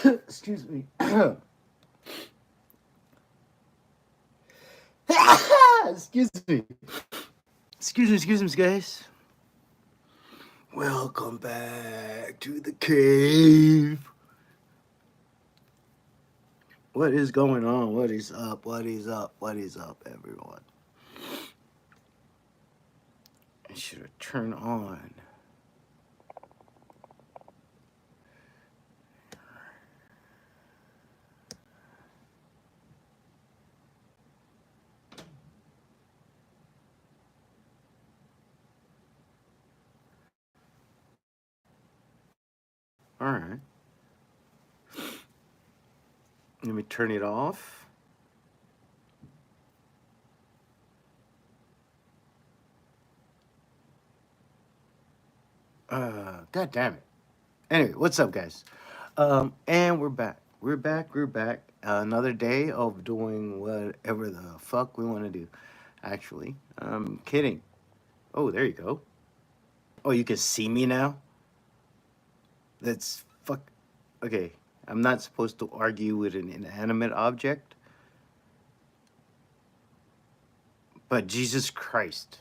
Excuse me. Excuse me. Excuse me, guys. Welcome back to the cave. What is going on? What is up? What is up? What is up, everyone? I should have turned on. All right. Let me turn it off. God damn it. Anyway, what's up, guys? And we're back. We're back. Another day of doing whatever the fuck we want to do. Actually, I'm kidding. Oh, there you go. Oh, you can see me now? That's fuck. Okay, I'm not supposed to argue with an inanimate object, but Jesus Christ.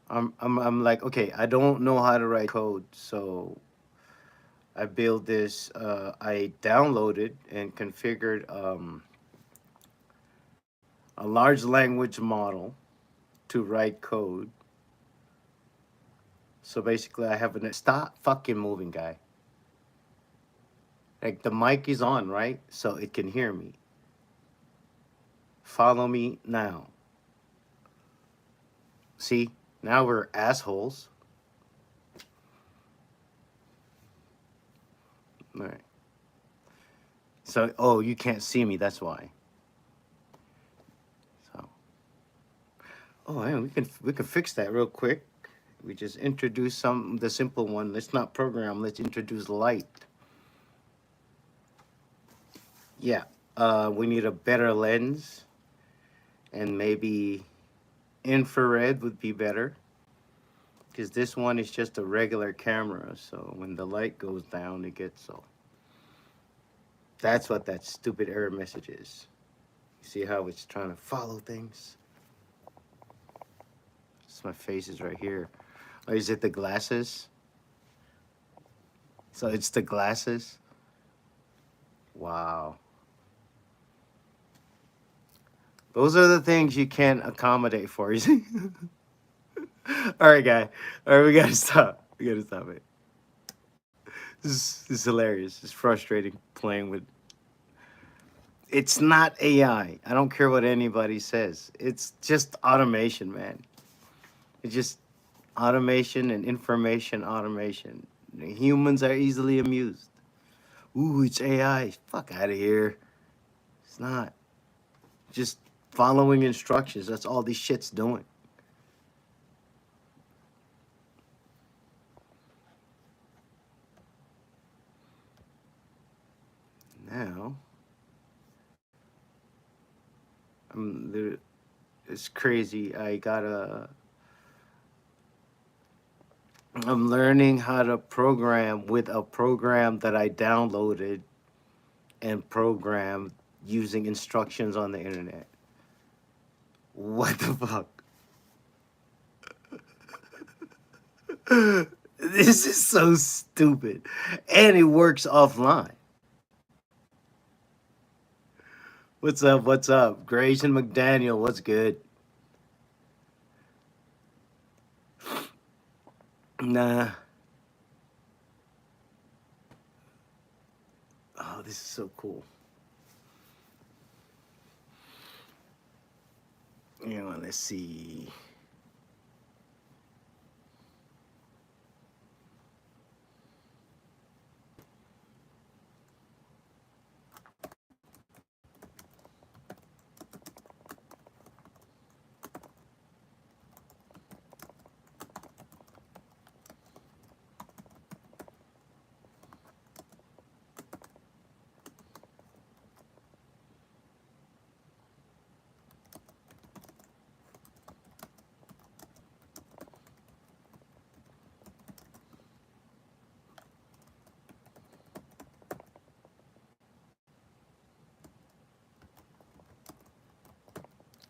I'm like, okay, I don't know how to write code, so I built this. I downloaded and configured a large language model to write code. So basically, I have an stop fucking moving, guy. Like the mic is on, right? So it can hear me. Follow me now. See, now we're assholes. All right. So, oh, you can't see me. That's why. So, oh, man, we can fix that real quick. We just introduce the simple one. Let's not program. Let's introduce light. Yeah. We need a better lens, and maybe infrared would be better. Because this one is just a regular camera, so when the light goes down, it gets so. That's what that stupid error message is. You see how it's trying to follow things? Just my face is right here. Or is it the glasses? So it's the glasses? Wow. Those are the things you can't accommodate for, you see? All right, guy. All right, we gotta stop. We gotta stop it. This is hilarious. It's frustrating playing with. It's not AI. I don't care what anybody says. It's just automation, man. It's just automation and information automation. Humans are easily amused. Ooh, it's AI. Fuck out of here. It's not. Just following instructions. That's all this shit's doing. Now, it's crazy. I'm learning how to program with a program that I downloaded and programmed using instructions on the internet. What the fuck? This is so stupid. And it works offline. What's up? What's up? Grayson McDaniel, what's good? Nah. Oh, this is so cool. You know, let's see.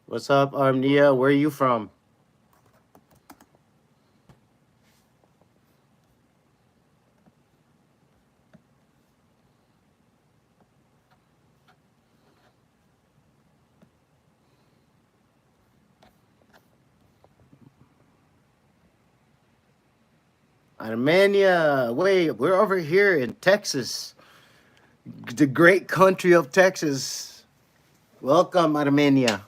What's up, Armnia? Where are you from? Armenia. Wait, we're over here in Texas, the great country of Texas. Welcome, Armenia.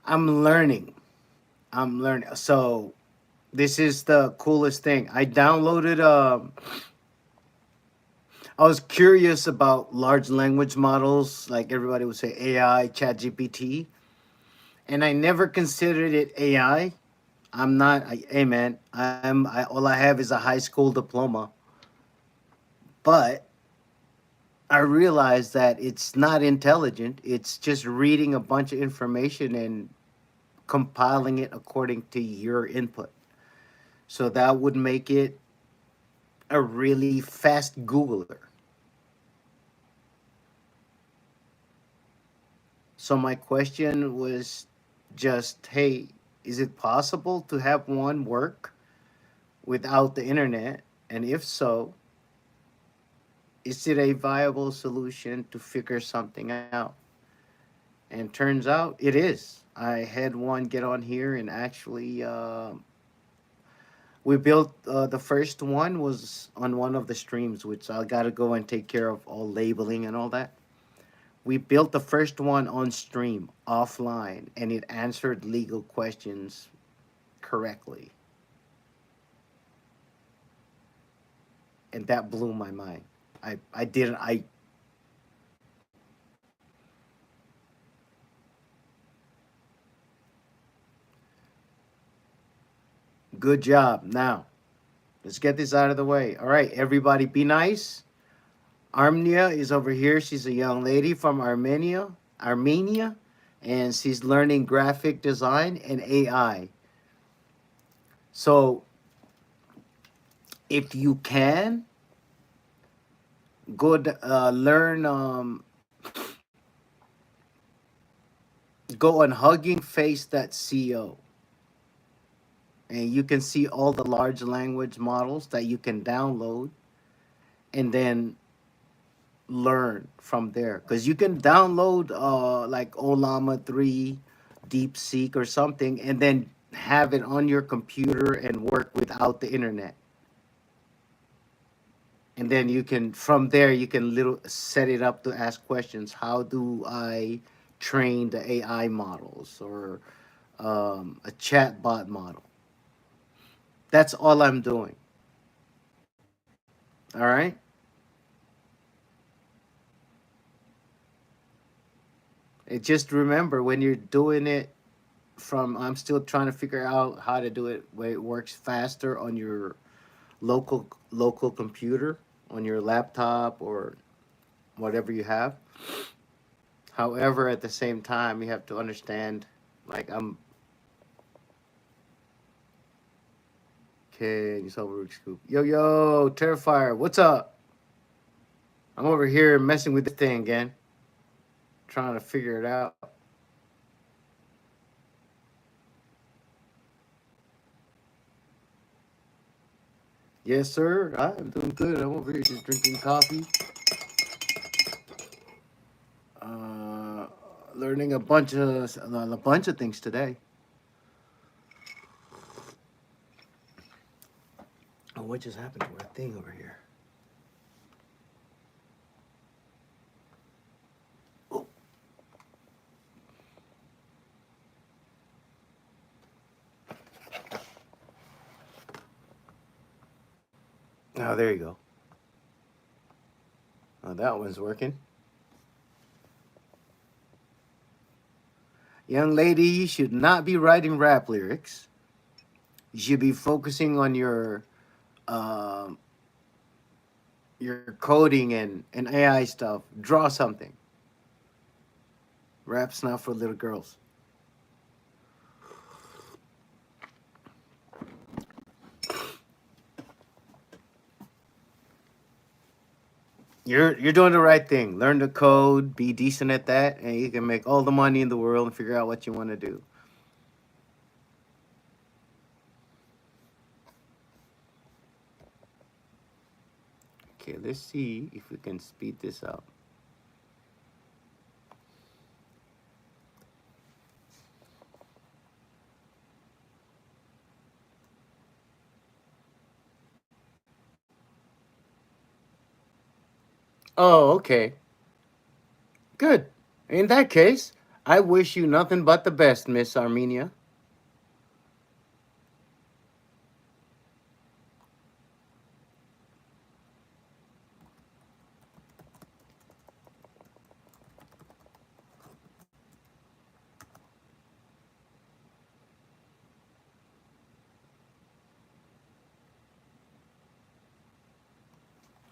I'm learning. I'm learning. So this is the coolest thing. I downloaded. I was curious about large language models, like everybody would say AI, ChatGPT, and I never considered it AI. I'm not. Hey man, all I have is a high school diploma, but I realized that it's not intelligent. It's just reading a bunch of information and compiling it according to your input. So that would make it a really fast Googler. So my question was just, hey, is it possible to have one work without the internet? And if so, is it a viable solution to figure something out? And turns out it is. I had one get on here and actually, we built the first one was on one of the streams, which I got to go and take care of all labeling and all that. We built the first one on stream offline, and it answered legal questions correctly, and that blew my mind. I didn't I Good job. Now let's get this out of the way. All right, everybody, be nice. Armnia is over here. She's a young lady from Armenia, and she's learning graphic design and AI. So if you can learn, go on huggingface.co, and you can see all the large language models that you can download and then learn from there, because you can download like Olama 3, DeepSeek or something, and then have it on your computer and work without the internet. And then you can, from there you can little set it up to ask questions. How do I train the AI models, or a chatbot model? That's all I'm doing. All right. And just remember, when you're doing it from, I'm still trying to figure out how to do it where it works faster on your local computer, on your laptop or whatever you have. However, at the same time, you have to understand, like, I'm okay. You saw Rubik's Scoop. Yo, Terrifier, what's up? I'm over here messing with this thing again, trying to figure it out. Yes, sir. I'm doing good. I'm over here just drinking coffee, uh, learning a bunch of things today. Oh, what just happened to our thing over here? Oh, oh, there you go. Oh, that one's working. Young lady, you should not be writing rap lyrics. You should be focusing on um, your coding and AI stuff. Draw something. Rap's not for little girls. You're doing the right thing. Learn the code, be decent at that, and you can make all the money in the world and figure out what you want to do. Okay, let's see if we can speed this up. Oh, okay. Good. In that case, I wish you nothing but the best, Miss Armenia.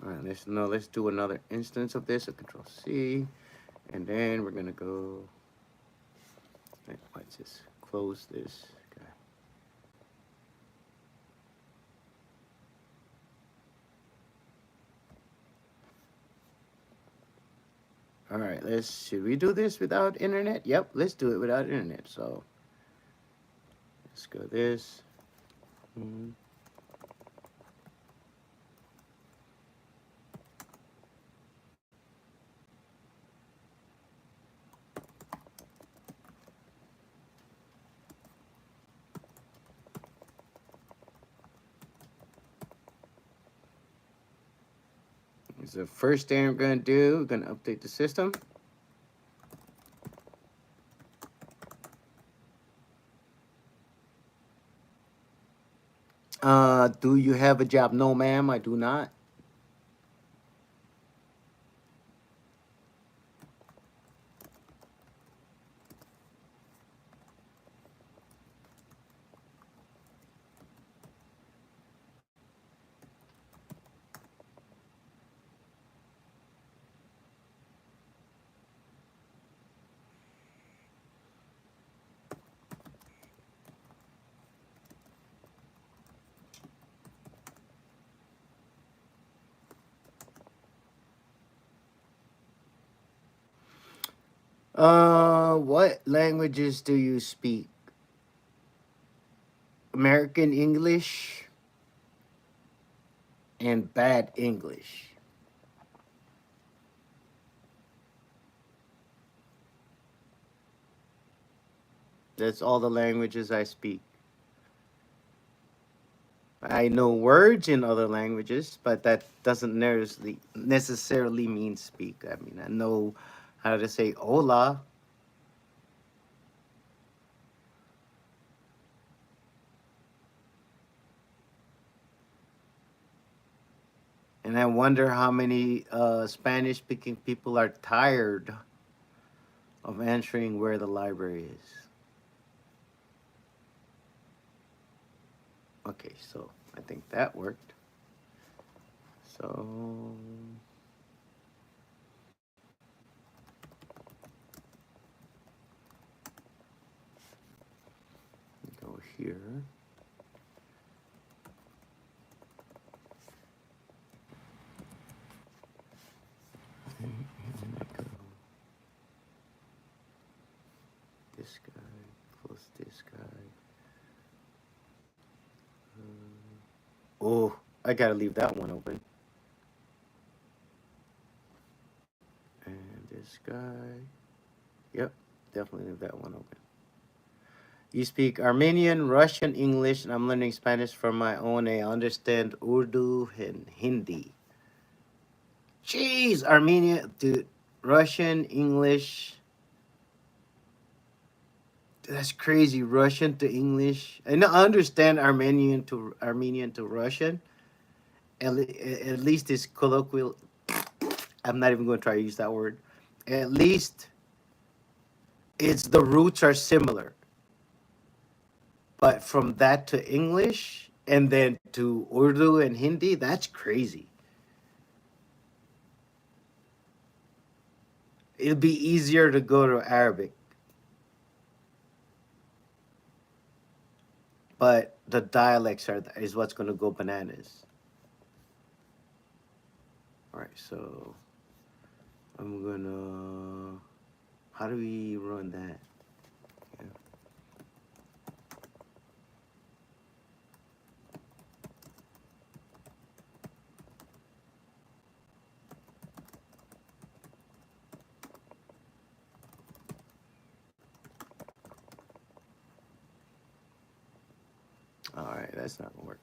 All right, let's do another instance of this. So Control C, and then we're gonna go. Let's just close this guy. All right, should we do this without internet? Yep, let's do it without internet. So let's go this. Mm. So the first thing we're gonna do, we're gonna update the system. Do you have a job? No, ma'am, I do not. What languages do you speak? American English and bad English. That's all the languages I speak. I know words in other languages, but that doesn't necessarily mean speak. I mean, I know how to say hola. And I wonder how many Spanish speaking people are tired of answering where the library is. Okay, so I think that worked. So go here. This guy, close this guy. Oh, I gotta leave that one open. And this guy. Yep, definitely leave that one open. You speak Armenian, Russian, English, and I'm learning Spanish from my own. I understand Urdu and Hindi. Jeez, Armenian, dude. Russian, English. That's crazy. Russian to English. I know I understand Armenian to Russian. At least it's colloquial. I'm not even going to try to use that word. At least it's the roots are similar. But from that to English and then to Urdu and Hindi, that's crazy. It'd be easier to go to Arabic. But the dialects is what's going to go bananas. All right, so I'm gonna. How do we run that? Yeah. All right, that's not gonna work.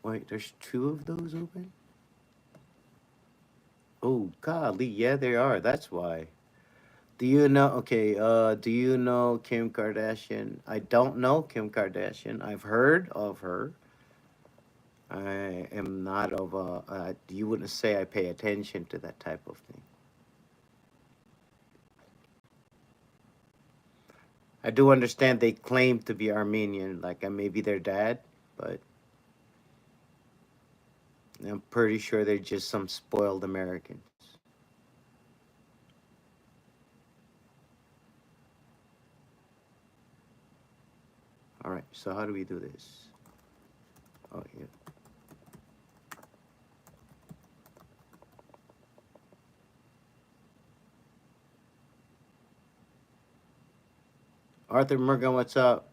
Wait, there's two of those open? Oh, golly, yeah, they are. That's why. Do you know? Okay, do you know Kim Kardashian? I don't know Kim Kardashian. I've heard of her. I am not of a. You wouldn't say I pay attention to that type of thing. I do understand they claim to be Armenian, like maybe their dad, but I'm pretty sure they're just some spoiled Americans. All right, so how do we do this? Oh, yeah. Arthur Morgan, what's up?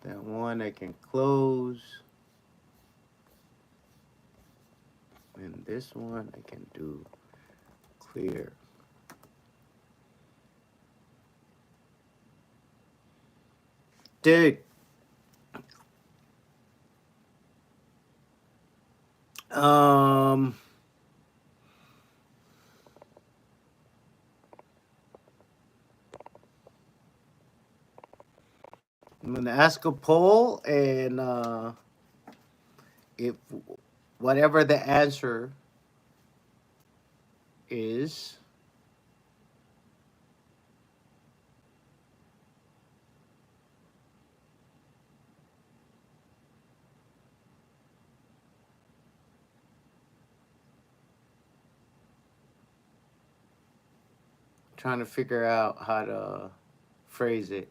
That one I can close. And this one I can do clear. Dude, um, I'm gonna ask a poll, and if whatever the answer is, trying to figure out how to phrase it.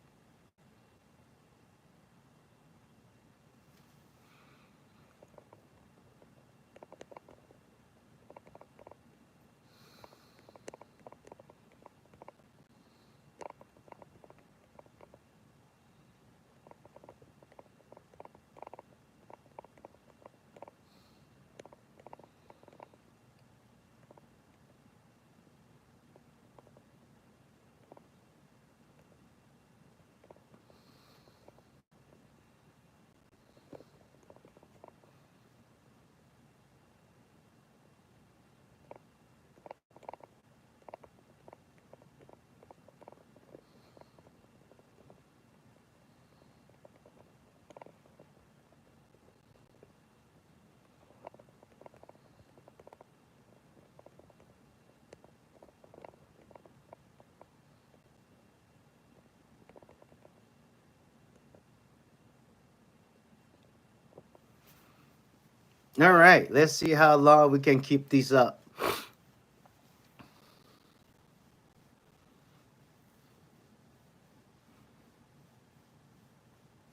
All right, let's see how long we can keep these up.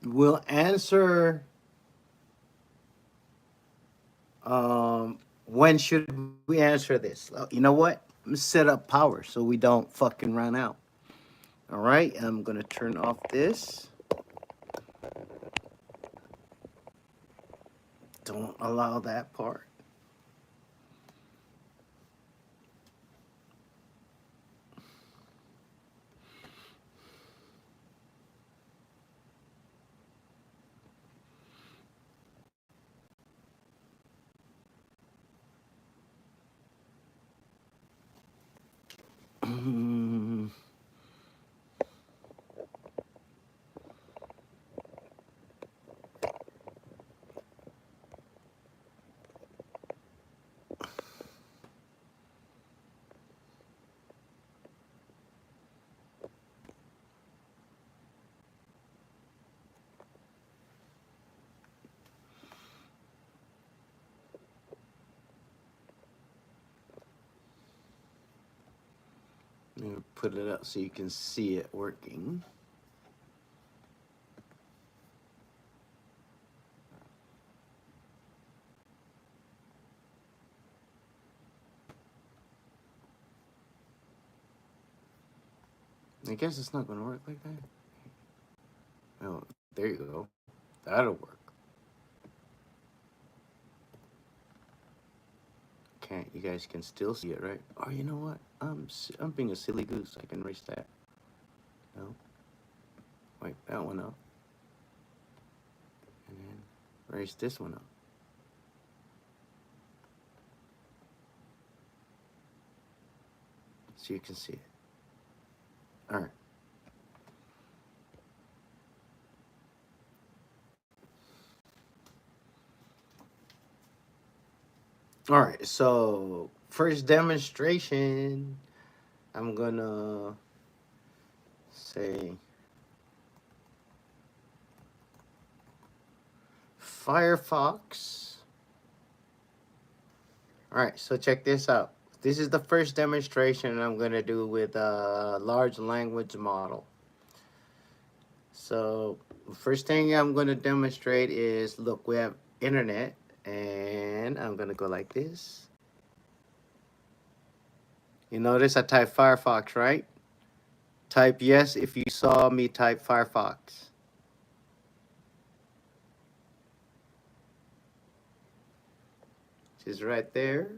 We'll answer when should we answer this? You know what? I'm gonna set up power so we don't fucking run out. All right, I'm gonna turn off this. Don't allow that part. Put it up so you can see it working. I guess it's not going to work like that. Oh, there you go. That'll work. Can't you guys can still see it, right? Oh, you know what? I'm being a silly goose. I can erase that. No. Wipe that one up. And then erase this one up. So you can see it. All right. All right, so first demonstration, I'm gonna say Firefox. All right, so check this out. This is the first demonstration I'm gonna do with a large language model. So first thing I'm gonna demonstrate is, look, we have internet, and I'm gonna go like this. You notice I type Firefox, right? Type yes if you saw me type Firefox. Which is right there.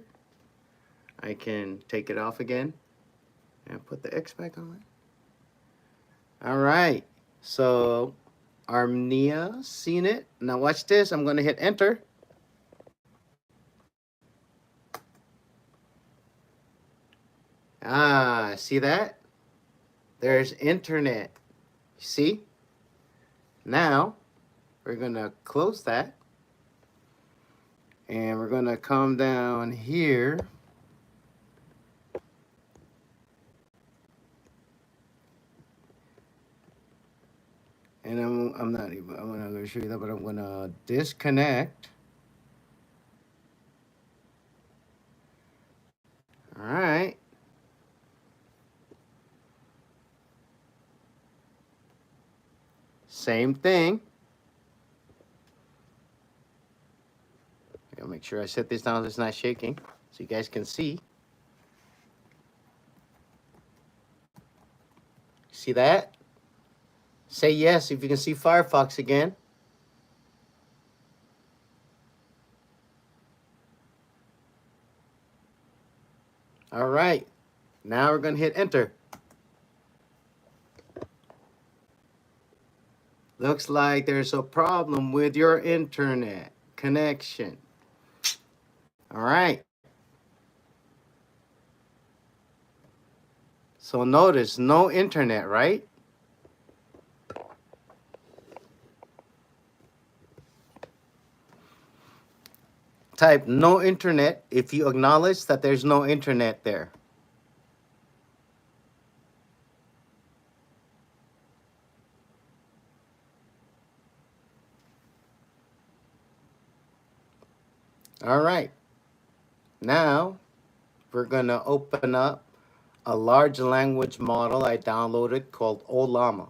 I can take it off again and put the X back on. All right. So Armenia seen it. Now watch this. I'm going to hit enter. Ah, see that? There's internet. See? Now we're going to close that. And we're going to come down here. And I'm not going to show you that, but I'm going to disconnect. All right. Same thing. I'll make sure I set this down so it's not shaking, so you guys can see. See that? Say yes if you can see Firefox again. All right. Now we're going to hit enter. Looks like there's a problem with your internet connection. All right. So notice no internet, right? Type no internet if you acknowledge that there's no internet there. All right. Now we're going to open up a large language model I downloaded called Ollama.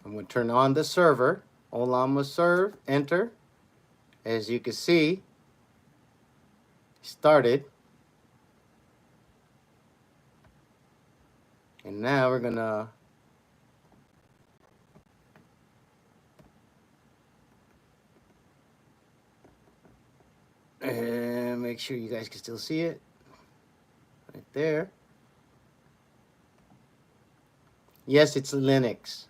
I'm going to turn on the server. Ollama serve, enter. As you can see, started. And now we're going to make sure you guys can still see it. Right there. Yes, it's Linux.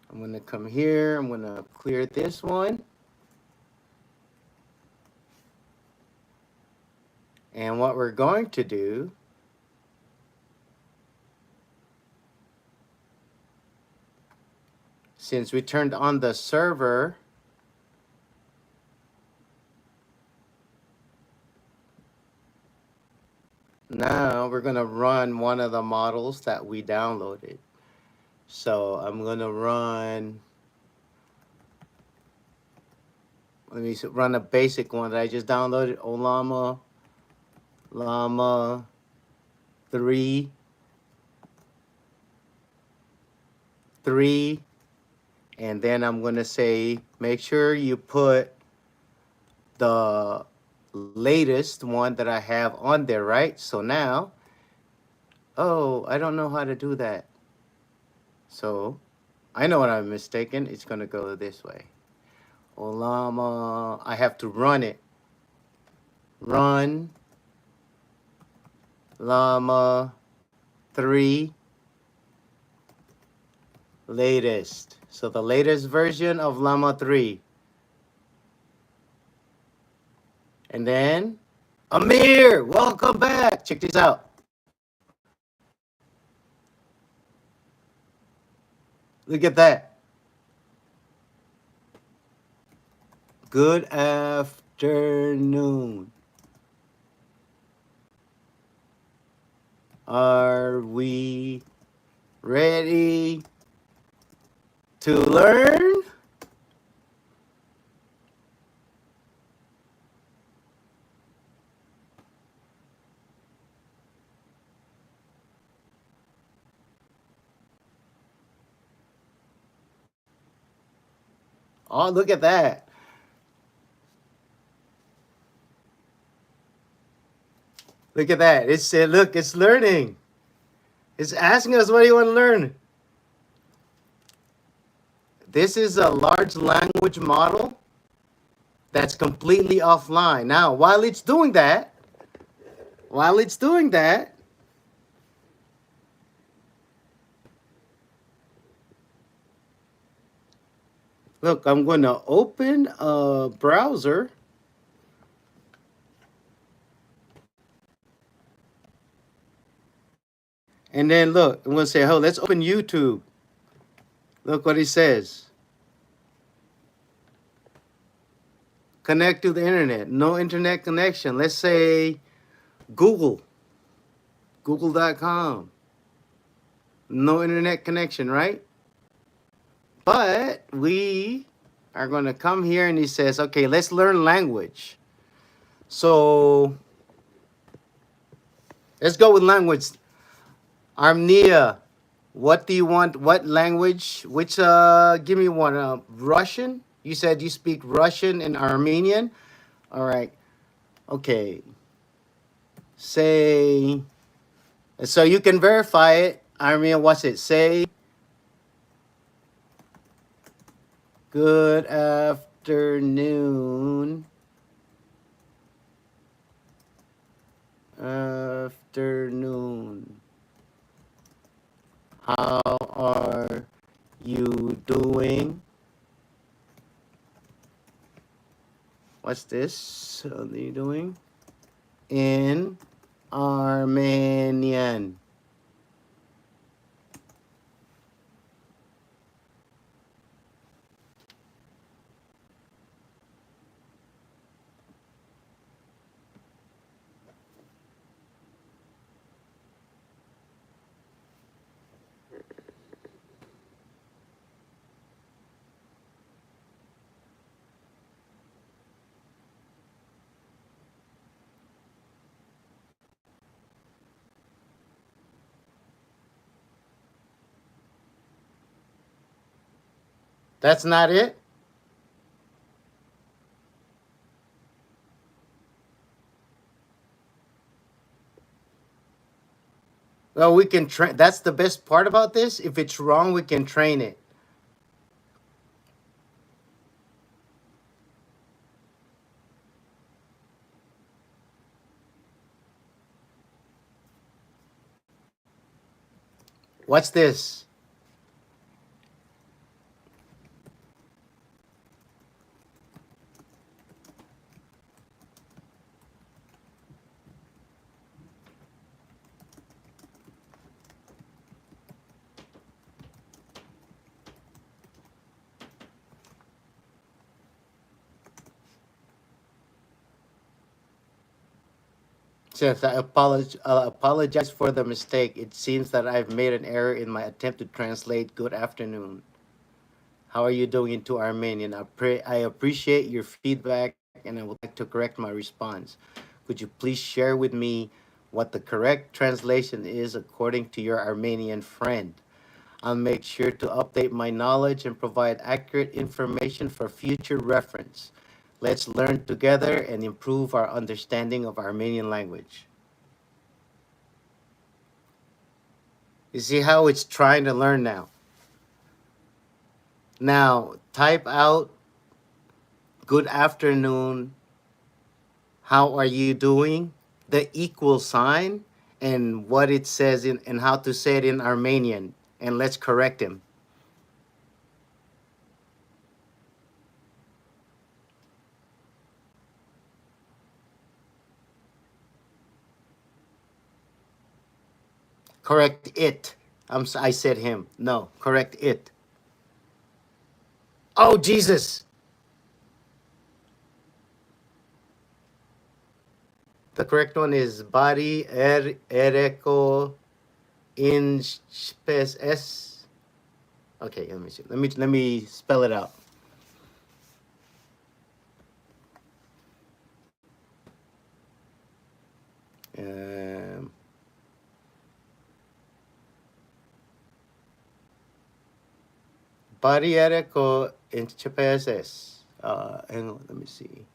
I'm going to come here. I'm going to clear this one. And what we're going to do since we turned on the server, now we're going to run one of the models that we downloaded. So I'm going to run Let me run a basic one that I just downloaded. Olama Llama 3 3, and then I'm gonna say make sure you put the latest one that I have on there, right? So now, oh, I don't know how to do that. So I know what I'm mistaken. It's gonna go this way. Olama, I have to run it. Run Llama 3 latest. So the latest version of Llama 3. And then, Amir, welcome back. Check this out. Look at that. Good afternoon. Are we ready to learn? Oh, look at that. Look at that. It said, look, it's learning. It's asking us, what do you want to learn? This is a large language model that's completely offline. Now, while it's doing that, look, I'm going to open a browser. And then look, I'm going to say, oh, let's open YouTube. Look what it says. Connect to the internet. No internet connection. Let's say Google. Google.com. No internet connection, right? But we are going to come here and he says, okay, let's learn language. So let's go with language. Armenia, what do you want? What language? Which, give me one. Russian? You said you speak Russian and Armenian? All right. Okay. Say, so you can verify it. Armenia, what's it? Say, good afternoon. Afternoon. How are you doing? What's this? How are you doing? In Armenian. That's not it? Well, we can train. That's the best part about this. If it's wrong, we can train it. What's this? Says, I apologize for the mistake. It seems that I've made an error in my attempt to translate good afternoon. How are you doing into Armenian? I appreciate your feedback and I would like to correct my response. Could you please share with me what the correct translation is according to your Armenian friend? I'll make sure to update my knowledge and provide accurate information for future reference. Let's learn together and improve our understanding of Armenian language. You see how it's trying to learn now? Now, type out good afternoon, how are you doing, the equal sign, and what it says in and how to say it in Armenian, and let's correct him. Correct it. I said him. No, correct it. Oh, Jesus. The correct one is body ereko in spes s. Okay, let me see. Let me spell it out. Um, body ereko in spes s. Hang on, let me see.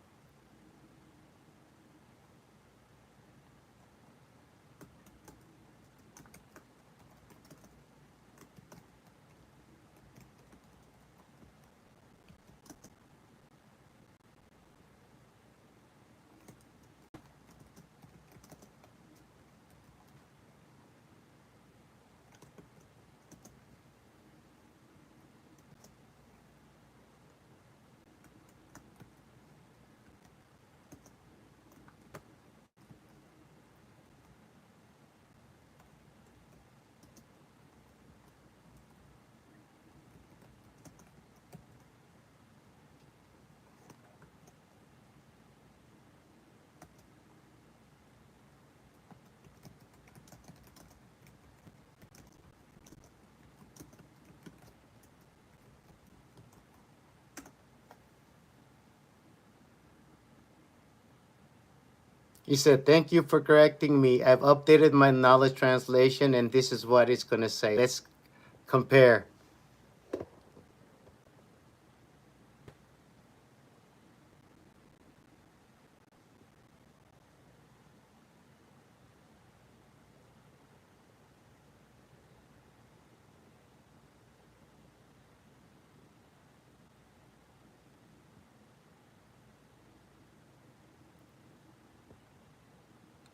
He said, "Thank you for correcting me. I've updated my knowledge translation, and this is what it's going to say. Let's compare."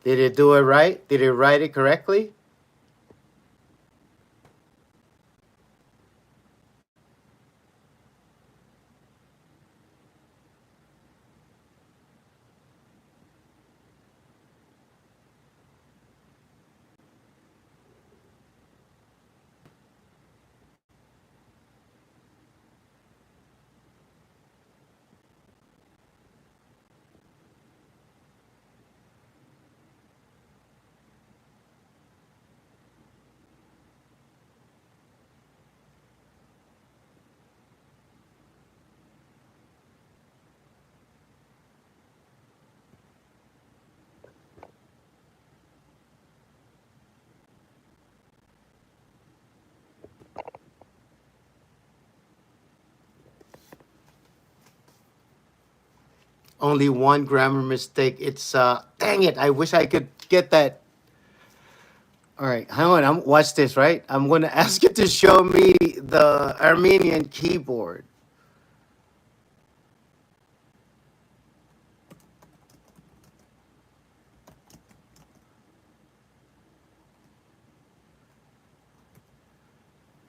Did it do it right? Did it write it correctly? Only one grammar mistake. It's dang it. I wish I could get that. All right, hang on. Watch this, right? I'm going to ask you to show me the Armenian keyboard.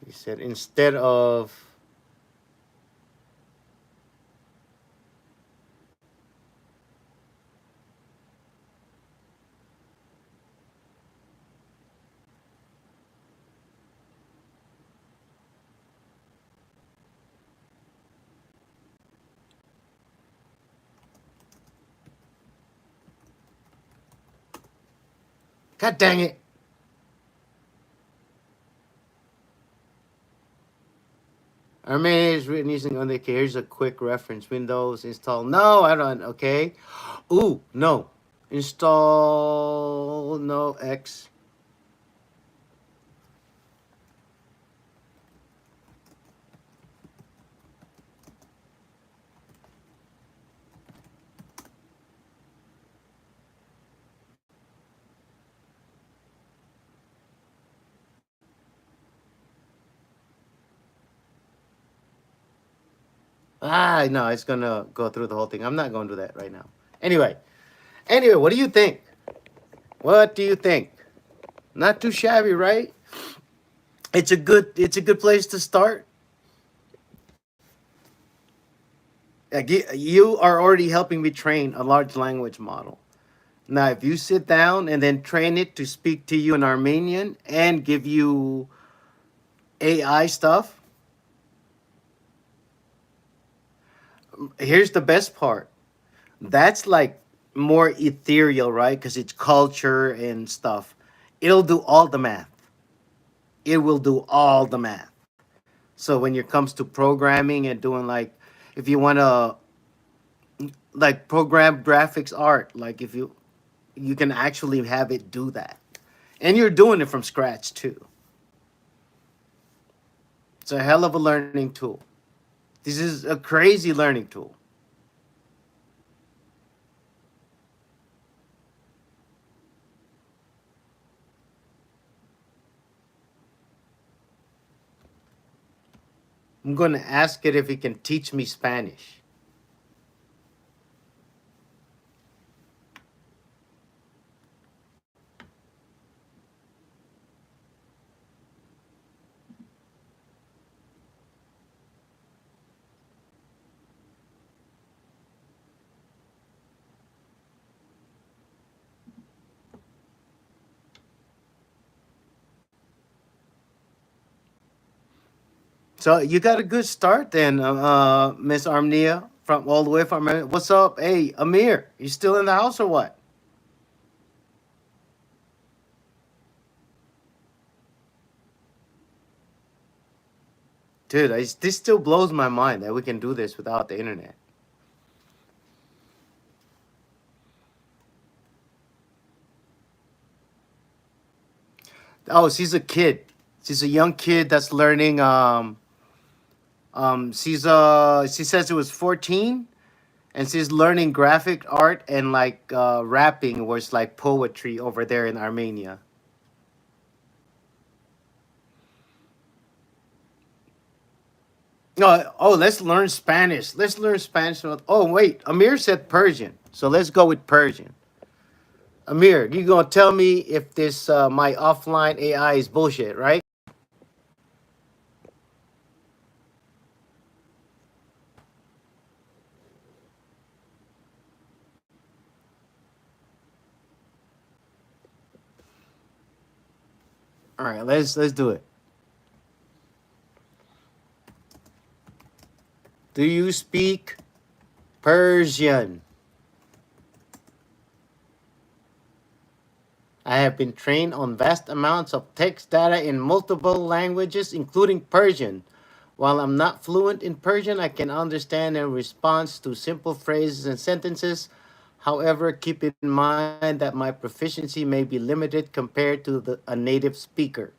He said instead of God dang it. Armenia is written using okay. Here's a quick reference. Windows install. No, I don't. Okay. Ooh, no. Install no X. Ah, no, it's gonna go through the whole thing. I'm not gonna do that right now. Anyway, what do you think? What do you think? Not too shabby, right? It's a good place to start. Like you are already helping me train a large language model. Now, if you sit down and then train it to speak to you in Armenian and give you AI stuff, here's the best part. That's like more ethereal, right? Because it's culture and stuff. It'll do all the math. It will do all the math. So when it comes to programming and doing like, if you want to like program graphics art, like if you can actually have it do that, and you're doing it from scratch too. It's a hell of a learning tool. This is a crazy learning tool. I'm going to ask it if it can teach me Spanish. So you got a good start then, Miss Armenia, from all the way from. What's up, hey Amir? You still in the house or what, dude? This still blows my mind that we can do this without the internet. Oh, she's a kid. She's a young kid that's learning. She says it was 14, and she's learning graphic art and like rapping, where it's like poetry over there in Armenia. No, oh, let's learn Spanish. Let's learn Spanish. Oh, wait, Amir said Persian, so let's go with Persian. Amir, you gonna tell me if this my offline AI is bullshit, right? All right, let's do it. Do you speak Persian? I have been trained on vast amounts of text data in multiple languages, including Persian. While I'm not fluent in Persian, I can understand and respond to simple phrases and sentences. However, keep in mind that my proficiency may be limited compared to a native speaker.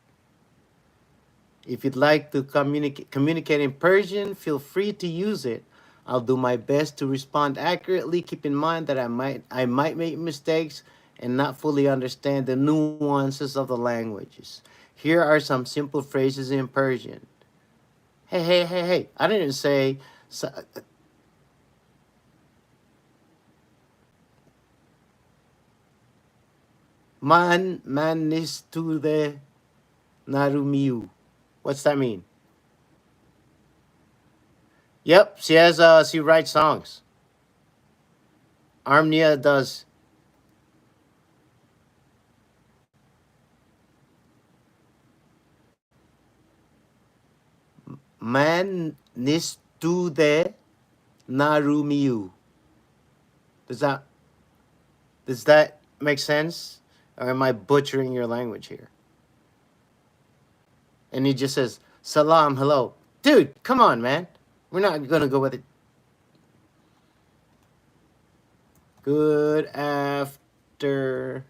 If you'd like to communicate in Persian, feel free to use it. I'll do my best to respond accurately. Keep in mind that I might make mistakes and not fully understand the nuances of the languages. Here are some simple phrases in Persian. Hey, hey, hey, hey. I didn't say man nistude narumiu. What's that mean? Yep, she writes songs. Armnia does. Man nistude narumiu. Does that does that make sense? Or am I butchering your language here? And he just says, Salam, hello. Dude, come on, man. We're not gonna go with it. Good afternoon.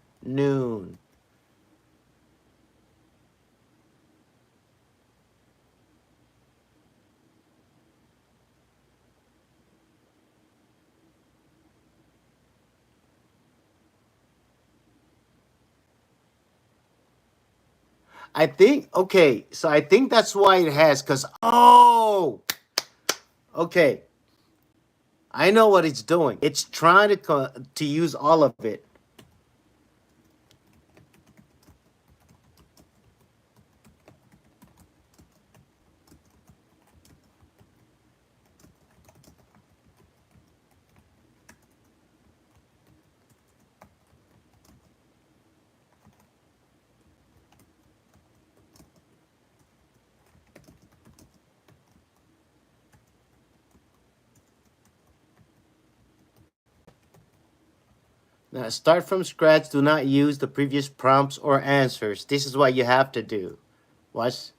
I think okay, so I think that's why it has cuz okay. I know what it's doing. It's trying to use all of it. Now, start from scratch. Do not use the previous prompts or answers. This is what you have to do. Watch.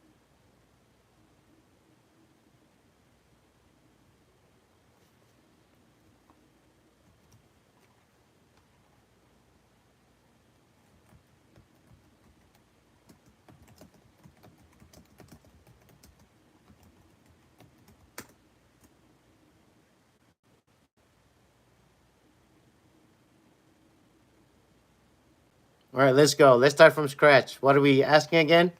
All right, let's go. Let's start from scratch. What are we asking again?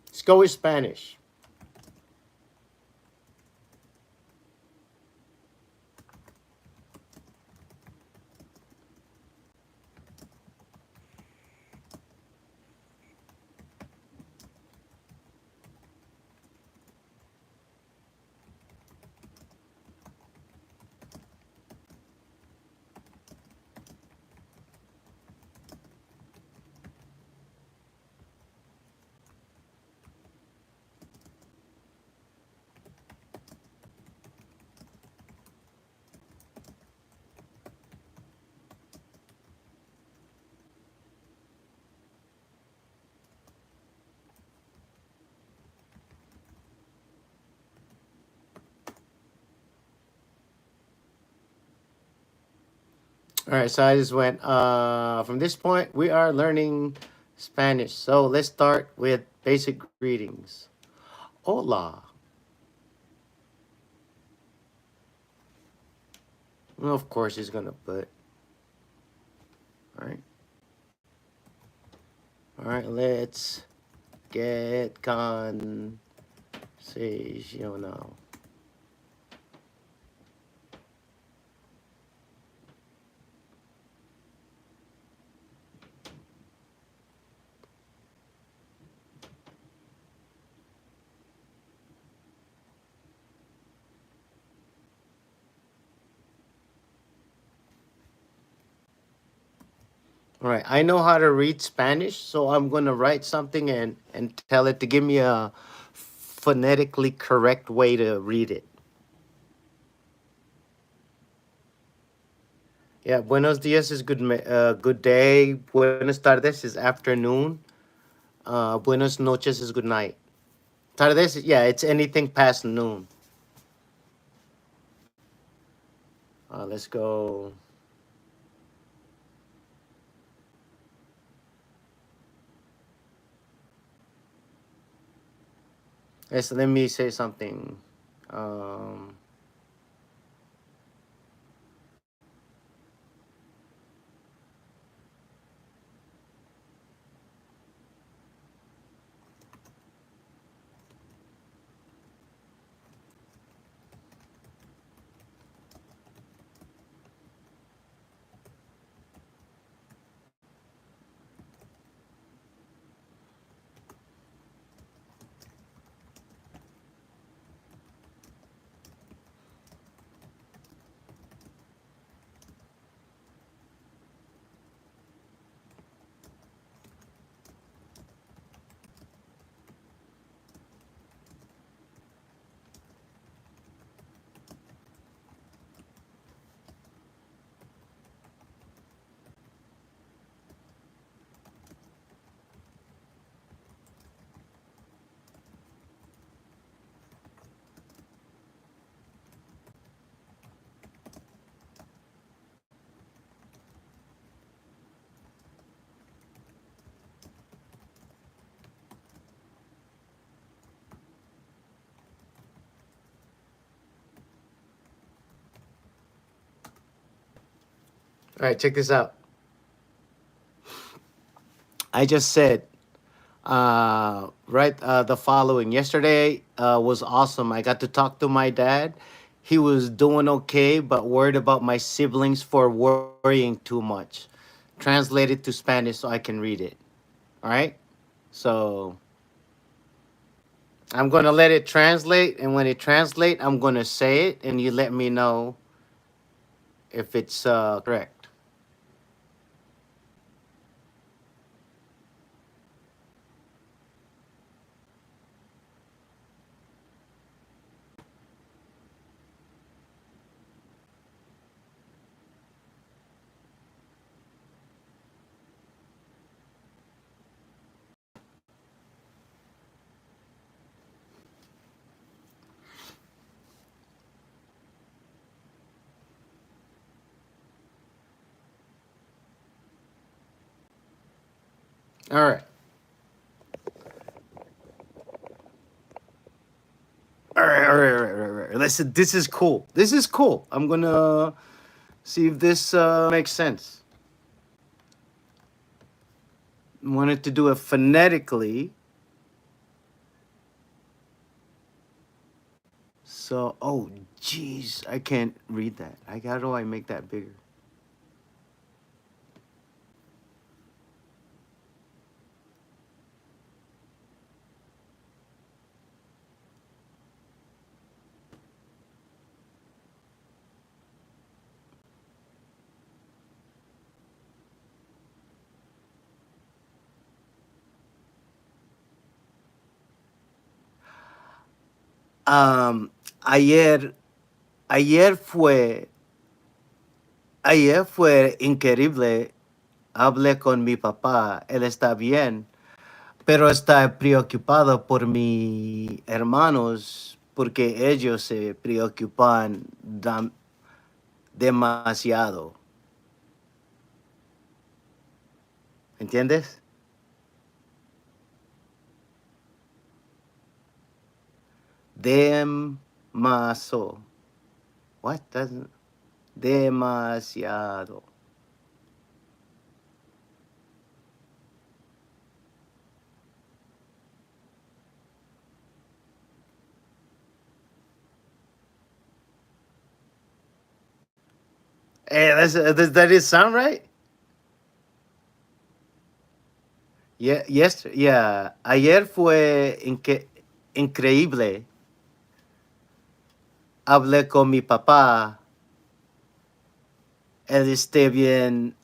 Let's go with Spanish. All right, so I just went. From this point, we are learning Spanish. So let's start with basic greetings. Hola. Well, of course, he's gonna put. All right. All right. Let's get conversational. All right, I know how to read Spanish, so I'm gonna write something and tell it to give me a phonetically correct way to read it. Yeah, buenos dias is good day. Buenas tardes is afternoon. Buenas noches is good night. Tardes, yeah, it's anything past noon. Let's go. Let me say something. Um, All right, check this out. I just said the following. Yesterday was awesome. I got to talk to my dad. He was doing okay, but worried about my siblings for worrying too much. Translate it to Spanish so I can read it. All right. So I'm gonna let it translate, and when it translate, I'm gonna say it, and you let me know if it's correct. All right. All right. Listen, this is cool. This is cool. I'm gonna see if this makes sense. Wanted to do it phonetically. So, oh, jeez, I can't read that. How do I make that bigger? Um, ayer, ayer fue, ayer fue increíble. Hablé con mi papá. Él está bien, pero está preocupado por mis hermanos porque ellos se preocupan demasiado. ¿Entiendes? Demaso. What doesn't? Demasiado. Hey, does that is sound right? Yeah, yes, yeah. Ayer fue increíble. Hablé con mi papá. Él esté bien.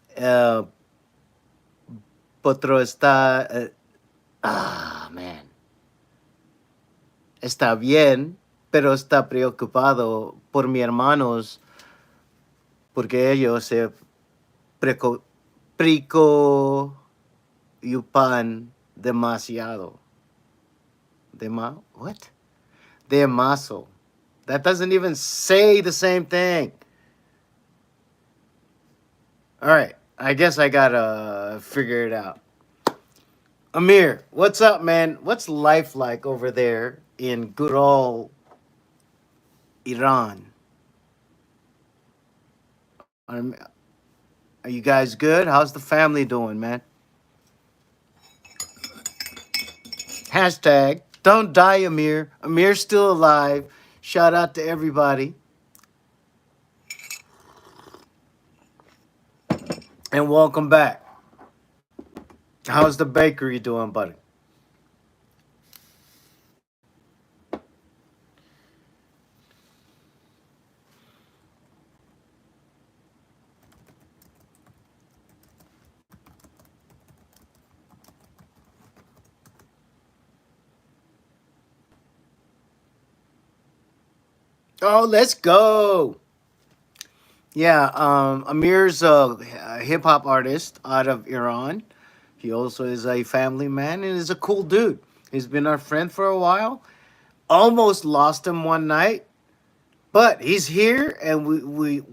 Potro está. Man. Está bien, pero está preocupado por mis hermanos porque ellos se preco, preocupan demasiado. What? Demaso. That doesn't even say the same thing. All right. I guess I gotta figure it out. Amir, what's up, man? What's life like over there in good old Iran? Um, Are you guys good? How's the family doing, man? Hashtag don't die, Amir. Amir's still alive. Shout out to everybody. And welcome back. How's the bakery doing, buddy? Oh, let's go. Yeah, Amir's a hip hop artist out of Iran. He also is a family man and is a cool dude. He's been our friend for a while. Almost lost him one night, but he's here and we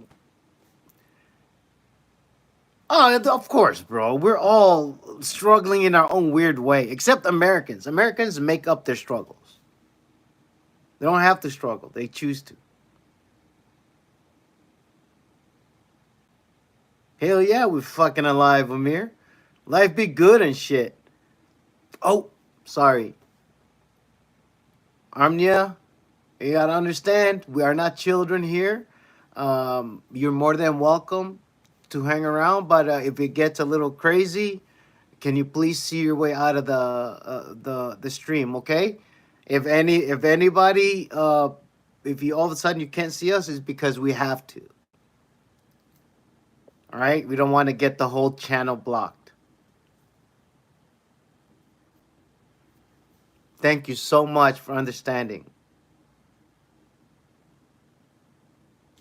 oh, of course, bro. We're all struggling in our own weird way, except Americans. Americans make up their struggles. They don't have to struggle, they choose to. Hell yeah, we fucking alive, Amir. Life be good and shit. Oh, sorry. Armnia, you gotta understand, we are not children here. You're more than welcome to hang around, but if it gets a little crazy, can you please see your way out of the stream, okay? If anybody if you all of a sudden you can't see us, it's because we have to. All right, we don't want to get the whole channel blocked. Thank you so much for understanding.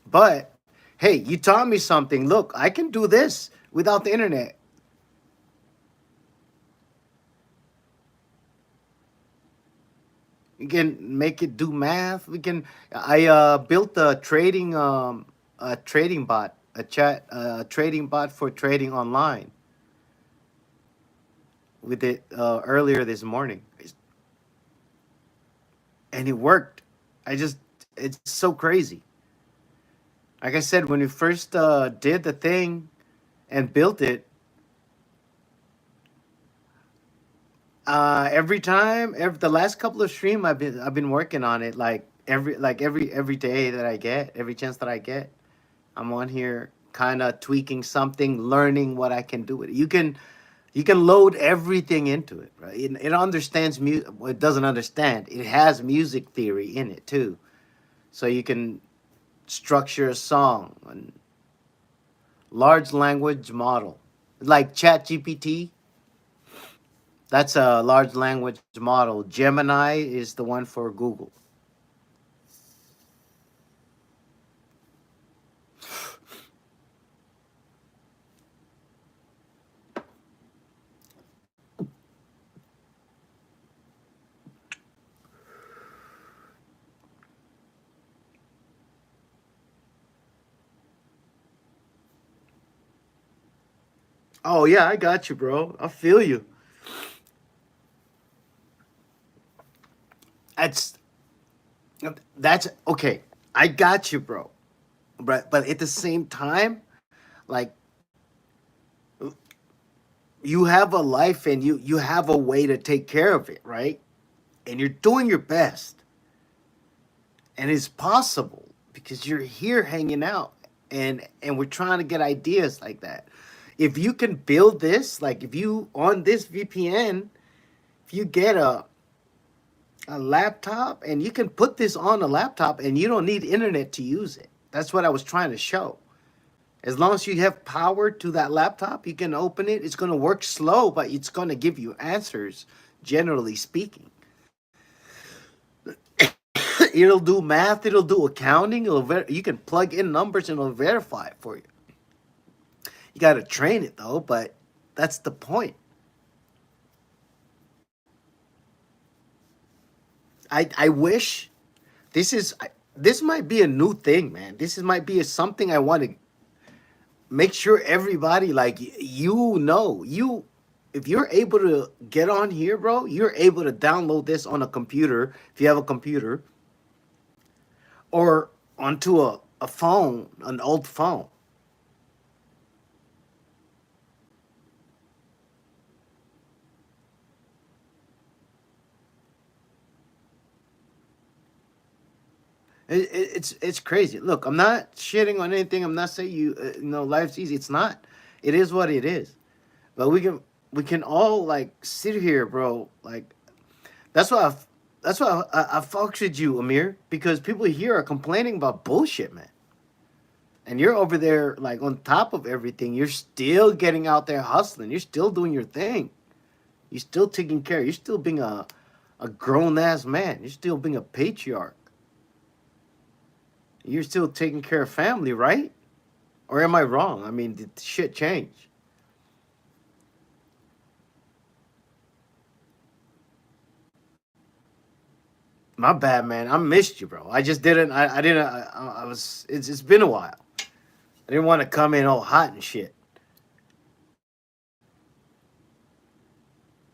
But hey, you taught me something. Look, I can do this without the internet. We can make it do math. We can. I built a trading bot, a trading bot for trading online with it earlier this morning, and it worked. I just it's so crazy. Like I said, when we first did the thing and built it, the last couple of stream I've been working on it like every day that I get, every chance that I get, I'm on here kind of tweaking something, learning what I can do with it. You can load everything into it, right? It understands music. Well, it doesn't understand. It has music theory in it too, so you can structure a song and large language model like Chat GPT. That's a large language model. Gemini is the one for Google. Oh yeah, I got you, bro. I feel you. That's that's okay. I got you, bro. But at the same time, like you have a life and you have a way to take care of it, right? And you're doing your best. And it's possible because you're here hanging out and we're trying to get ideas like that. If you can build this, like if you on this VPN, if you get a laptop and you can put this on a laptop and you don't need internet to use it. That's what I was trying to show. As long as you have power to that laptop, you can open it. It's going to work slow, but it's going to give you answers, generally speaking. It'll do math, it'll do accounting, you can plug in numbers and it'll verify it for you. You got to train it though, but that's the point. I wish this might be a new thing, man. Might be something I want to make sure everybody like you if you're able to get on here, bro, you're able to download this on a computer if you have a computer or onto a phone, an old phone. It's crazy. Look, I'm not shitting on anything. I'm not saying life's easy. It's not. It is what it is. But we can all like sit here, bro. Like that's why I fucks with you, Amir, because people here are complaining about bullshit, man. And you're over there like on top of everything. You're still getting out there hustling. You're still doing your thing. You're still taking care. You're still being a grown ass man. You're still being a patriarch. You're still taking care of family, right? Or am I wrong? I mean, did shit change? My bad, man. I missed you, bro. I just didn't. I didn't. I was. It's been a while. I didn't want to come in all hot and shit.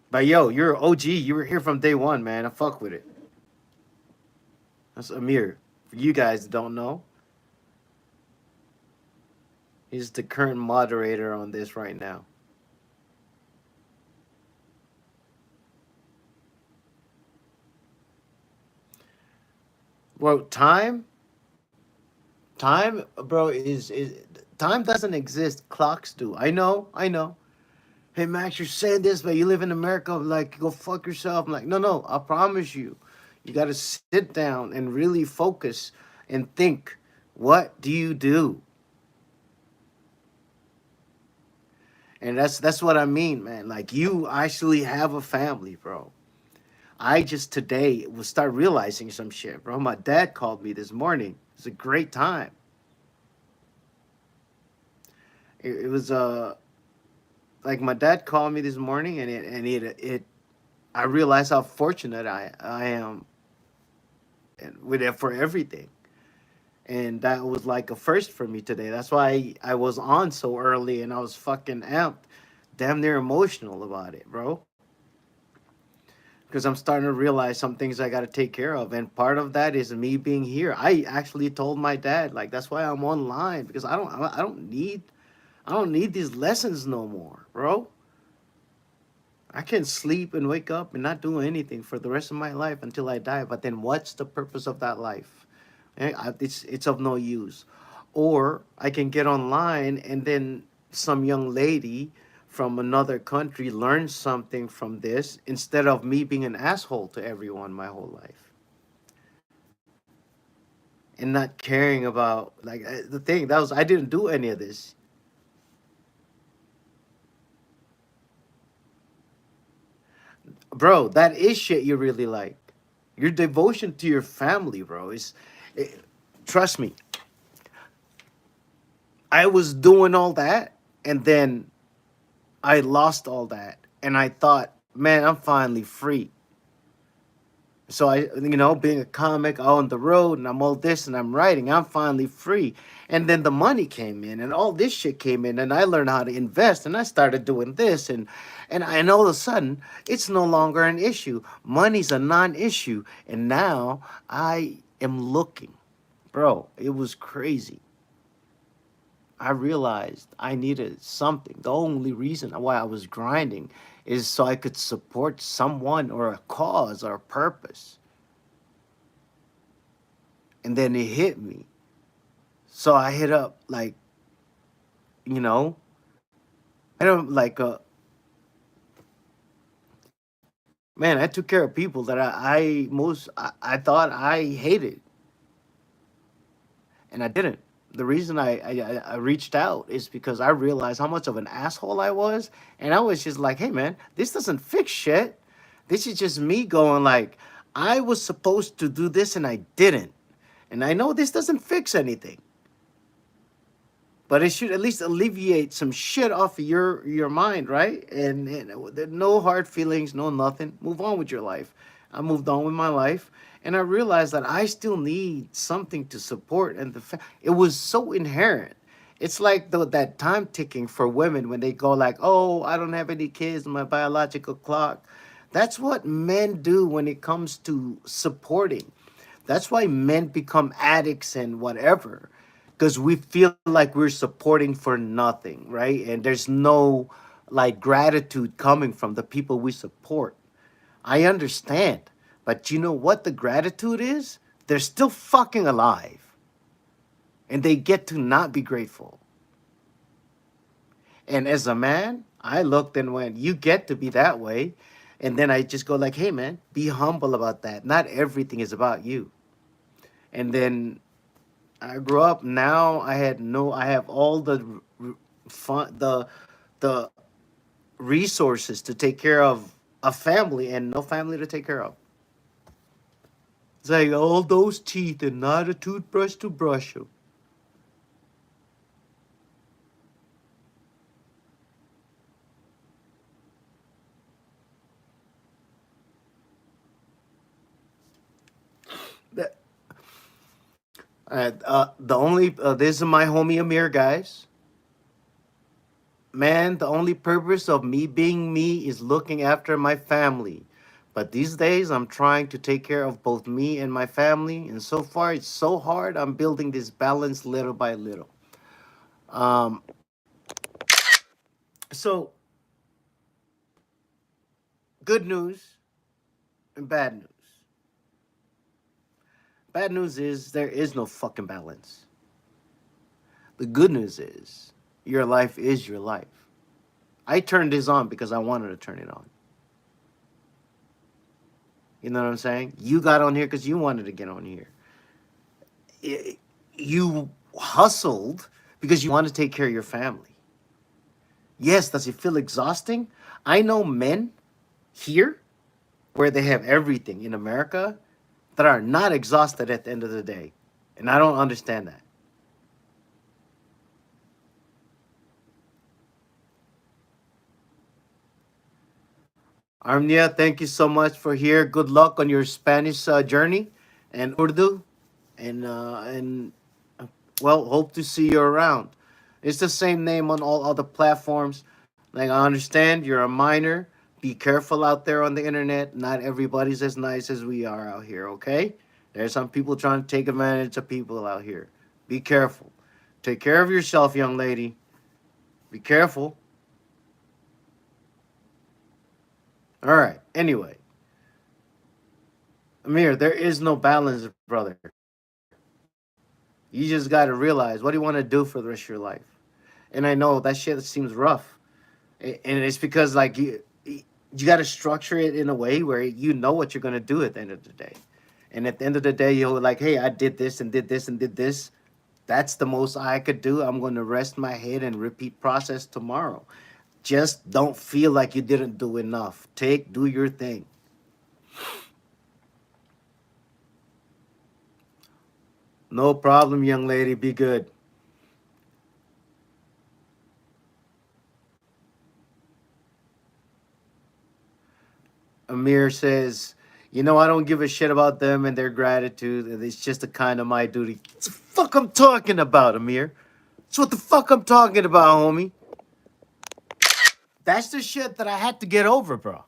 But yo, you're an OG. You were here from day one, man. I fuck with it. That's Amir. For you guys that don't know, He's the current moderator on this right now. Well, time, bro, is time doesn't exist. Clocks do. I know. Hey, Max, you're saying this, but you live in America. Like, go fuck yourself. I'm like, no, no. I promise you, you got to sit down and really focus and think. What do you do? And that's what I mean, man. Like, you actually have a family, bro. I just today will start realizing some shit, bro. My dad called me this morning. It was a great time. It was like my dad called me this morning, and it I realized how fortunate I am with it for everything, and that was like a first for me today. That's why I was on so early, and I was fucking amped, damn near emotional about it, bro. Because I'm starting to realize some things I got to take care of, and part of that is me being here. I actually told my dad, like, that's why I'm online, because I don't need these lessons no more, bro. I can sleep and wake up and not do anything for the rest of my life until I die. But then what's the purpose of that life? It's of no use. Or I can get online and then some young lady from another country learns something from this instead of me being an asshole to everyone my whole life and not caring about like the thing that was I didn't do any of this. Bro, that is shit you really like. Your devotion to your family, bro, is it, trust me. I was doing all that and then I lost all that and I thought, man, I'm finally free. So being a comic on the road and I'm all this and I'm writing, I'm finally free. And then the money came in and all this shit came in and I learned how to invest and I started doing this and all of a sudden it's no longer an issue. Money's a non-issue. And now I am looking. Bro, it was crazy. I realized I needed something. The only reason why I was grinding is so I could support someone or a cause or a purpose. And then it hit me. So I hit up like, you know, I don't like man, I took care of people that I thought I hated and I didn't. The reason I reached out is because I realized how much of an asshole I was, and I was just like, "Hey, man, this doesn't fix shit. This is just me going like, I was supposed to do this and I didn't, and I know this doesn't fix anything, but it should at least alleviate some shit off of your mind, right? And there no hard feelings, no nothing. Move on with your life. I moved on with my life, and I realized that I still need something to support, and it was so inherent. It's like that time ticking for women when they go like, "Oh, I don't have any kids, my biological clock." That's what men do when it comes to supporting. That's why men become addicts and whatever, because we feel like we're supporting for nothing, right? And there's no like gratitude coming from the people we support. I understand, but you know what the gratitude is? They're still fucking alive, and they get to not be grateful. And as a man, I looked and went, "You get to be that way." And then I just go like, "Hey, man, be humble about that. Not everything is about you." And then I grew up. Now I have all fun, the resources to take care of a family and no family to take care of. It's like all those teeth and not a toothbrush to brush them. The only this is my homie Amir, guys. Man, the only purpose of me being me is looking after my family. But these days, I'm trying to take care of both me and my family. And so far, it's so hard. I'm building this balance little by little. Um, so good news and bad news. Bad news is there is no fucking balance. The good news is your life is your life. I turned this on because I wanted to turn it on. You know what I'm saying? You got on here because you wanted to get on here. You hustled because you want to take care of your family. Yes, does it feel exhausting? I know men here where they have everything in America that are not exhausted at the end of the day. And I don't understand that. Armnia, thank you so much for here. Good luck on your Spanish journey and Urdu. And well, hope to see you around. It's the same name on all other platforms. Like I understand you're a minor. Be careful out there on the internet. Not everybody's as nice as we are out here, okay? There's some people trying to take advantage of people out here. Be careful. Take care of yourself, young lady. Be careful. All right. Anyway, Amir, there is no balance, brother. You just got to realize what do you want to do for the rest of your life. And I know that shit seems rough, and it's because like you got to structure it in a way where you know what you're gonna do at the end of the day. And at the end of the day, you're like, hey, I did this and did this and did this. That's the most I could do. I'm going to rest my head and repeat process tomorrow. Just don't feel like you didn't do enough. Do your thing. No problem, young lady. Be good. Amir says, you know, I don't give a shit about them and their gratitude. It's just a kind of my duty. What the fuck I'm talking about, Amir? That's what the fuck I'm talking about, homie. That's the shit that I had to get over, bro.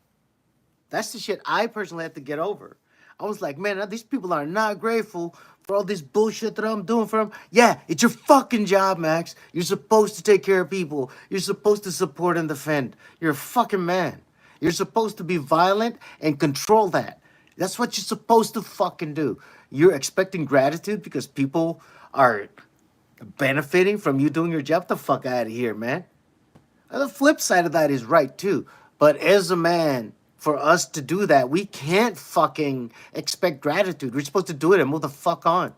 That's the shit I personally had to get over. I was like, man, these people are not grateful for all this bullshit that I'm doing for them. Yeah, it's your fucking job, Max. You're supposed to take care of people. You're supposed to support and defend. You're a fucking man. You're supposed to be violent and control that. That's what you're supposed to fucking do. You're expecting gratitude because people are benefiting from you doing your job. Get the fuck out of here, man. And the flip side of that is right too. But as a man, for us to do that, we can't fucking expect gratitude. We're supposed to do it and move the fuck on.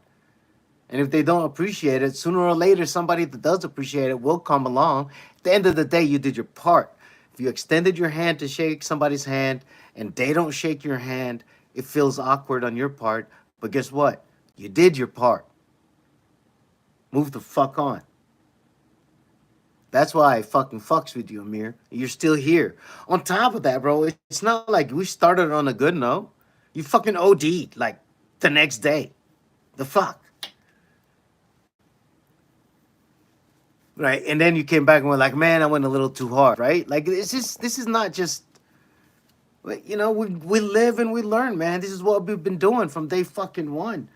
And if they don't appreciate it, sooner or later, somebody that does appreciate it will come along. At the end of the day, you did your part. If you extended your hand to shake somebody's hand and they don't shake your hand, it feels awkward on your part. But guess what? You did your part. Move the fuck on. That's why I fucking fucks with you, Amir. You're still here. On top of that, bro, it's not like we started on a good note. You fucking OD'd like the next day. The fuck? Right? And then you came back and were like, man, I went a little too hard, right? Like this is not just you know, we live and we learn, man. This is what we've been doing from day fucking one.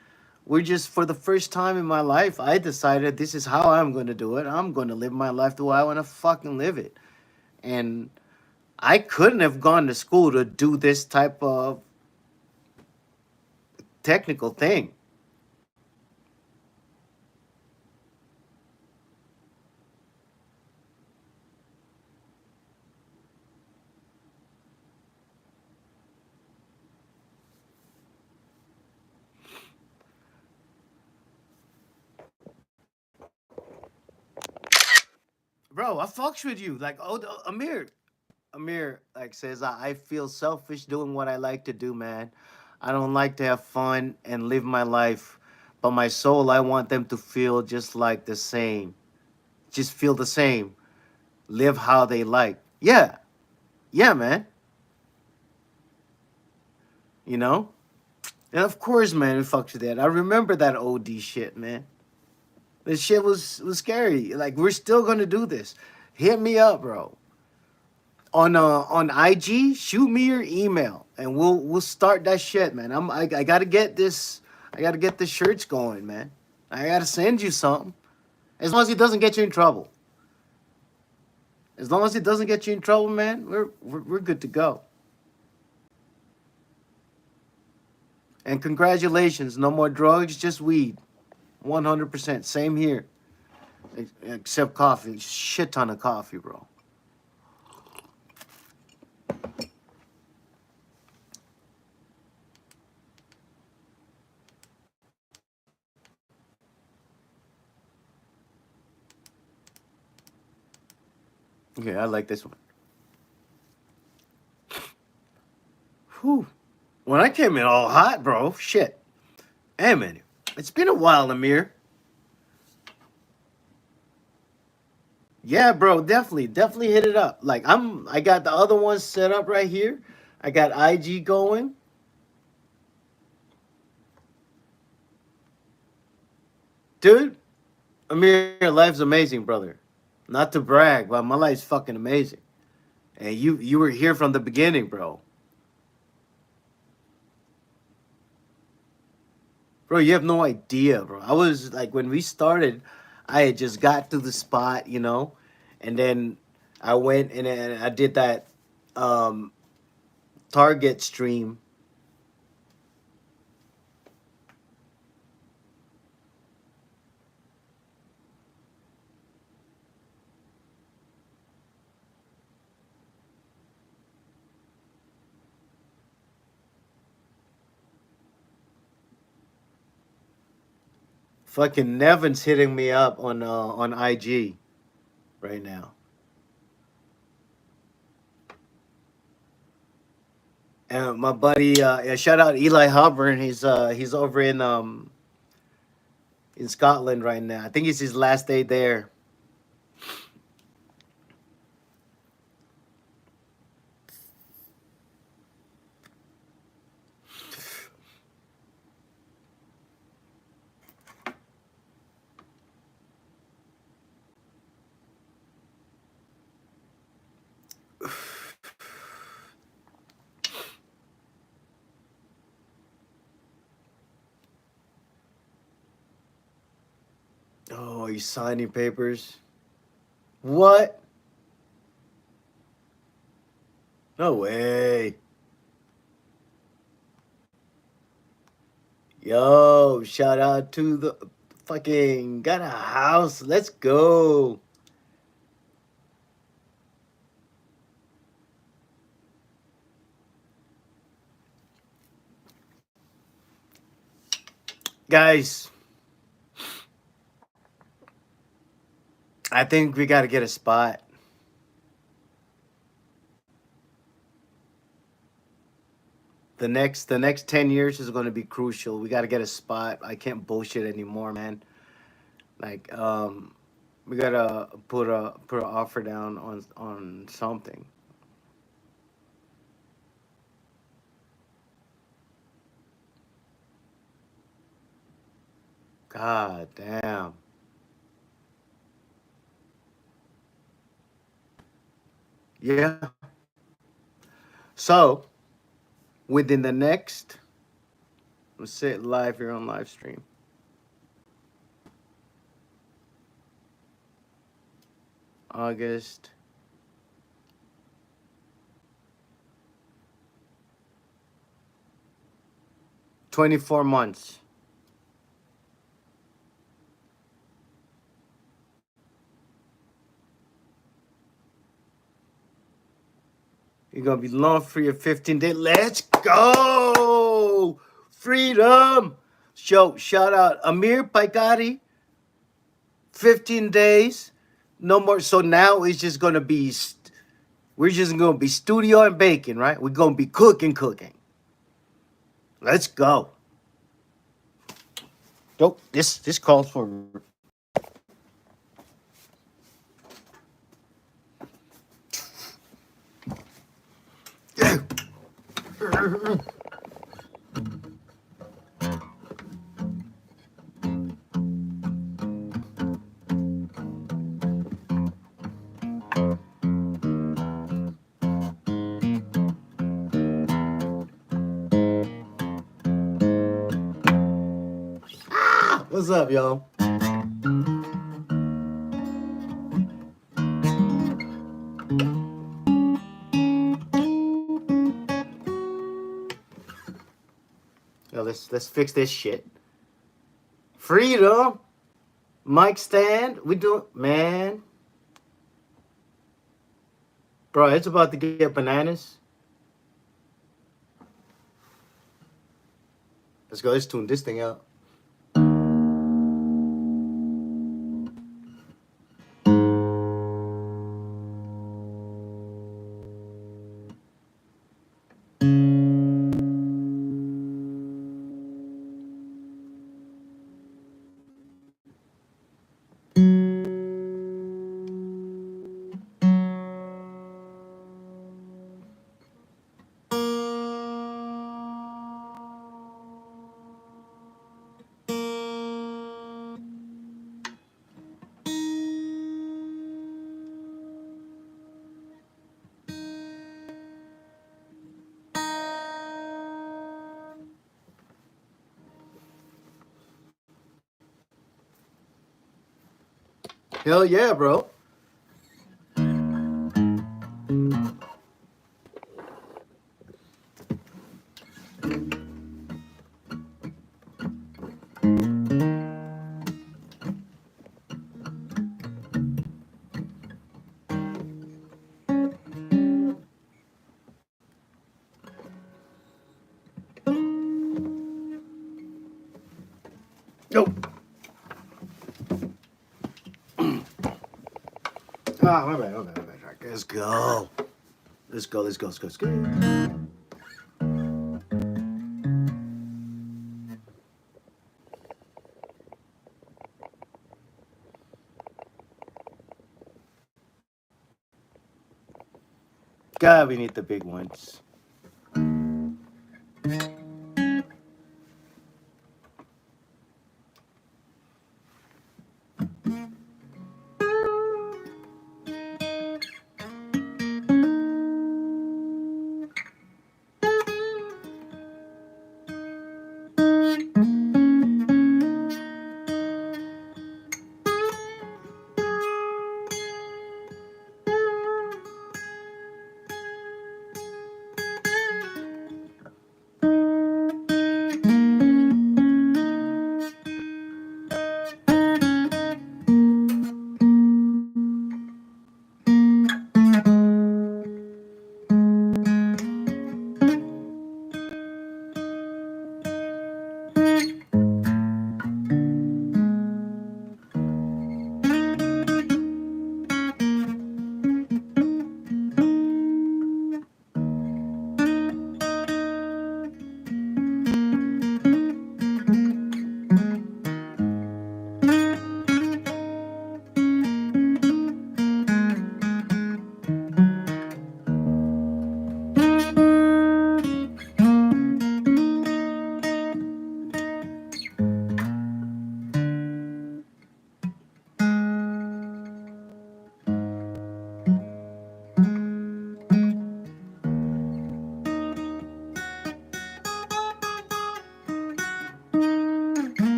We're just for the first time in my life, I decided this is how I'm gonna do it. I'm gonna live my life the way I wanna fucking live it. And I couldn't have gone to school to do this type of technical thing. Bro, I fucks with you. Like, oh, Amir, like, says, I feel selfish doing what I like to do, man. I don't like to have fun and live my life. But my soul, I want them to feel just like the same. Just feel the same. Live how they like. Yeah. Yeah, man. You know? And of course, man, we fucks with that. I remember that OD shit, man. This shit was scary. Like we're still gonna do this. Hit me up, bro. On IG, shoot me your email, and we'll start that shit, man. I gotta get this. I gotta get the shirts going, man. I gotta send you something. As long as it doesn't get you in trouble. As long as it doesn't get you in trouble, man, we're good to go. And congratulations, no more drugs, just weed. 100%. Same here. Except coffee. Shit ton of coffee, bro. Okay, I like this one. Whew. When I came in all hot, bro, shit. Hey, man, it's been a while, Amir. Yeah, bro, definitely hit it up. Like I got the other ones set up right here. I got IG going. Dude, Amir, life's amazing, brother. Not to brag, but my life's fucking amazing. And you were here from the beginning, bro. Bro, you have no idea, bro. I was like when we started, I had just got to the spot, and then I went and I did that um Target stream. Fucking Nevin's hitting me up on IG right now. And my buddy, yeah, shout out Eli Hubbard. He's over in Scotland right now. I think it's his last day there. Oh, he's signing papers. What? No way. Yo, shout out to the fucking got a house. Let's go. Guys, I think we got to get a spot. The next 10 years is going to be crucial. We got to get a spot. I can't bullshit anymore, man. Like we got to put an offer down on something. God damn. Yeah. So, within the next, let's say it live here on live stream. August 24 months. You're gonna be loan free of 15 days. Let's go! Freedom! Shout out Amir Paikari. 15 days. No more. So now it's just gonna be we're just gonna be studio and baking, right? We're gonna be cooking. Let's go. Yo, this calls for what's up, y'all? Yo, let's fix this shit. Freedom. Mic stand. We do man. Bro, it's about to get bananas. Let's go. Let's tune this thing out. Hell yeah, bro. Yo. Ah, my bad. Let's go. Let's go. God, we need the big ones.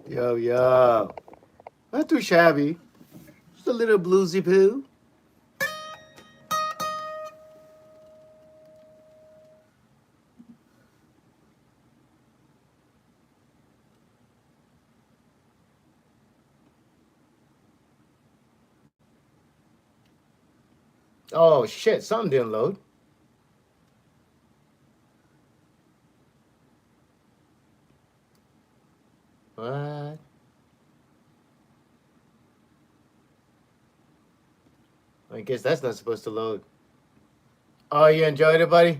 Yo, yo. Not too shabby. Just a little bluesy poo. Oh, shit. Something didn't load. What? I guess that's not supposed to load. Oh, you enjoyed it, buddy?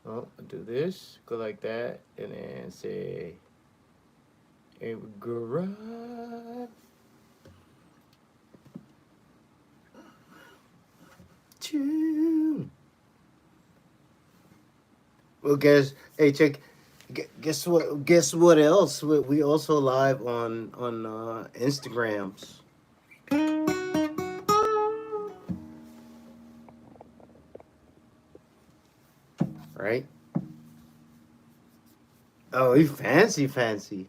Oh, I'll do this. Go like that. And then say, a garage. Tune. Well, guess, hey, check. Guess what? Guess what else? We also live on Instagrams. Right? Oh, you fancy.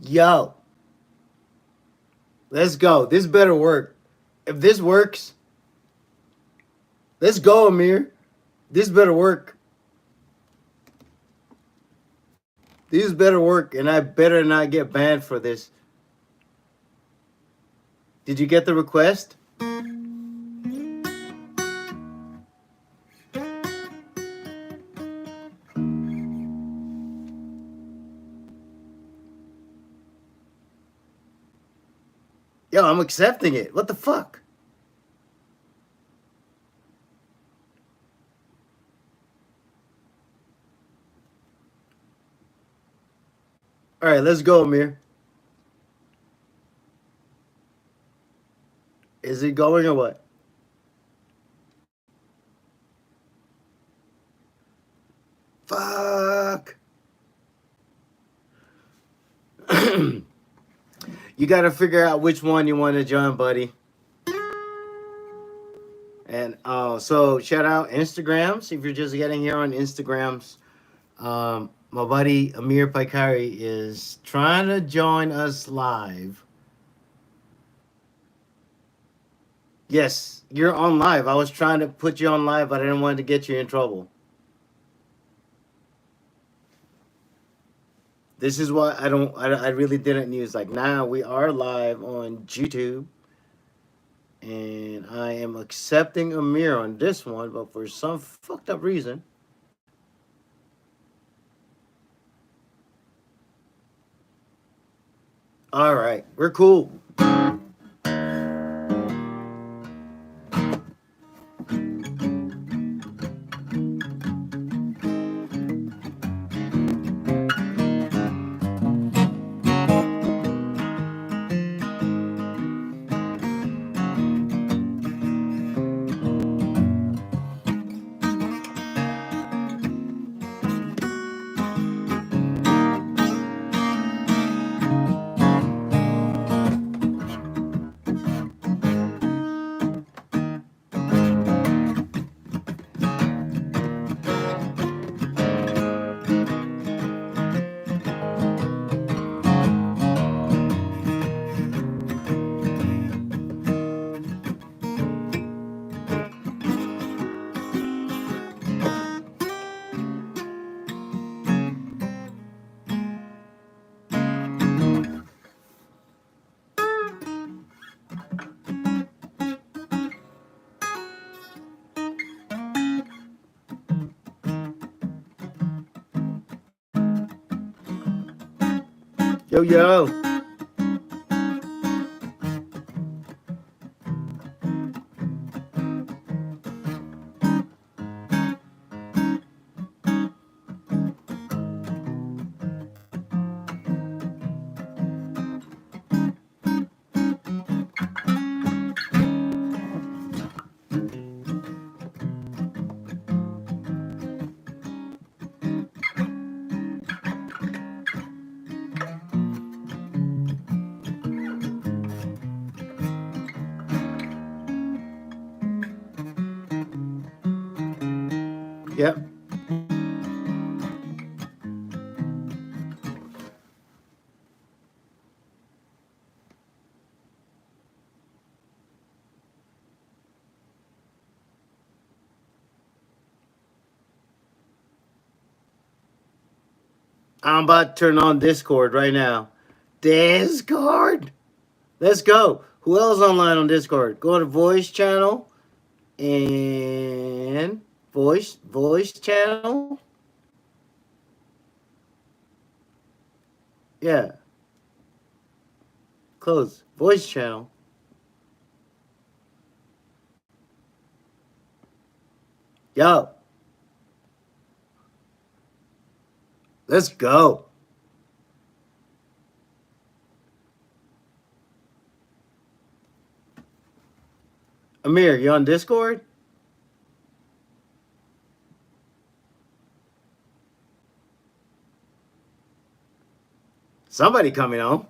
Yo, let's go. This better work. If this works, let's go, Amir. This better work. These better work, and I better not get banned for this. Did you get the request? Yo, I'm accepting it. What the fuck? All right, let's go, Amir. Is it going or what? Fuck. You got to figure out which one you want to join, buddy. And so shout out Instagrams. If you're just getting here on Instagrams, my buddy Amir Paikari is trying to join us live. Yes, you're on live. I was trying to put you on live, but I didn't want to get you in trouble. This is why I really didn't use like now we are live on YouTube. And I am accepting Amir on this one, but for some fucked up reason. All right, we're cool. Yo, yo. Yep. I'm about to turn on Discord right now. Discord. Let's go. Who else online on Discord? Go to voice channel and voice channel. Yeah. Close. Voice channel. Yo. Let's go. Amir, you on Discord? Somebody coming on.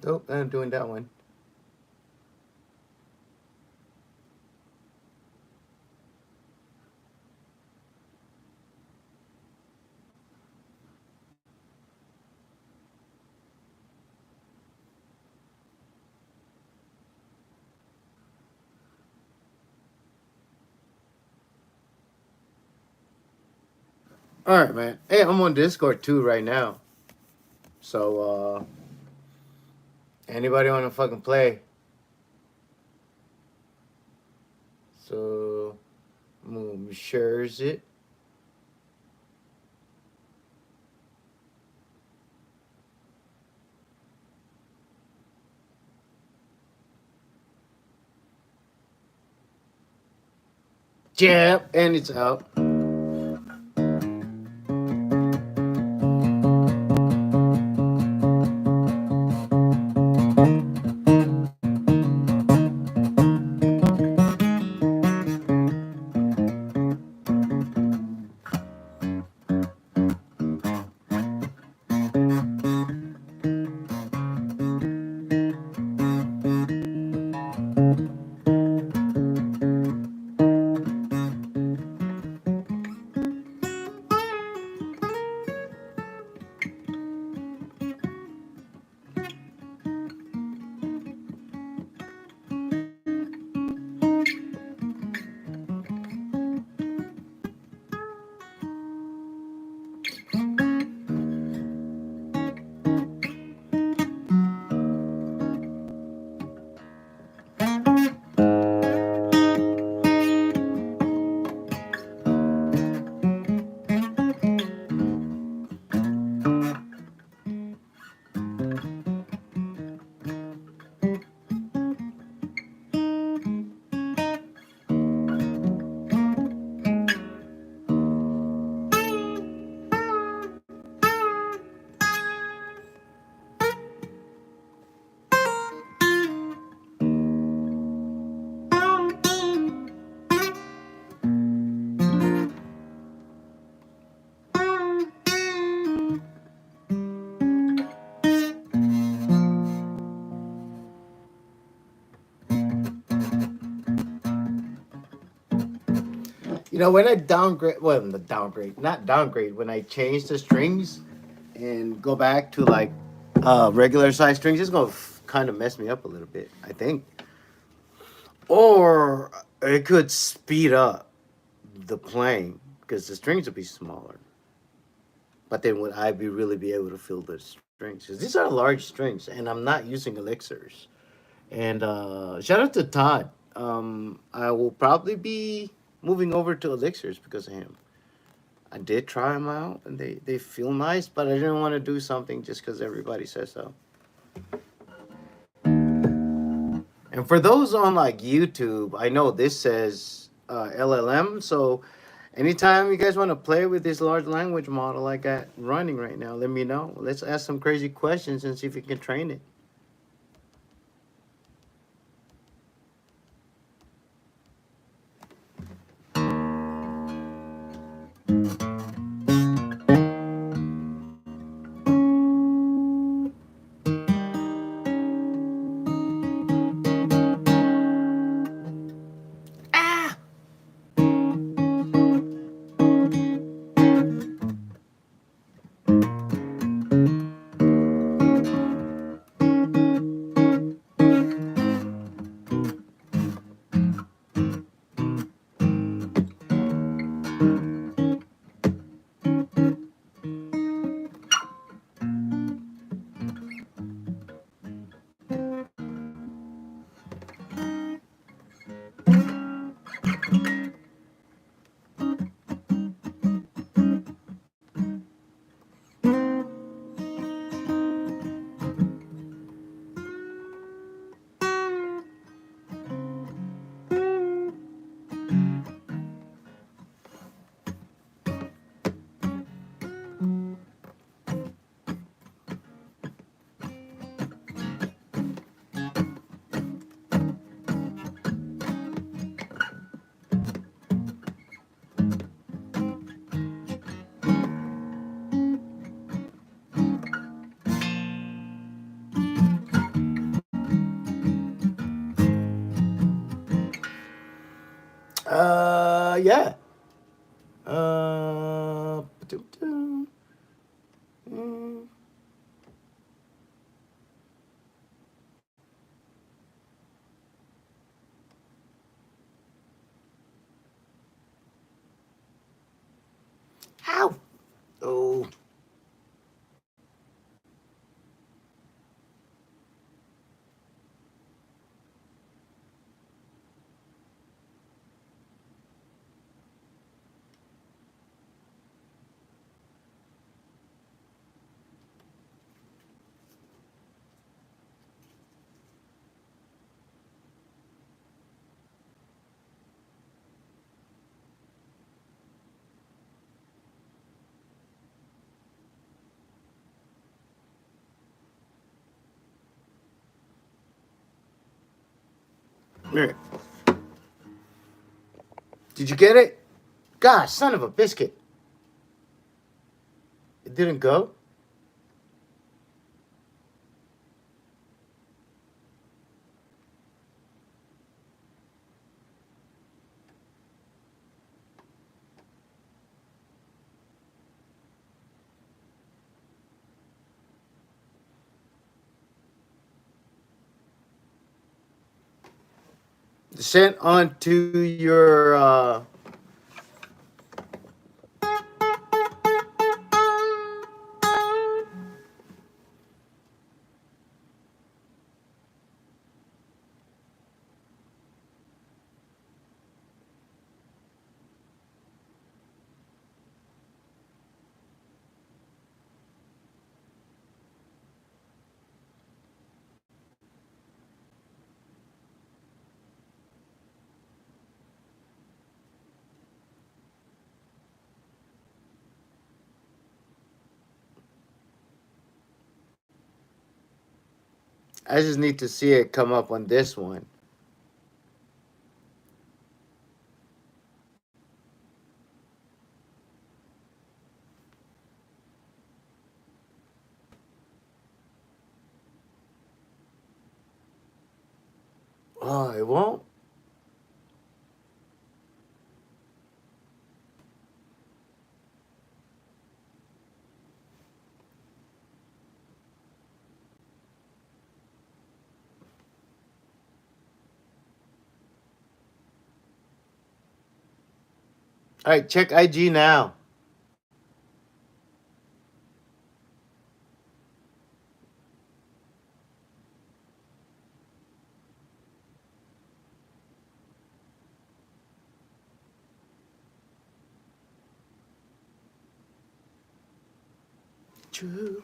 Nope, I'm doing that one. All right, man. Hey, I'm on Discord too right now. So, anybody want to fucking play? So, I'm gonna share it. Jab, and it's out. You know, when I downgrade, well, not downgrade, when I change the strings and go back to like regular size strings, it's gonna kind of mess me up a little bit, I think. Or it could speed up the playing because the strings would be smaller. But then would I be really be able to feel the strings? Because these are large strings, and I'm not using elixirs. And shout out to Todd. I will probably be moving over to elixirs because of him. I did try them out, and they feel nice, but I didn't want to do something just because everybody says so. And for those on like YouTube, I know this says LLM, so anytime you guys want to play with this large language model I got running right now, let me know. Let's ask some crazy questions and see if we can train it. Ah! Yeah. Ba-dum-dum. Mm. Ow! Oh. Here. Did you get it? Gosh, son of a biscuit. It didn't go? Sent onto your I just need to see it come up on this one. Oh, it won't? All right, check IG now. True.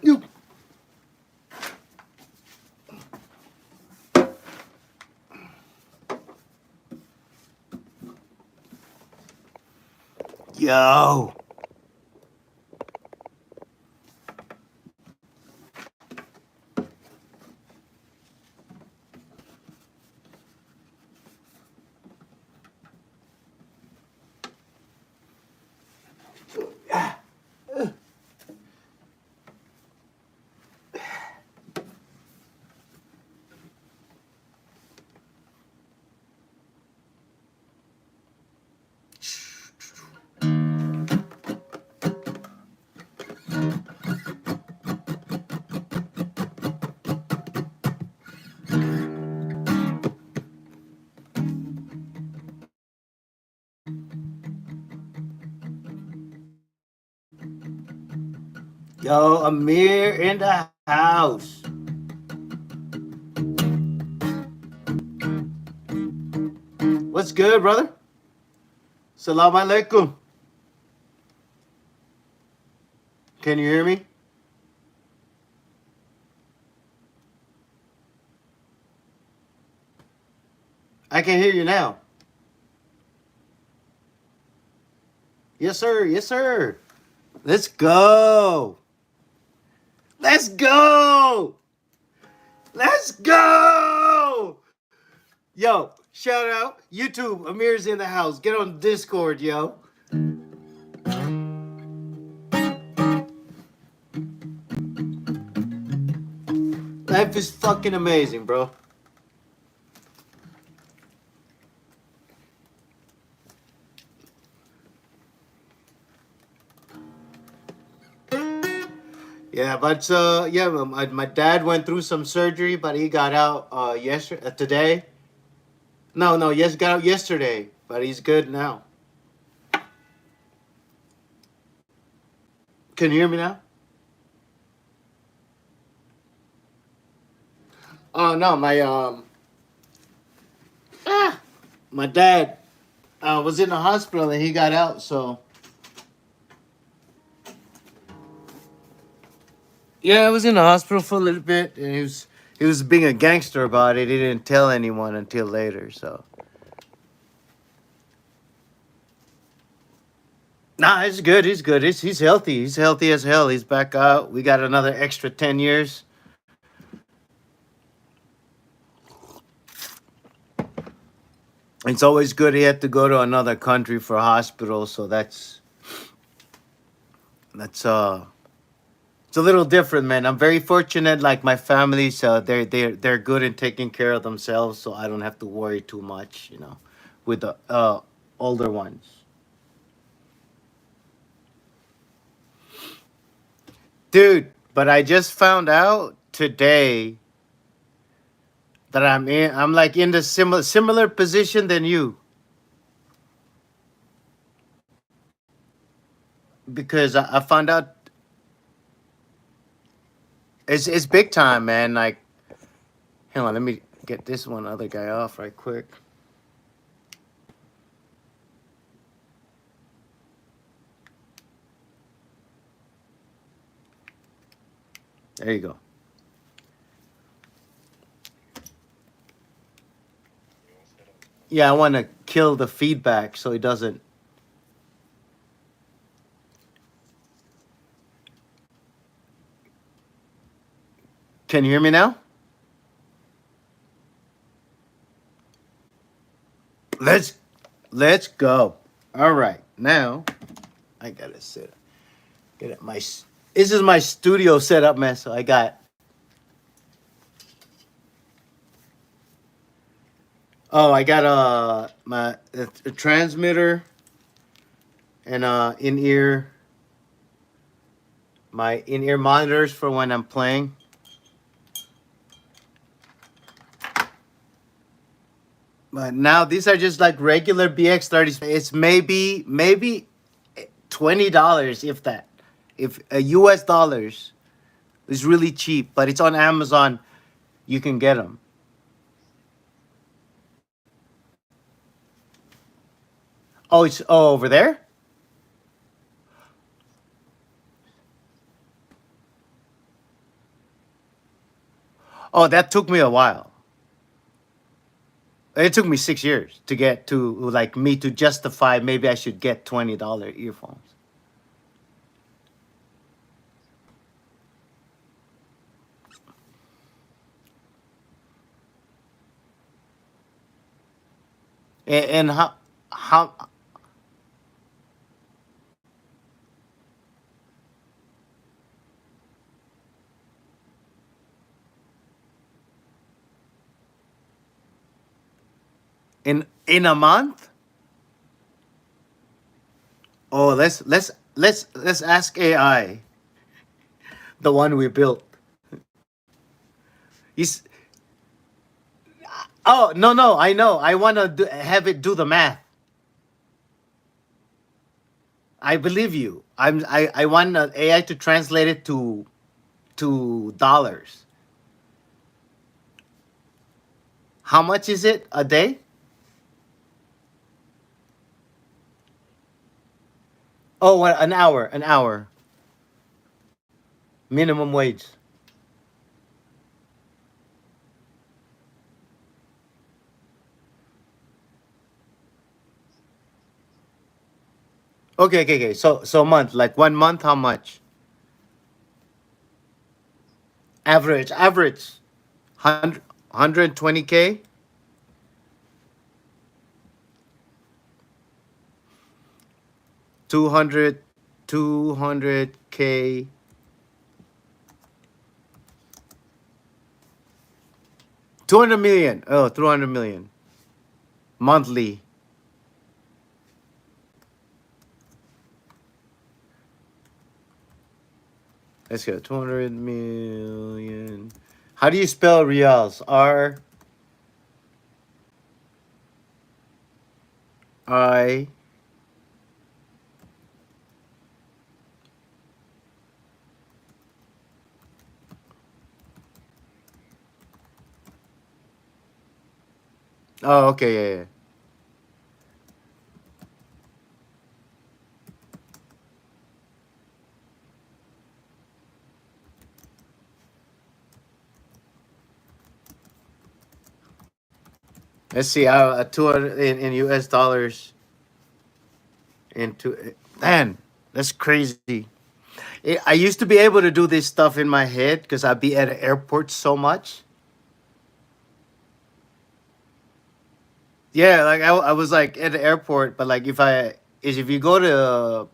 You. Yo. Yo, Amir in the house. What's good, brother? Salam alaikum. Can you hear me? I can hear you now. Yes, sir. Yes, sir. Let's go. Let's go. Let's go. Yo, shout out. YouTube, Amir's in the house. Get on Discord, yo. Life is fucking amazing, bro. Yeah, but yeah, my dad went through some surgery, but he got out yesterday, today. No, no, yes, got out yesterday, but he's good now. Can you hear me now? Oh no, my dad was in the hospital and he got out. So yeah, I was in the hospital for a little bit, and he was being a gangster about it. He didn't tell anyone until later. So nah, it's good. He's good. He's healthy. He's healthy as hell. He's back out. We got another extra 10 years. It's always good. He had to go to another country for hospital, so that's it's a little different, man. I'm very fortunate. Like my family, so they're good in taking care of themselves, so I don't have to worry too much, with the older ones. Dude, but I just found out today that I'm like in the similar position than you, because I found out it's big time, man. Like, hang on, let me get this one other guy off right quick. There you go. Yeah, I want to kill the feedback so it doesn't. Can you hear me now? Let's let's go. All right, now I gotta get at my. This is my studio setup, man. So I got. Oh, I got a transmitter and in ear my in ear monitors for when I'm playing. But now these are just like regular BX30. It's maybe $20 if that, if US dollars. It's really cheap, but it's on Amazon. You can get them. Oh, it's over there. Oh, that took me a while. It took me 6 years to get to like me to justify maybe I should get $20 earphones. And how in a month? Oh, let's ask AI, the one we built. He's Oh, no, no, I know. I want to have it do the math. I believe you. I want AI to translate it to dollars. How much is it a day? Oh, what, an hour, an hour. Minimum wage. Okay, okay, okay. So month, like 1 month, how much? Average. 120K. 200 200K. 200 million. Oh, 200 million monthly. Let's go. 200 million. How do you spell reals? R I Oh, okay, yeah, yeah. Let's see. 200 in US dollars into man. That's crazy. I used to be able to do this stuff in my head because I'd be at an airport so much. Yeah, like I was like at the airport, but like if you go to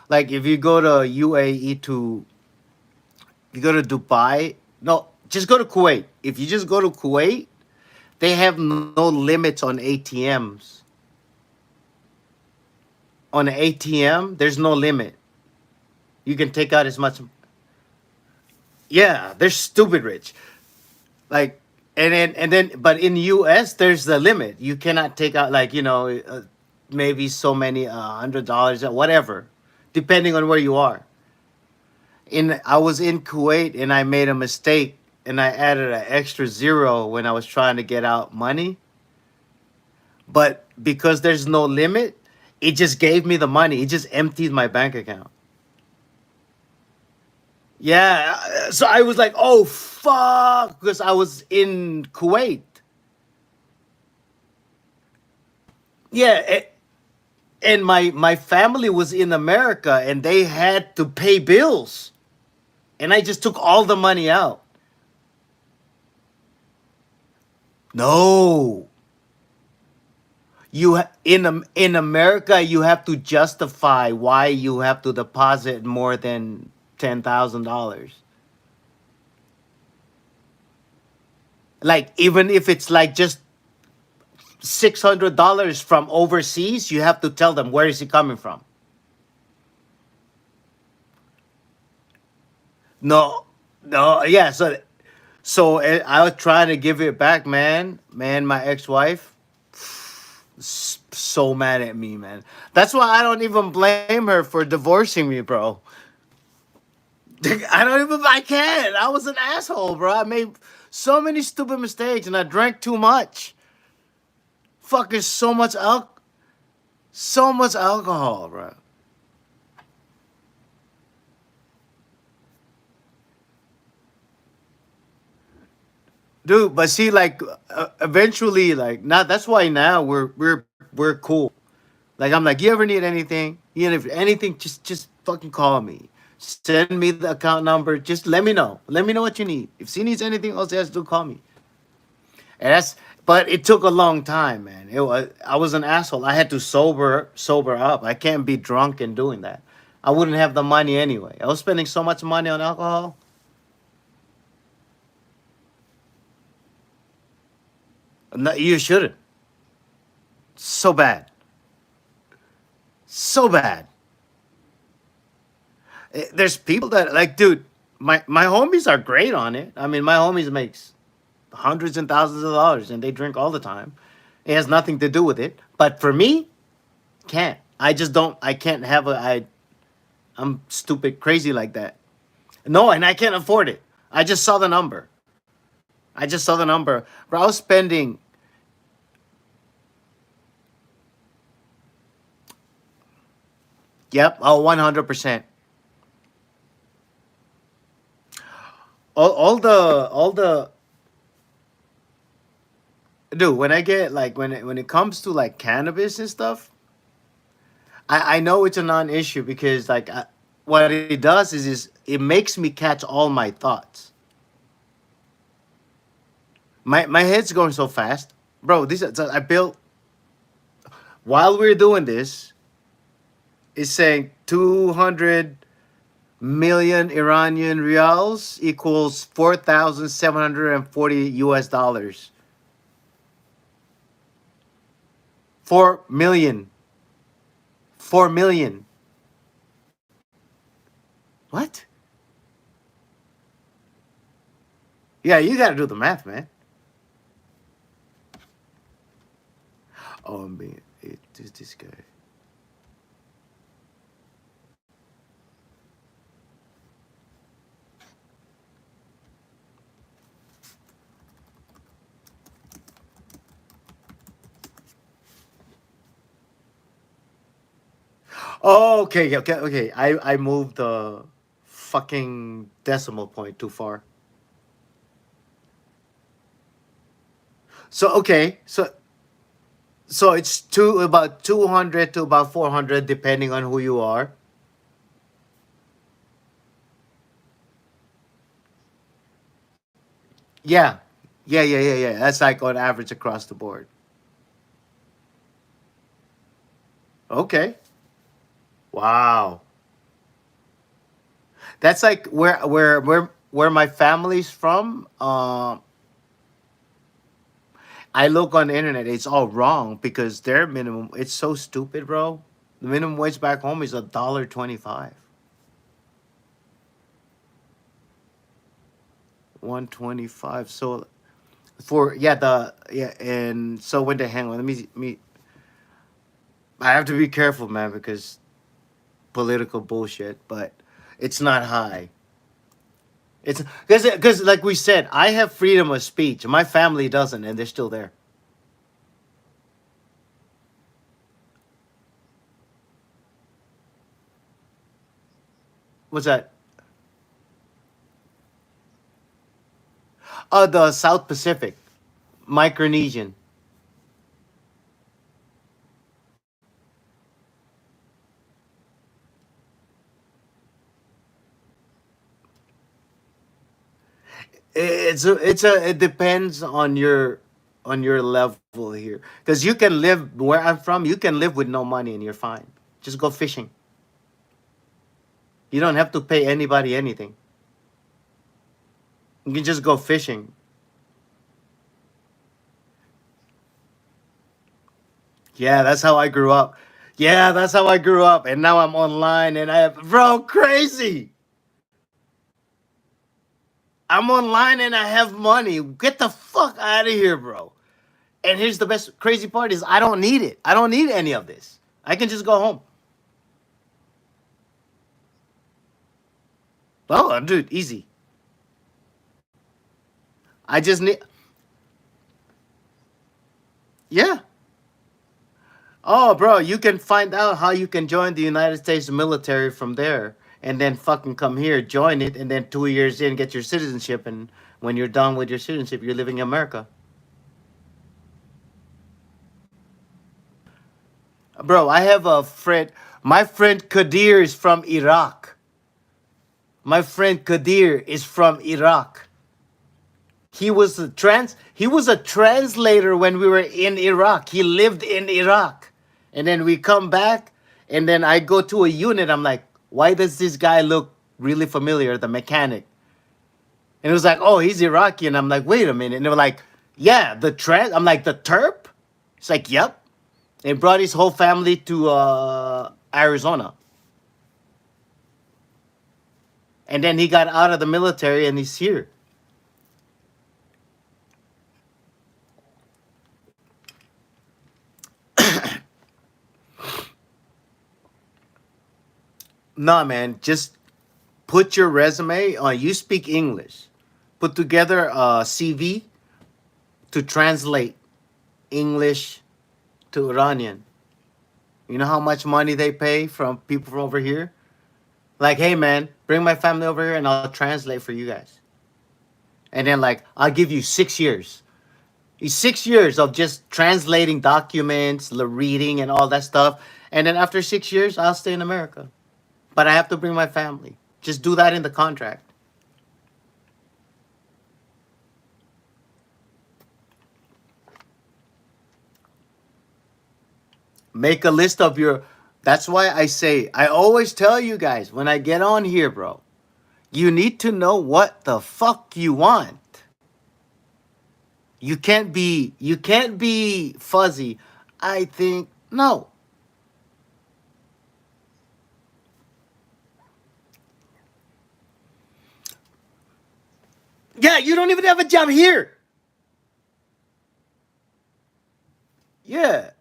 like if you go to UAE to you go to Dubai, no, just go to Kuwait. If you just go to Kuwait, they have no limits on ATMs. On an ATM, there's no limit. You can take out as much. Yeah, they're stupid rich. Like, and then, but in US, there's the limit. You cannot take out like maybe so many $100 or whatever, depending on where you are. I was in Kuwait and I made a mistake and I added an extra zero when I was trying to get out money. But because there's no limit, it just gave me the money. It just emptied my bank account. Yeah, so I was like, "Oh fuck," because I was in Kuwait. Yeah, and my family was in America and they had to pay bills, and I just took all the money out. No, in America you have to justify why you have to deposit more than $10,000. Like even if it's like just $600 from overseas, you have to tell them where is it coming from. No, no, yeah. So I was trying to give it back, man. Man, my ex-wife so mad at me, man. That's why I don't even blame her for divorcing me, bro. I don't even. I can't. I was an asshole, bro. I made so many stupid mistakes, and I drank too much. Fucking so much alcohol, bro. Dude, but see, like, eventually, like, now that's why now we're cool. Like, I'm like, you ever need anything? You know, if anything, just fucking call me. Send me the account number. Just let me know. Let me know what you need. If she needs anything else, yes, do call me. And but it took a long time, man. I was an asshole. I had to sober up. I can't be drunk and doing that. I wouldn't have the money anyway. I was spending so much money on alcohol. No, you shouldn't. So bad. So bad. There's people that like, dude. My homies are great on it. I mean, my homies makes hundreds and thousands of dollars, and they drink all the time. It has nothing to do with it. But for me, can't. I just don't. I can't have a. I'm stupid, crazy like that. No, and I can't afford it. I just saw the number. I just saw the number. Bro, I was spending. Yep. Oh, 100%. All the dude. When I get like when it comes to like cannabis and stuff, I know it's a non-issue because like what it does is it makes me catch all my thoughts. My head's going so fast, bro. This so I built while we're doing this. It's saying 200 million Iranian rials equals 4,740 US dollars. 4 million. 4 million. What? Yeah, you got to do the math, man. Oh, man. Who's this guy? Oh, okay, okay, okay. I moved the fucking decimal point too far. So okay, so it's about 200 to about 400 depending on who you are. Yeah. Yeah. That's like on average across the board. Okay. Wow. That's like where my family's from. I look on the internet, it's all wrong because their minimum, it's so stupid, bro. The minimum wage back home is $1.25. 125. So for and so when they hang on, let me I have to be careful, man, because political bullshit, but it's not high. It's because like we said, I have freedom of speech. My family doesn't, and they're still there. What's that? The South Pacific, Micronesian. It depends on your level here, because you can live where I'm from. You can live with no money and you're fine. Just go fishing. You don't have to pay anybody anything. You can just go fishing. Yeah, that's how I grew up. Yeah, that's how I grew up. And now I'm online and I have, bro, crazy. I'm online and I have money. Get the fuck out of here, bro. And here's the best crazy part is I don't need it. I don't need any of this. I can just go home. Oh, dude, easy. I just need, yeah. Oh, bro, you can find out how you can join the United States military from there and then fucking come here, join it, and then 2 years in, get your citizenship. And when you're done with your citizenship, you're living in America. Bro, I have a friend. My friend Kadir is from Iraq. My friend Kadir is from Iraq. He was a translator when we were in Iraq. He lived in Iraq. And then we come back and then I go to a unit. I'm like, why does this guy look really familiar? The mechanic. And it was like, oh, he's Iraqi. And I'm like, wait a minute. And they were like, yeah, I'm like, the Terp? It's like, yep. And brought his whole family to Arizona. And then he got out of the military and he's here. Nah, man, just put your resume on. You speak English. Put together a CV to translate English to Iranian. You know how much money they pay from people from over here? Like, hey, man, bring my family over here and I'll translate for you guys. And then, like, I'll give you 6 years. 6 years of just translating documents, reading, and all that stuff. And then after 6 years, I'll stay in America. But I have to bring my family. Just do that in the contract. Make a list of your. That's why I say, I always tell you guys when I get on here, bro, you need to know what the fuck you want. You can't be fuzzy. I think no. Yeah, you don't even have a job here. Yeah.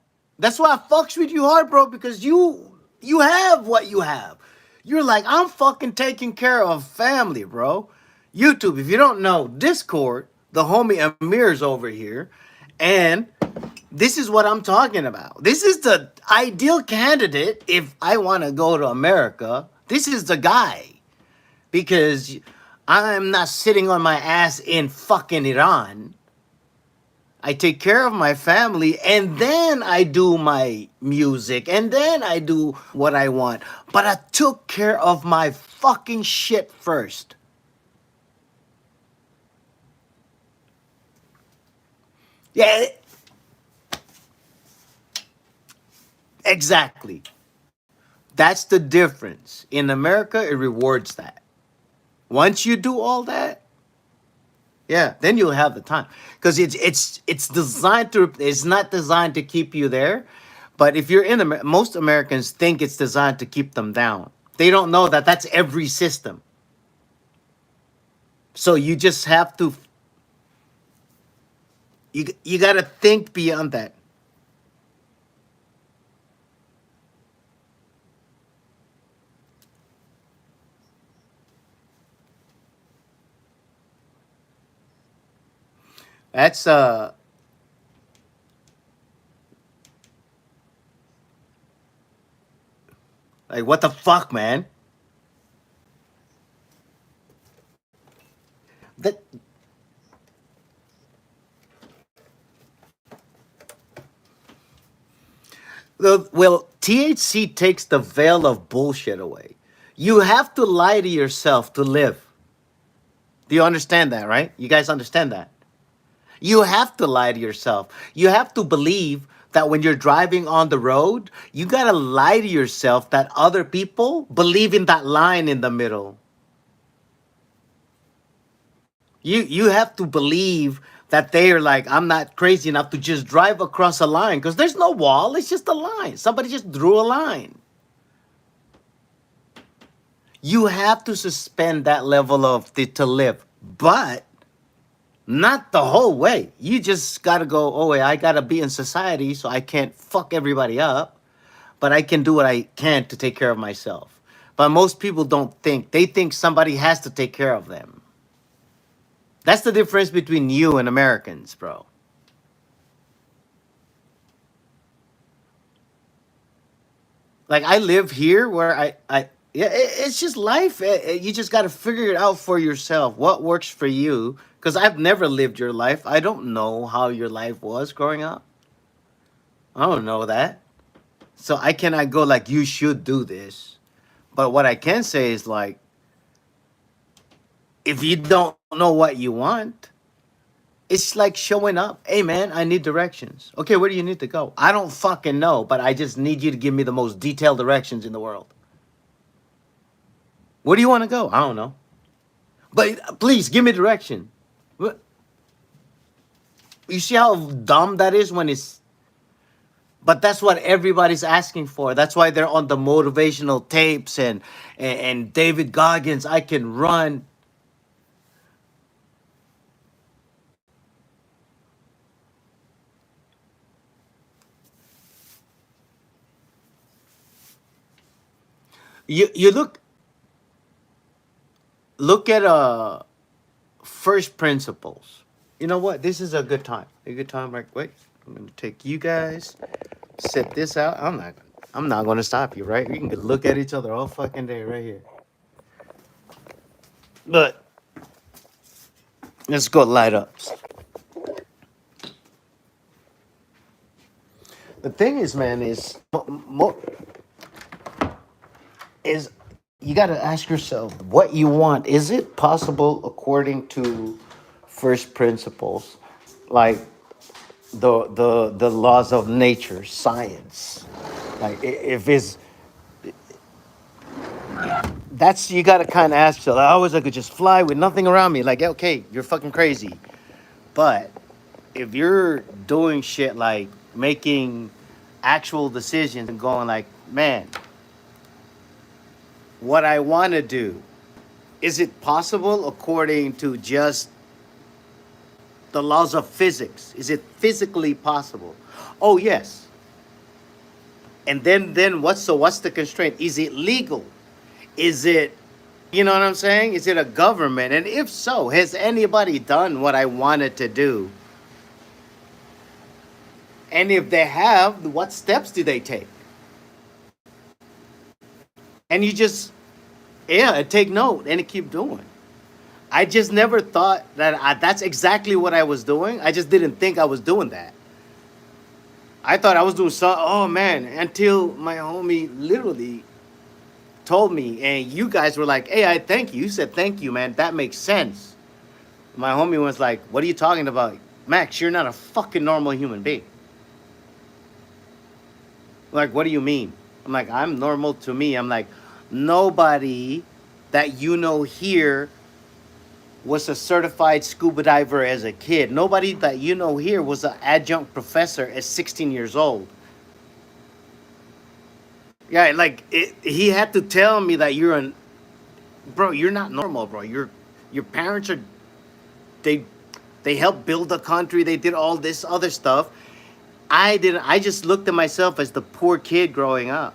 That's why I fucks with you hard, bro, because you have what you have. You're like, I'm fucking taking care of family, bro. YouTube, if you don't know, Discord, the homie Amir's over here, and this is what I'm talking about. This is the ideal candidate if I want to go to America. This is the guy because I'm not sitting on my ass in fucking Iran. I take care of my family and then I do my music and then I do what I want. But I took care of my fucking shit first. Yeah, exactly. That's the difference. In America, it rewards that. Once you do all that, yeah, then you'll have the time because it's designed to. It's not designed to keep you there, but if you're in most Americans think it's designed to keep them down. They don't know that that's every system. So you just have to. You got to think beyond that. That's like what the fuck, man. That well, THC takes the veil of bullshit away. You have to lie to yourself to live. Do you understand that, right? You guys understand that? You have to lie to yourself. You have to believe that when you're driving on the road, you gotta lie to yourself that other people believe in that line in the middle. You have to believe that they are like, I'm not crazy enough to just drive across a line because there's no wall, it's just a line. Somebody just drew a line. You have to suspend that level of to live, but not the whole way. You just gotta go, oh wait, I gotta be in society so I can't fuck everybody up, but I can do what I can to take care of myself. But most people don't think. They think somebody has to take care of them. That's the difference between you and Americans, bro. Like I live here where I yeah, it's just life. You just got to figure it out for yourself. What works for you? Because I've never lived your life. I don't know how your life was growing up. I don't know that. So I cannot go like you should do this. But what I can say is like if you don't know what you want, it's like showing up. Hey man, I need directions. Okay, where do you need to go? I don't fucking know, but I just need you to give me the most detailed directions in the world. Where do you want to go? I don't know. But please give me direction. You see how dumb that is when it's. But that's what everybody's asking for. That's why they're on the motivational tapes and David Goggins. I can run. You look at first principles. You know what? This is a good time. A good time. Like wait, I'm gonna take you guys. Set this out. I'm not gonna stop you, right? We can look at each other all fucking day right here. But let's go light ups. The thing is, man, is you got to ask yourself what you want. Is it possible according to first principles, like the laws of nature, science? Like if it's that's you got to kind of ask yourself. I wish I could just fly with nothing around me. Like okay, you're fucking crazy. But if you're doing shit like making actual decisions and going like, man, what I want to do, is it possible according to just the laws of physics? Is it physically possible? Oh, yes. And then what's the constraint? Is it legal? Is it, you know what I'm saying? Is it a government? And if so, has anybody done what I wanted to do? And if they have, what steps do they take? And you just, yeah, take note and keep doing. I just never thought that that's exactly what I was doing. I just didn't think I was doing that. I thought I was doing so. Oh man! Until my homie literally told me, and you guys were like, "Hey, I thank you." You said, "Thank you, man. That makes sense." My homie was like, "What are you talking about, Max? You're not a fucking normal human being." Like, what do you mean? I'm like, I'm normal to me. I'm like, nobody that you know here was a certified scuba diver as a kid. Nobody that you know here was an adjunct professor at 16 years old. Yeah, like he had to tell me that bro. You're not normal, bro. Your parents are they they helped build the country. They did all this other stuff. I didn't. I just looked at myself as the poor kid growing up.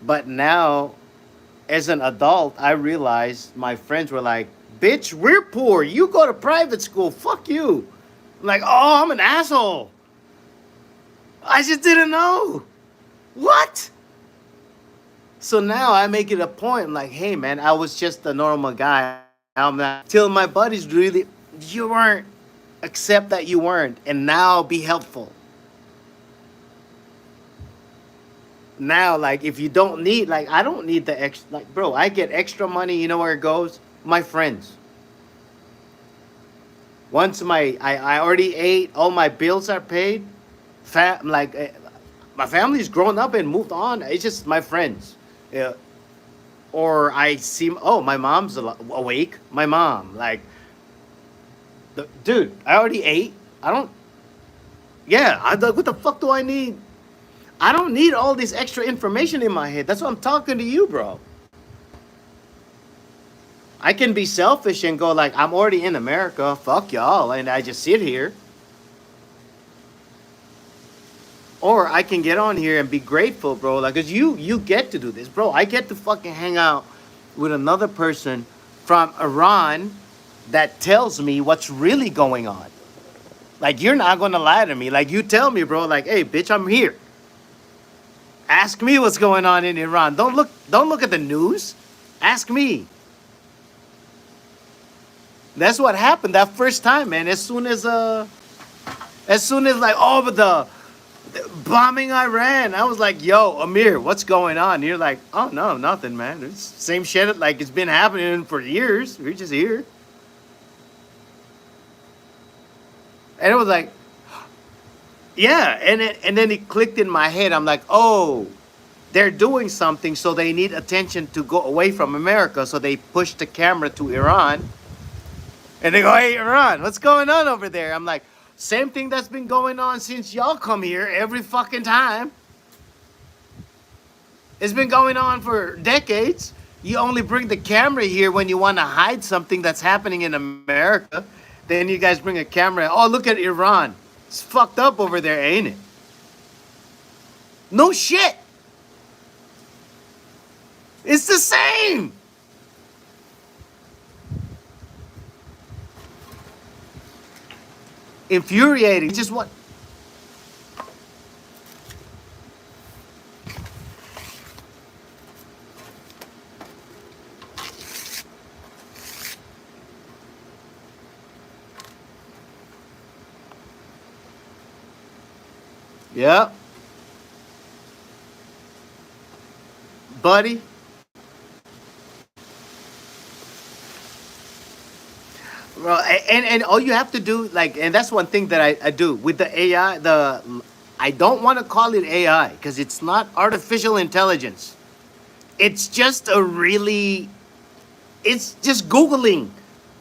But now, as an adult, I realized my friends were like, "Bitch, we're poor. You go to private school. Fuck you." I'm like, "Oh, I'm an asshole. I just didn't know." What? So now I make it a point. I'm like, "Hey, man, I was just a normal guy. I'm not." Till my buddies really, you weren't. Accept that you weren't, and now be helpful. Now, like, if you don't need, like, I don't need the extra, like, bro, I get extra money. You know where it goes? My friends. Once I already ate, all my bills are paid. Like, my family's grown up and moved on. It's just my friends. Yeah. Or I see, oh, my mom's awake. My mom, like, dude, I already ate. I don't, yeah, what the fuck do I need? I don't need all this extra information in my head. That's why I'm talking to you, bro. I can be selfish and go like, I'm already in America. Fuck y'all, and I just sit here. Or I can get on here and be grateful, bro. Like, cause you get to do this, bro. I get to fucking hang out with another person from Iran that tells me what's really going on. Like, you're not gonna lie to me. Like, you tell me, bro. Like, hey, bitch, I'm here. Ask me what's going on in Iran. Don't look at the news. Ask me. That's what happened that first time, man. As soon as like, oh, but the bombing Iran, I was like, yo, Amir, what's going on? And you're like, oh no, nothing, man. It's same shit. Like, it's been happening for years. We're just here. And it was like, yeah, and then it clicked in my head. I'm like, oh, they're doing something, so they need attention to go away from America. So they push the camera to Iran, and they go, hey, Iran, what's going on over there? I'm like, same thing that's been going on since y'all come here every fucking time. It's been going on for decades. You only bring the camera here when you want to hide something that's happening in America. Then you guys bring a camera. Oh, look at Iran. It's fucked up over there, ain't it? No shit. It's the same. Infuriating. Just what? Yeah. Buddy. Well, and all you have to do, like, and that's one thing that I do with the AI. I don't want to call it AI because it's not artificial intelligence. It's just it's just Googling.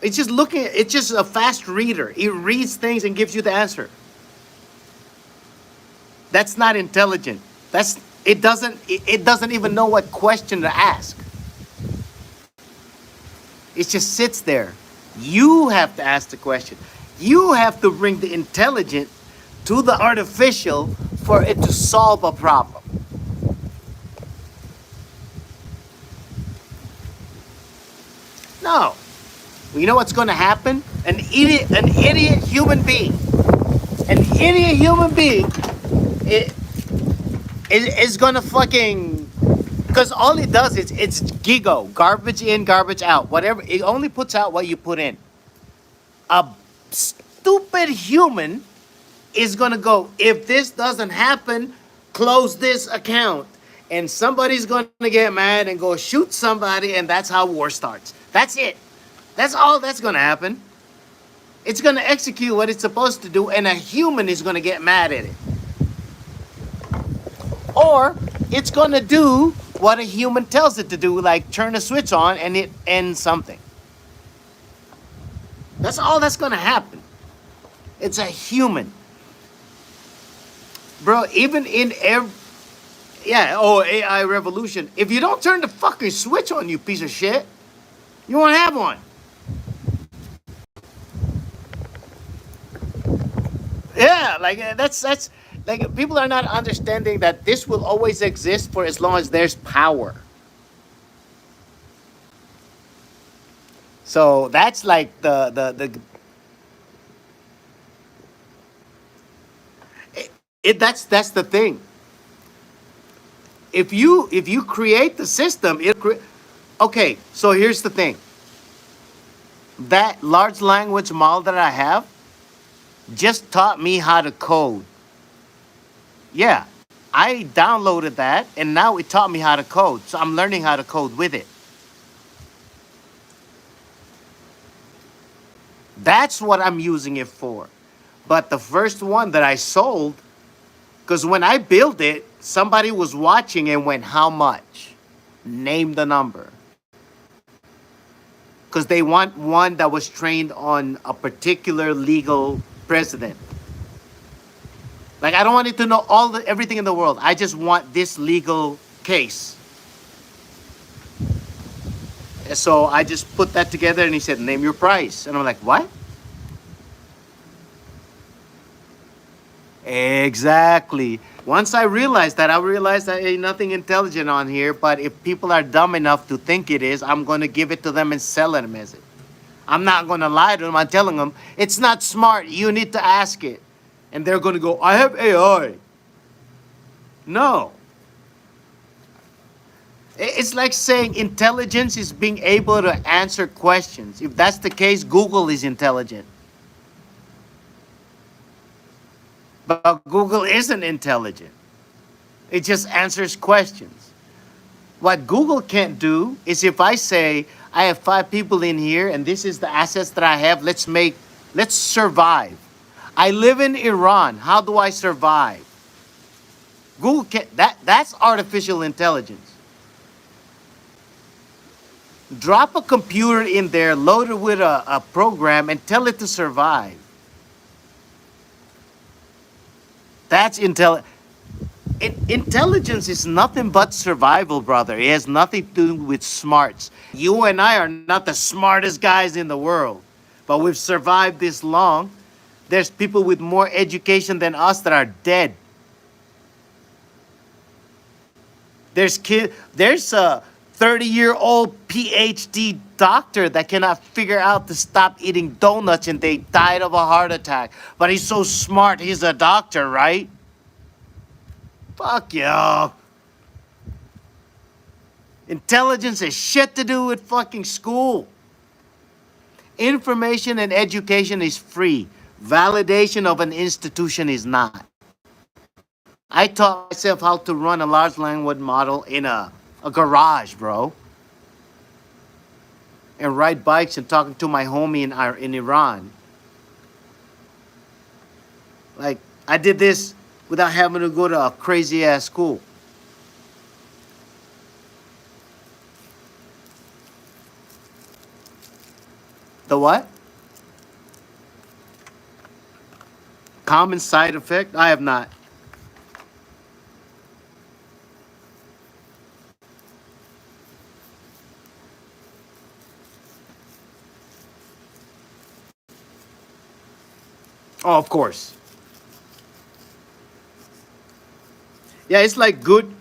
It's just looking. It's just a fast reader. It reads things and gives you the answer. That's not intelligent. It doesn't even know what question to ask. It just sits there. You have to ask the question. You have to bring the intelligent to the artificial for it to solve a problem. No. You know what's going to happen? An idiot human being, it is going to fucking, because all it does is it's gigo, garbage in, garbage out. Whatever, it only puts out what you put in. A stupid human is going to go, if this doesn't happen, close this account. And somebody's going to get mad and go shoot somebody, and that's how war starts. That's it. That's all that's going to happen. It's going to execute what it's supposed to do, and a human is going to get mad at it. Or it's going to do what a human tells it to do, like turn a switch on and it ends something. That's all that's going to happen. It's a human. Bro, even in every... Yeah, oh, AI revolution. If you don't turn the fucking switch on, you piece of shit, you won't have one. Yeah, like that's like people are not understanding that this will always exist for as long as there's power. So that's like that's the thing. If you create the system, okay. So here's the thing. That large language model that I have just taught me how to code. Yeah, I downloaded that and now it taught me how to code. So I'm learning how to code with it. That's what I'm using it for. But the first one that I sold, because when I built it, somebody was watching and went, how much? Name the number. Because they want one that was trained on a particular legal precedent. Like, I don't want it to know everything in the world. I just want this legal case. So I just put that together and he said, name your price. And I'm like, what? Exactly. Once I realized that, ain't nothing intelligent on here. But if people are dumb enough to think it is, I'm going to give it to them and sell them as it. I'm not going to lie to them. I'm telling them, it's not smart. You need to ask it. And they're going to go, I have AI. No. It's like saying intelligence is being able to answer questions. If that's the case, Google is intelligent. But Google isn't intelligent. It just answers questions. What Google can't do is if I say, I have 5 people in here and this is the assets that I have, let's survive. I live in Iran. How do I survive? Google can't, that's artificial intelligence. Drop a computer in there, load it with a program, and tell it to survive. That's intelligence is nothing but survival, brother. It has nothing to do with smarts. You and I are not the smartest guys in the world, but we've survived this long. There's people with more education than us that are dead. There's a 30-year-old PhD doctor that cannot figure out to stop eating donuts and they died of a heart attack. But he's so smart, he's a doctor, right? Fuck y'all. Intelligence has shit to do with fucking school. Information and education is free. Validation of an institution is not. I taught myself how to run a large language model in a garage, bro. And ride bikes and talking to my homie in Iran. Like, I did this without having to go to a crazy-ass school. The what? Common side effect? I have not. Oh, of course. Yeah, it's like good.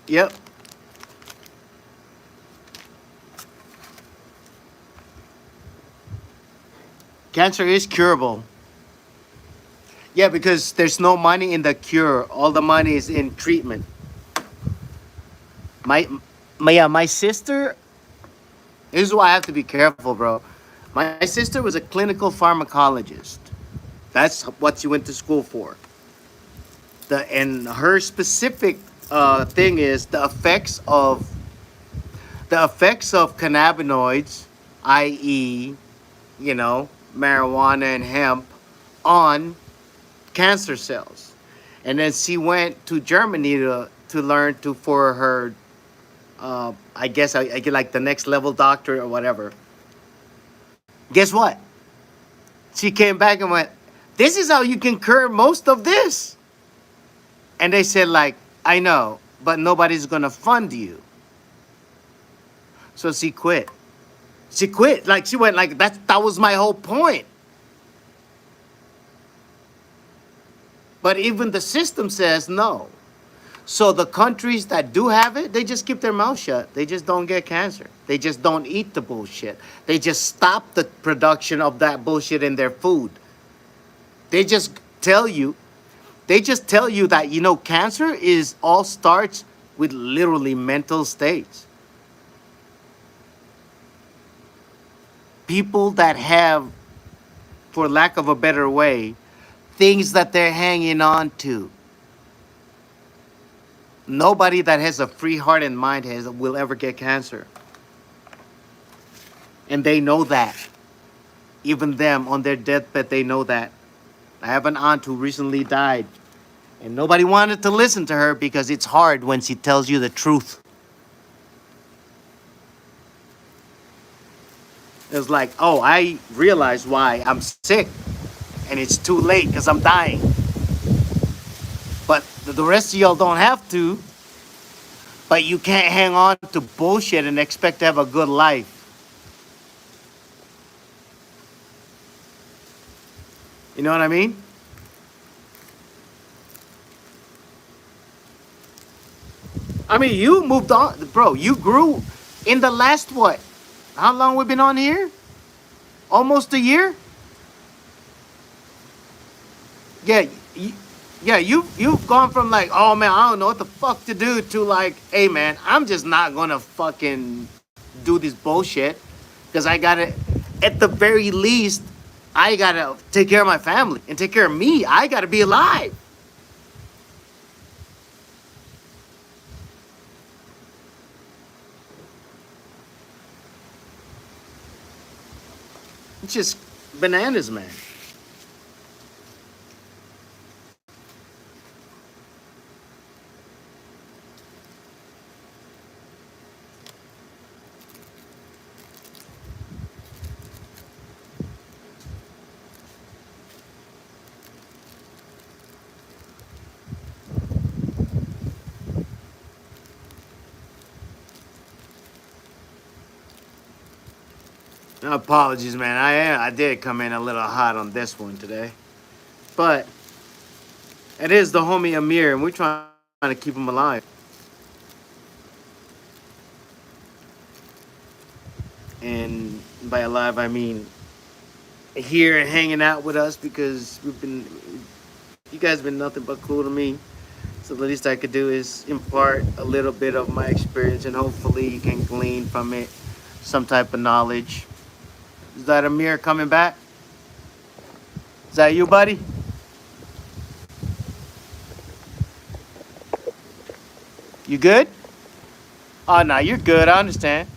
Yep. Cancer is curable. Yeah, because there's no money in the cure. All the money is in treatment. My, my sister. This is why I have to be careful, bro. My sister was a clinical pharmacologist. That's what she went to school for. And her specific thing is the effects of cannabinoids, i.e., marijuana and hemp, on cancer cells. And then she went to Germany to learn to for her, I guess I get like the next level doctor or whatever. Guess what? She came back and went, "This is how you can cure most of this." And they said like, "I know, but nobody's gonna fund you." So she quit. She quit. Like she went like that was my whole point. But even the system says no. So the countries that do have it, they just keep their mouth shut. They just don't get cancer. They just don't eat the bullshit. They just stop the production of that bullshit in their food. They just tell you, they just tell you that cancer is all starts with literally mental states. People that have, for lack of a better way, things that they're hanging on to. Nobody that has a free heart and mind will ever get cancer. And they know that. Even them on their deathbed, they know that. I have an aunt who recently died. And nobody wanted to listen to her because it's hard when she tells you the truth. It was like, oh, I realize why I'm sick. And it's too late because I'm dying. But the rest of y'all don't have to. But you can't hang on to bullshit and expect to have a good life. You know what I mean? I mean, you moved on, bro. You grew in the last what? How long we been on here? Almost a year? Yeah, yeah. You've gone from like, oh man, I don't know what the fuck to do, to like, hey man, I'm just not gonna fucking do this bullshit because I gotta, at the very least, I gotta take care of my family and take care of me. I gotta be alive. It's just bananas, man. Apologies, man. I did come in a little hot on this one today, but it is the homie Amir, and we're trying to keep him alive. And by alive, I mean here and hanging out with us because you guys been nothing but cool to me. So the least I could do is impart a little bit of my experience, and hopefully you can glean from it some type of knowledge. Is that Amir coming back? Is that you, buddy? You good? Oh, no, you're good. I understand.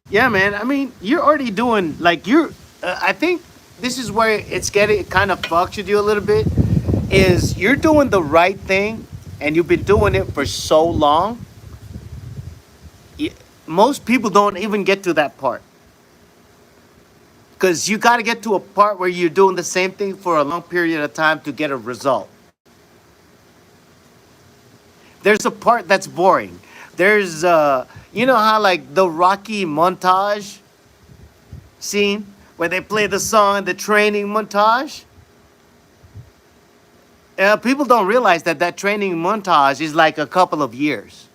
Yeah, man. I mean, you're already doing like you're. I think this is where it kind of fucks with you a little bit. Is you're doing the right thing, and you've been doing it for so long. y- Most people don't even get to that part Because you got to get to a part where you're doing the same thing for a long period of time to get a result. There's a part that's boring. There's, you know how like the Rocky montage scene where they play the song, the training montage? People don't realize that that training montage is like a couple of years.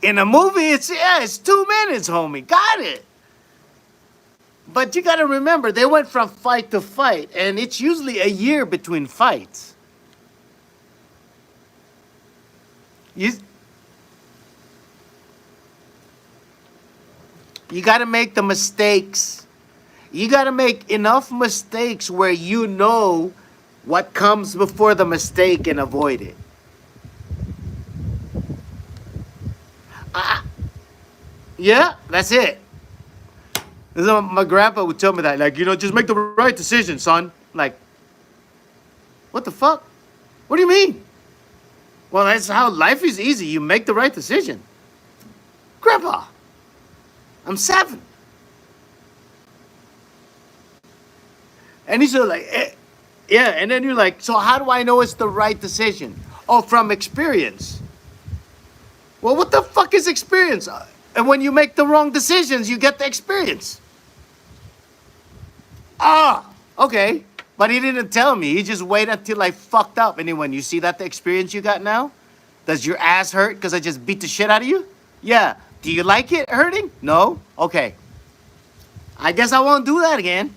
In a movie, it's 2 minutes, homie. Got it. But you got to remember, they went from fight to fight, and it's usually a year between fights. You, you got to make the mistakes. You got to make enough mistakes where you know what comes before the mistake and avoid it. Yeah, that's it. This is what my grandpa would tell me that, like, just make the right decision, son. Like, what the fuck? What do you mean? Well, that's how life is easy. You make the right decision. Grandpa, I'm 7. And he's like, yeah. And then you're like, so how do I know it's the right decision? Oh, from experience. Well, what the fuck is experience? And when you make the wrong decisions, you get the experience. Ah, okay. But he didn't tell me. He just waited until I fucked up. And then when you see that the experience you got now, does your ass hurt because I just beat the shit out of you? Yeah. Do you like it hurting? No? Okay. I guess I won't do that again.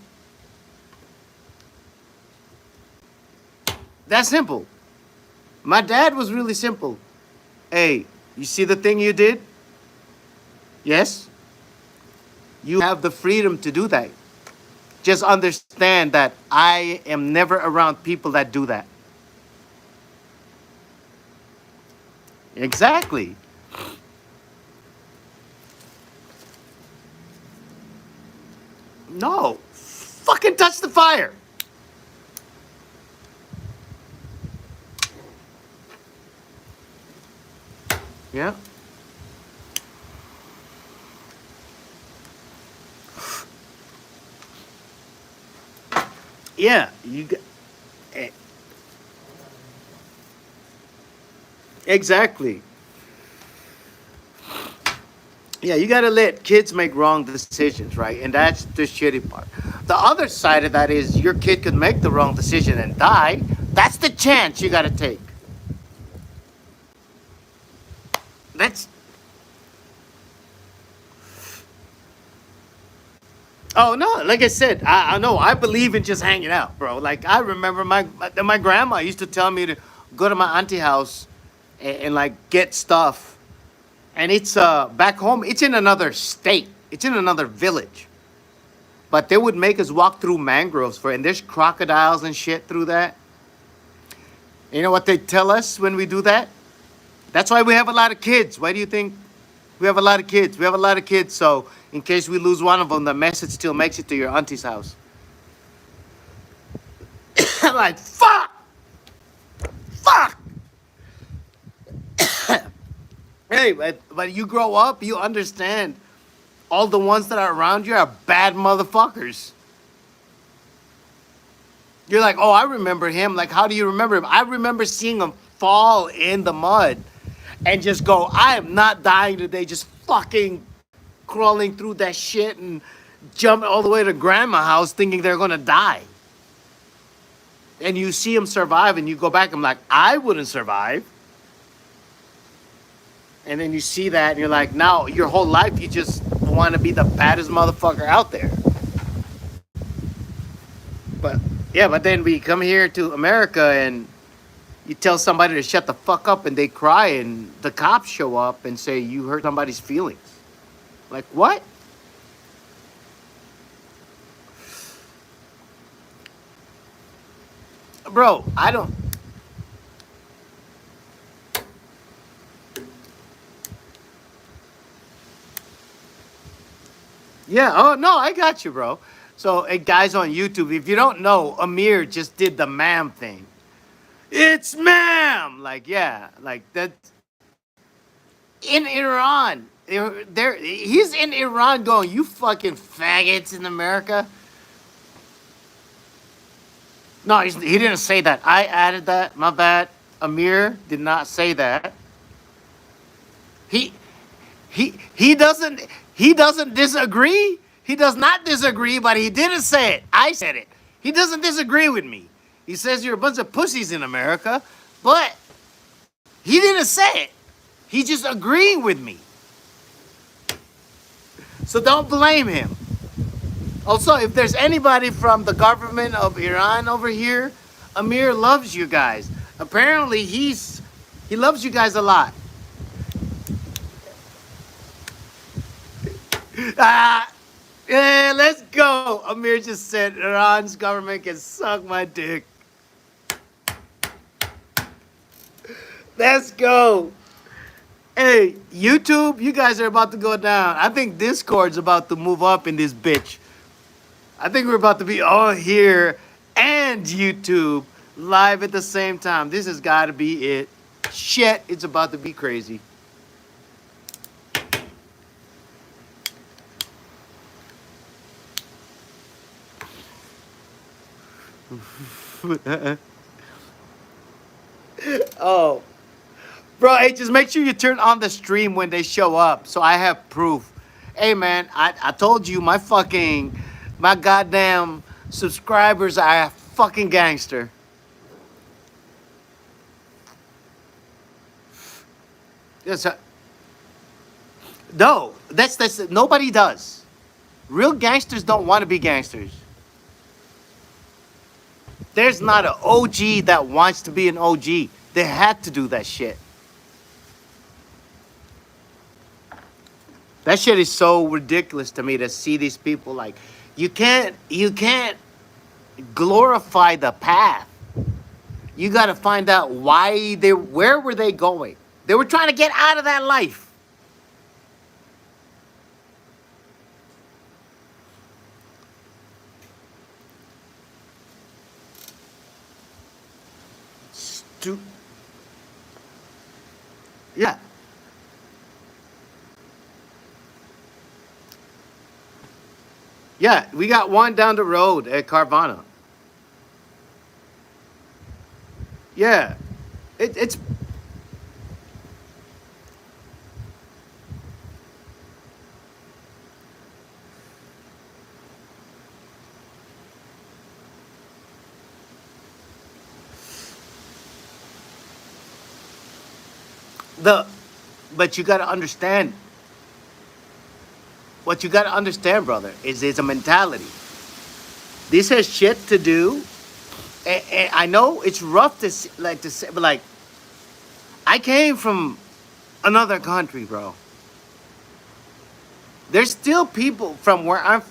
That's simple. My dad was really simple. Hey, you see the thing you did? Yes? You have the freedom to do that. Just understand that I am never around people that do that. Exactly. No. Fucking touch the fire. Yeah. Yeah, you got exactly. Yeah, you gotta let kids make wrong decisions, right? And that's the shitty part. The other side of that is your kid could make the wrong decision and die. That's the chance you gotta take. That's Oh no, like I said, I know I believe in just hanging out, bro. Like I remember my grandma used to tell me to go to my auntie house and like get stuff. And it's back home, it's in another state. It's in another village. But they would make us walk through mangroves and there's crocodiles and shit through that. You know what they tell us when we do that? That's why we have a lot of kids. Why do you think we have a lot of kids? We have a lot of kids, so in case we lose one of them, the message still makes it to your auntie's house. Like, fuck! Fuck! Hey, but you grow up, you understand all the ones that are around you are bad motherfuckers. You're like, oh, I remember him. Like, how do you remember him? I remember seeing him fall in the mud and just go, I am not dying today, just fucking crawling through that shit and jumping all the way to grandma's house thinking they're gonna die. And you see him survive and you go back, I'm like, I wouldn't survive. And then you see that and you're like, now your whole life you just want to be the baddest motherfucker out there. But yeah, but then we come here to America and you tell somebody to shut the fuck up and they cry and the cops show up and say you hurt somebody's feelings. Like, what? Bro, I don't. Yeah, oh no, I got you, bro. So, hey, guys on YouTube, if you don't know, Amir just did the ma'am thing. It's ma'am! Like, yeah, like that. In Iran, He's in Iran going, you fucking faggots in America. No, he didn't say that. I added that. My bad. Amir did not say that. He he doesn't disagree. He does not disagree, but he didn't say it. I said it. He doesn't disagree with me. He says you're a bunch of pussies in America, but he didn't say it. He's just agreeing with me. So don't blame him. Also, if there's anybody from the government of Iran over here, Amir loves you guys. Apparently, he loves you guys a lot. Ah, yeah, let's go. Amir just said Iran's government can suck my dick. Let's go. Hey, YouTube, you guys are about to go down. I think Discord's about to move up in this bitch. I think we're about to be all here and YouTube live at the same time. This has got to be it. Shit, it's about to be crazy. Oh. Bro, hey, just make sure you turn on the stream when they show up so I have proof. Hey, man, I told you my goddamn subscribers are fucking gangster. Yes, no, that's nobody does. Real gangsters don't want to be gangsters. There's not an OG that wants to be an OG. They had to do that shit. That shit is so ridiculous to me to see these people like, you can't glorify the path. You got to find out where were they going? They were trying to get out of that life. Yeah. Yeah, we got one down the road at Carvana. Yeah. It's the but you got to understand what you got to understand, brother, is it's a mentality. This has shit to do. And I know it's rough to say, but like, I came from another country, bro. There's still people from where I'm.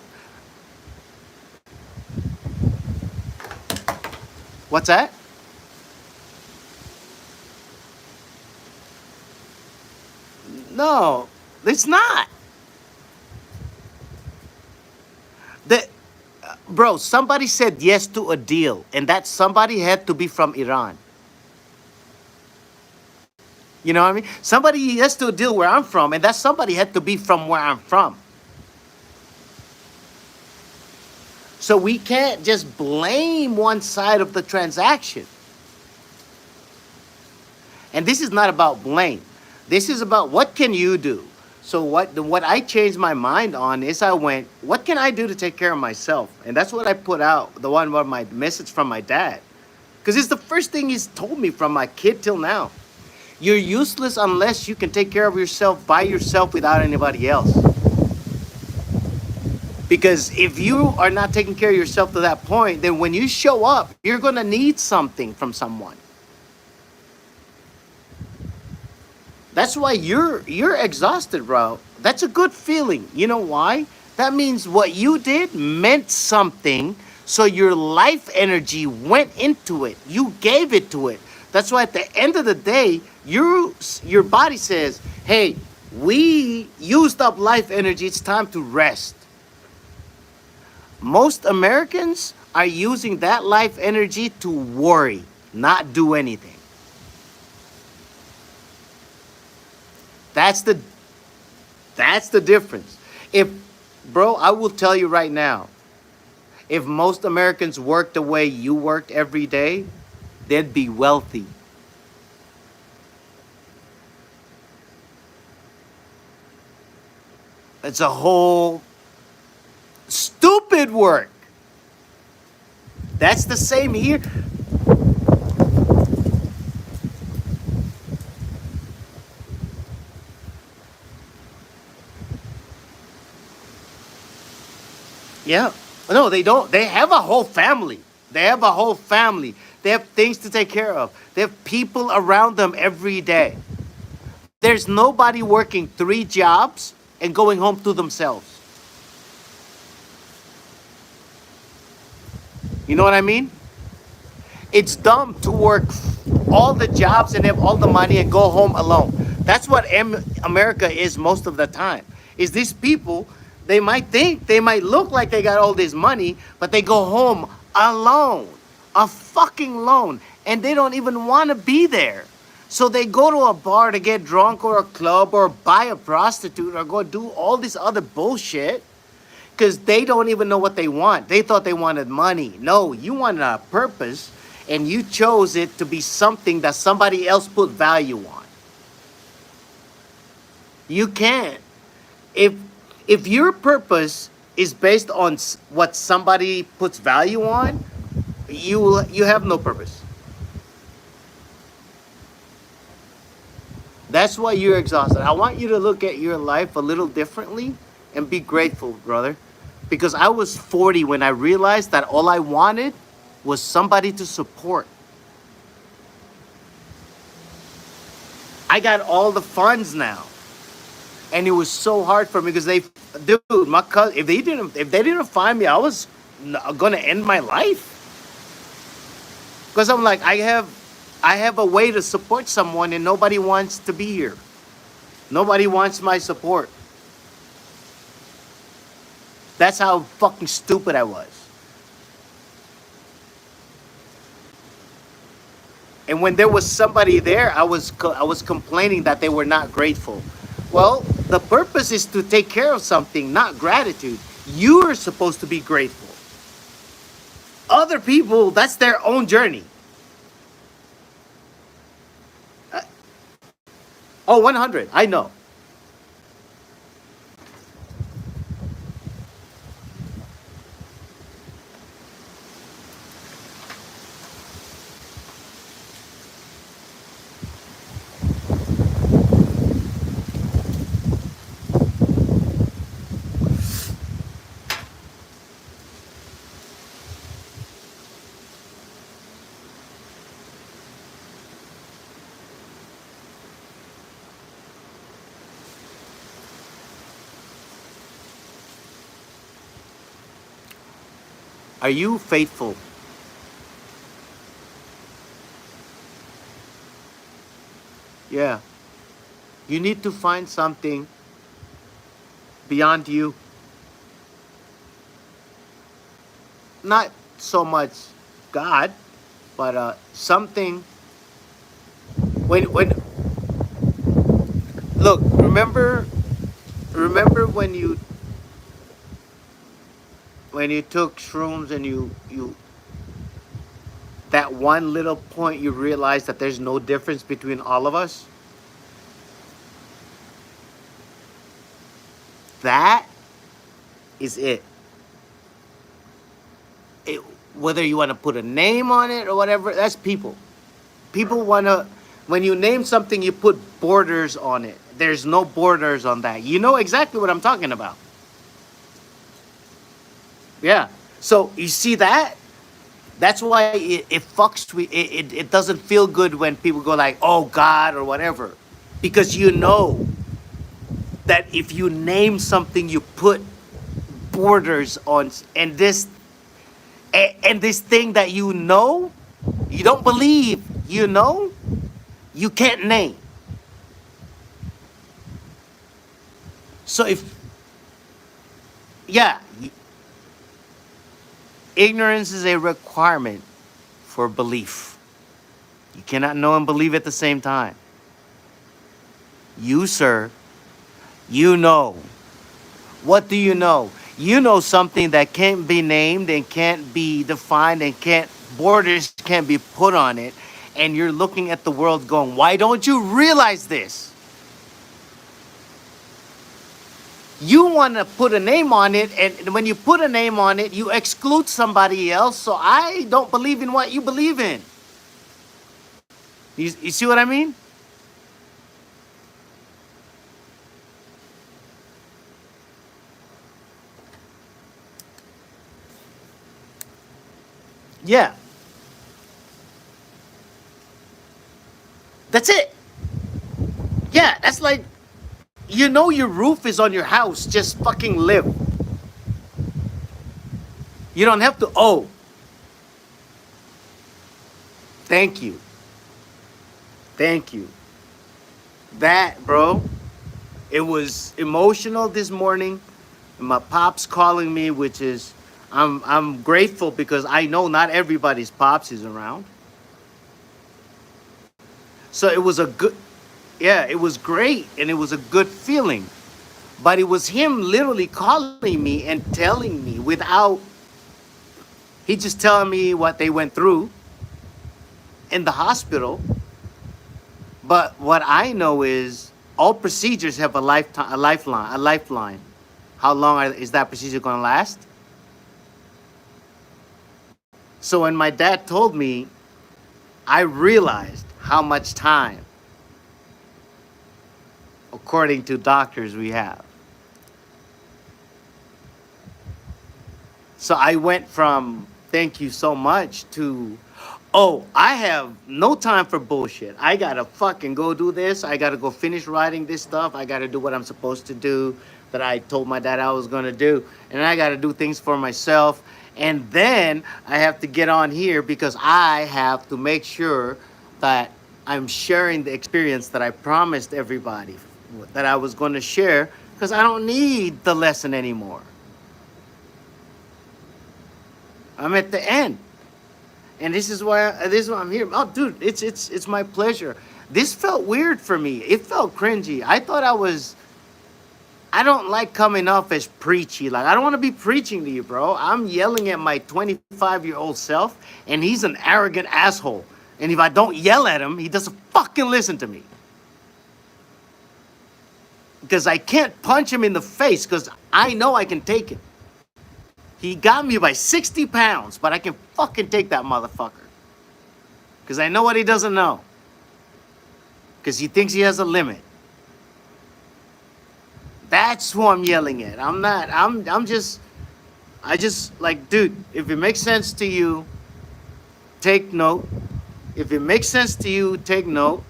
What's that? No, it's not. The bro, somebody said yes to a deal, and that somebody had to be from Iran. You know what I mean? Somebody yes to a deal where I'm from, and that somebody had to be from where I'm from. So we can't just blame one side of the transaction. And this is not about blame. This is about what can you do? So what I changed my mind on is I went, what can I do to take care of myself? And that's what I put out, the one about my message from my dad. Because it's the first thing he's told me from my kid till now. You're useless unless you can take care of yourself by yourself without anybody else. Because if you are not taking care of yourself to that point, then when you show up, you're going to need something from someone. That's why you're exhausted, bro. That's a good feeling. You know why? That means what you did meant something, so your life energy went into it. You gave it to it. That's why at the end of the day, your body says, hey, we used up life energy. It's time to rest. Most Americans are using that life energy to worry, not do anything. That's the difference. If, bro, I will tell you right now, if most Americans worked the way you worked every day, they'd be wealthy. It's a whole stupid work. That's the same here. Yeah. No, they don't. They have a whole family. They have a whole family. They have things to take care of. They have people around them every day. There's nobody working 3 jobs and going home to themselves. You know what I mean? It's dumb to work all the jobs and have all the money and go home alone. That's what America is most of the time. Is these people, they might think, they might look like they got all this money, but they go home alone. A fucking alone. And they don't even want to be there. So they go to a bar to get drunk or a club or buy a prostitute or go do all this other bullshit because they don't even know what they want. They thought they wanted money. No, you wanted a purpose and you chose it to be something that somebody else put value on. You can't. If if your purpose is based on what somebody puts value on, you have no purpose. That's why you're exhausted. I want you to look at your life a little differently and be grateful, brother. Because I was 40 when I realized that all I wanted was somebody to support. I got all the funds now. And it was so hard for me because dude, my cousin, if they didn't find me, I was gonna end my life. Because I'm like, I have a way to support someone and nobody wants to be here. Nobody wants my support. That's how fucking stupid I was. And when there was somebody there, I was complaining that they were not grateful. Well, the purpose is to take care of something, not gratitude. You're supposed to be grateful. Other people, that's their own journey. Uh, oh, 100. I know. Are you faithful? Yeah. You need to find something beyond you. Not so much God, but something. When look, remember when you took shrooms and you that one little point you realized that there's no difference between all of us. That is it. it Whether you want to put a name on it or whatever, that's people. People want to, when you name something, you put borders on it. There's no borders on that. You know exactly what I'm talking about. Yeah. So you see that? That's why it fucks with it doesn't feel good when people go like, oh God or whatever. Because you know that if you name something, you put borders on and this thing that you don't believe, you can't name. So yeah, ignorance is a requirement for belief. You cannot know and believe at the same time. You, sir, You know. What do you know? You know something that can't be named and can't be defined and can't borders can't be put on it. And you're looking at the world going, why don't you realize this? You want to put a name on it, and when you put a name on it, you exclude somebody else. So I don't believe in what you believe in. You see what I mean? Yeah, that's it. Yeah, that's like, you know, your roof is on your house. Just fucking live. You don't have to. Oh, thank you. Thank you. That, bro, it was emotional this morning. My pops calling me, which is, I'm grateful because I know not everybody's pops is around. So it was a good, yeah, it was great and it was a good feeling. But it was him literally calling me and telling me without, he just telling me what they went through in the hospital. But what I know is all procedures have a lifetime, a lifeline. How long is that procedure going to last? So when my dad told me, I realized how much time, according to doctors, we have. So I went from thank you so much to, oh, I have no time for bullshit. I gotta fucking go do this. I gotta go finish writing this stuff. I gotta do what I'm supposed to do that I told my dad I was gonna do. And I gotta do things for myself. And then I have to get on here because I have to make sure that I'm sharing the experience that I promised everybody that I was gonna share because I don't need the lesson anymore. I'm at the end. And this is why I'm here. Oh, dude, it's my pleasure. This felt weird for me. It felt cringy. I don't like coming off as preachy. Like, I don't want to be preaching to you, bro. I'm yelling at my 25-year-old self, and he's an arrogant asshole. And if I don't yell at him, he doesn't fucking listen to me. Because I can't punch him in the face because I know I can take it. He got me by 60 pounds, but I can fucking take that motherfucker. Because I know what he doesn't know. Because he thinks he has a limit. That's who I'm yelling at. I'm not, I just, like, dude, if it makes sense to you, take note. If it makes sense to you, take note.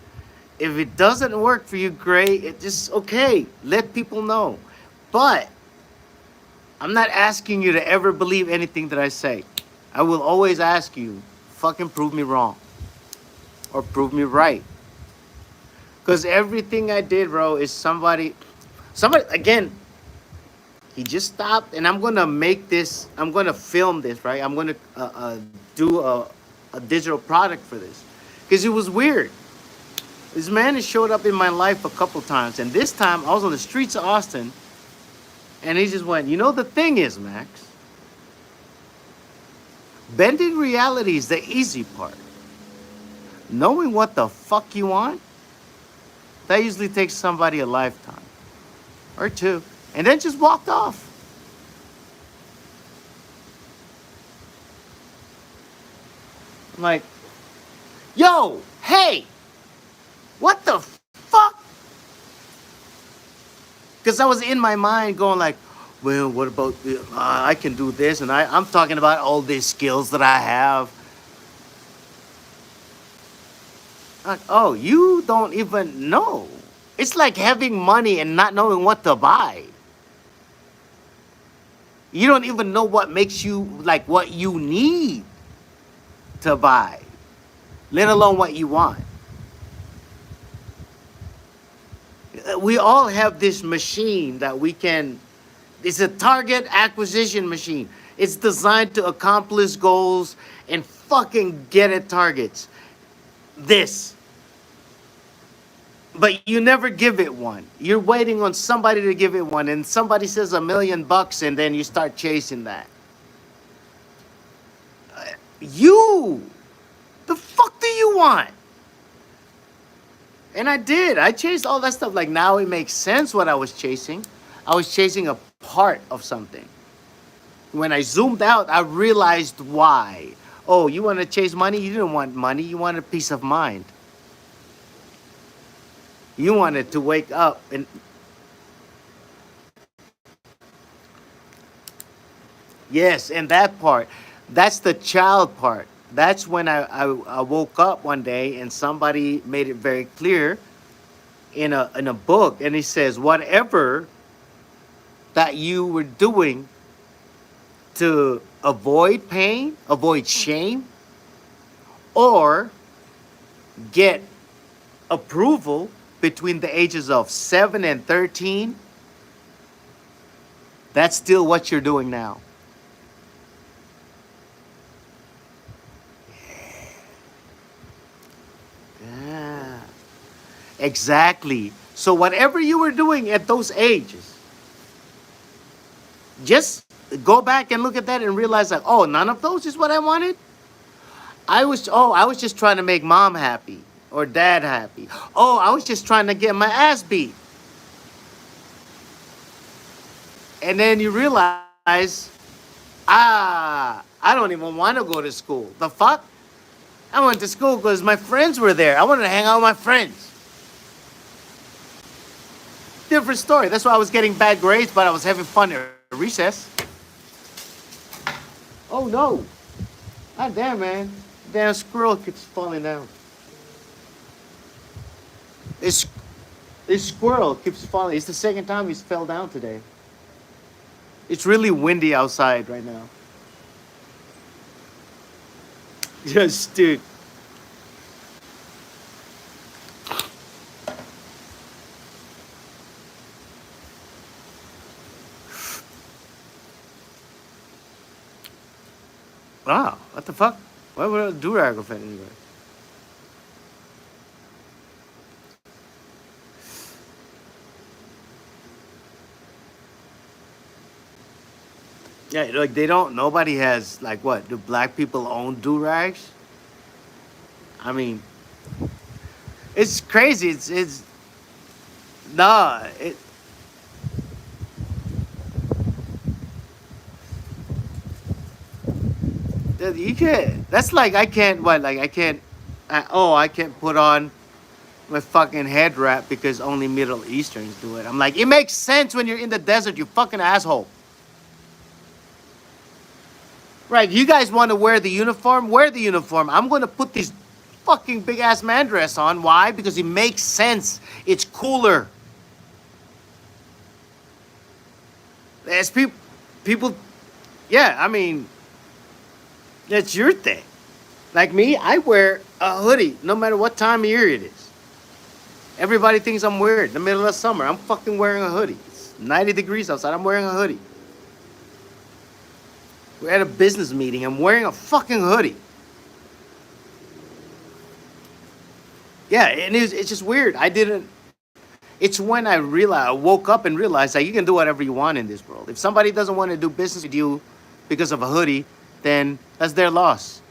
If it doesn't work for you, great. It just, okay, let people know. But I'm not asking you to ever believe anything that I say. I will always ask you, fucking prove me wrong. Or prove me right. Because everything I did, bro, is somebody, again, he just stopped, and I'm going to make this, I'm going to film this, right? I'm going to do a digital product for this. Because it was weird. This man has showed up in my life a couple times, and this time I was on the streets of Austin, and he just went, you know, the thing is, Max, bending reality is the easy part. Knowing what the fuck you want, that usually takes somebody a lifetime. Or two. And then just walked off. I'm like, yo, hey, what the fuck? Because I was in my mind going like, well, what about, I can do this. And I'm talking about all these skills that I have. Like, oh, you don't even know. It's like having money and not knowing what to buy. You don't even know what makes you, like, what you need to buy, let alone what you want. We all have this machine that we can, it's a target acquisition machine. It's designed to accomplish goals and fucking get at targets. This. but you never give it one. You're waiting on somebody to give it one, and somebody says $1 million, and then you start chasing that. You, the fuck do you want? And I did. I chased all that stuff. Like now it makes sense what I was chasing. I was chasing a part of something. When I zoomed out, I realized why. Oh, you want to chase money? You didn't want money. You wanted peace of mind. You wanted to wake up and yes, and that part, that's the child part. That's when I woke up one day and somebody made it very clear in a book, and he says whatever that you were doing to avoid pain, avoid shame, or get approval between the ages of 7 and 13, that's still what you're doing now. Yeah, exactly. So whatever you were doing at those ages, just go back and look at that and realize like, oh, none of those is what I wanted. I was just trying to make mom happy or dad happy. Oh, I was just trying to get my ass beat. And then you realize, I don't even want to go to school. The fuck? I went to school because my friends were there. I wanted to hang out with my friends. Different story. That's why I was getting bad grades, but I was having fun at recess. Oh no. God damn, man. Damn squirrel keeps falling down. This, this squirrel keeps falling. It's the second time he's fell down today. It's really windy outside right now. Yes, dude. Wow, what the fuck? Why would a durag offend anyway? Yeah, like they don't. Nobody has like what? Do black people own durags? I mean, it's crazy. It's nah. You can't. That's like I can't. What? Like I can't. I can't put on my fucking head wrap because only Middle Easterns do it. I'm like, it makes sense when you're in the desert. You fucking asshole. Right? You guys want to wear the uniform? Wear the uniform. I'm gonna put this fucking big ass man dress on. Why? Because it makes sense. It's cooler. As people. Yeah. I mean, that's your thing. Like me, I wear a hoodie no matter what time of year it is. Everybody thinks I'm weird. In the middle of summer, I'm fucking wearing a hoodie. It's 90 degrees outside. I'm wearing a hoodie. We're at a business meeting. I'm wearing a fucking hoodie. Yeah, and it's just weird. I didn't. It's when I realized, I woke up and realized that you can do whatever you want in this world. If somebody doesn't want to do business with you because of a hoodie, then that's their loss.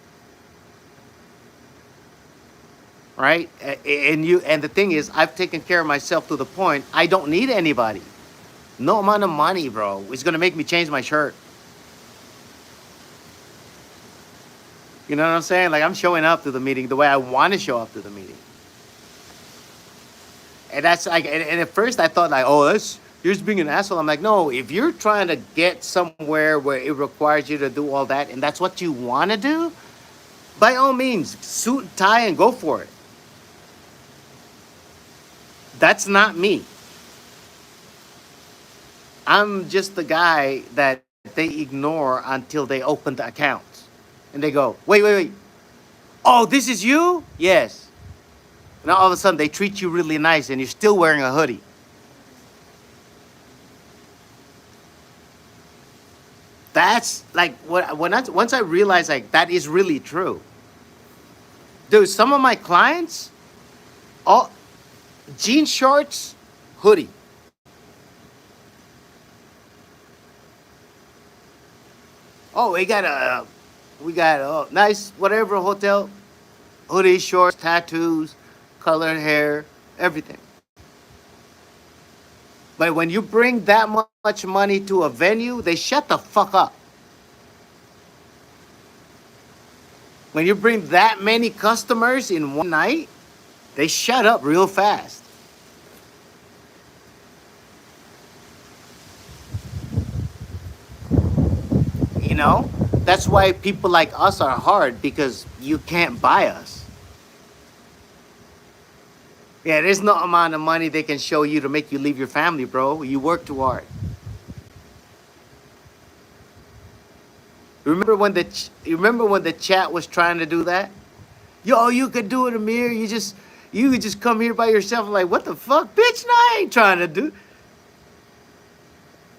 Right? And the thing is, I've taken care of myself to the point I don't need anybody. No amount of money, bro, is gonna make me change my shirt. You know what I'm saying? Like I'm showing up to the meeting the way I want to show up to the meeting. And that's like, and at first I thought like, oh, that's you're just being an asshole. I'm like, no, if you're trying to get somewhere where it requires you to do all that, and that's what you want to do, by all means, suit and tie and go for it. That's not me. I'm just the guy that they ignore until they open the account. And they go, wait. Oh, this is you? Yes. Now all of a sudden they treat you really nice and you're still wearing a hoodie. That's like once I realized like that is really true. Dude, some of my clients, all Jean shorts, hoodie. Oh, we got a nice whatever hotel, hoodie, shorts, tattoos, colored hair, everything. But when you bring that much money to a venue, they shut the fuck up. When you bring that many customers in one night, they shut up real fast. You know? That's why people like us are hard because you can't buy us. Yeah, there's no amount of money they can show you to make you leave your family, bro. You work too hard. Remember when the chat was trying to do that? Yo, you could do it, Amir. You could just come here by yourself. Like, what the fuck, bitch? No, I ain't trying to do.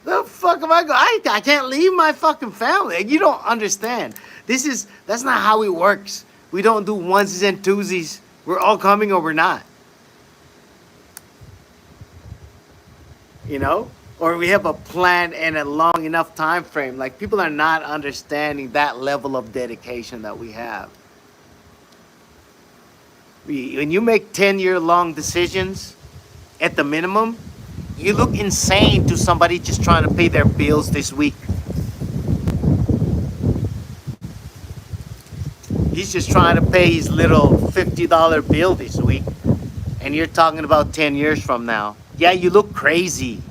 The fuck am I going? I can't leave my fucking family. You don't understand. That's not how it works. We don't do onesies and twosies. We're all coming or we're not. You know? Or we have a plan and a long enough time frame. Like people are not understanding that level of dedication that we have. When you make 10-year long decisions at the minimum, you look insane to somebody just trying to pay their bills this week. He's just trying to pay his little $50 bill this week. And you're talking about 10 years from now. Yeah, you look crazy.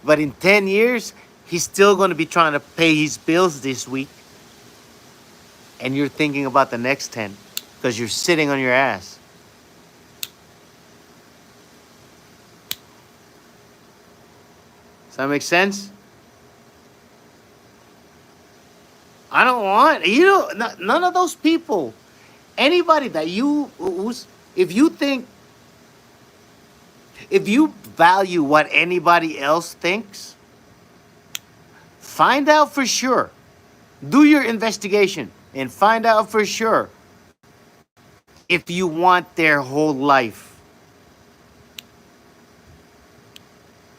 But in 10 years, he's still going to be trying to pay his bills this week. And you're thinking about the next 10 because you're sitting on your ass. Does that make sense? I don't want, none of those people, anybody that if you think, if you value what anybody else thinks, find out for sure. Do your investigation and find out for sure if you want their whole life.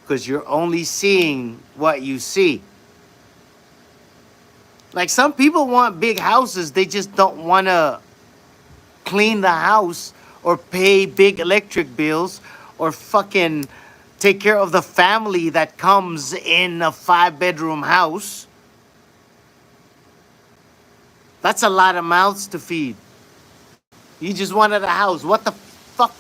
Because you're only seeing what you see. Like some people want big houses, they just don't want to clean the house or pay big electric bills or fucking take care of the family that comes in a 5-bedroom house. That's a lot of mouths to feed. You just wanted a house. What the fuck?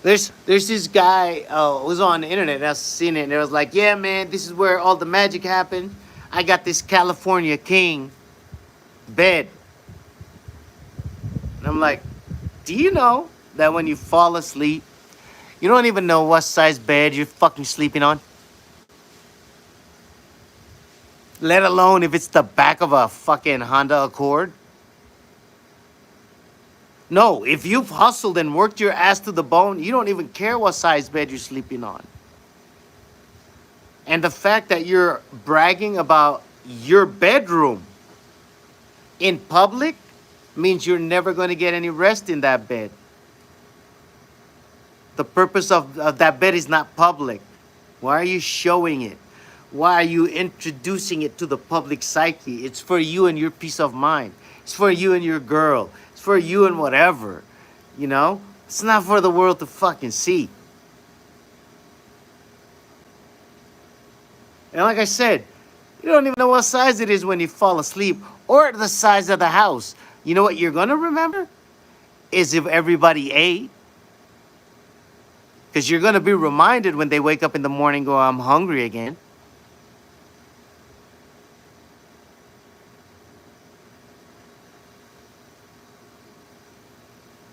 There's this guy was on the internet, and I seen it, and it was like, yeah, man, this is where all the magic happened. I got this California King bed. And I'm like, do you know that when you fall asleep, you don't even know what size bed you're fucking sleeping on? Let alone if it's the back of a fucking Honda Accord. No, if you've hustled and worked your ass to the bone, you don't even care what size bed you're sleeping on. And the fact that you're bragging about your bedroom in public means you're never going to get any rest in that bed. The purpose of that bed is not public. Why are you showing it? Why are you introducing it to the public psyche? It's for you and your peace of mind. It's for you and your girl. It's for you and whatever. You know? It's not for the world to fucking see. And like I said, you don't even know what size it is when you fall asleep or the size of the house. You know what you're going to remember? Is if everybody ate. Because you're going to be reminded when they wake up in the morning, go, I'm hungry again.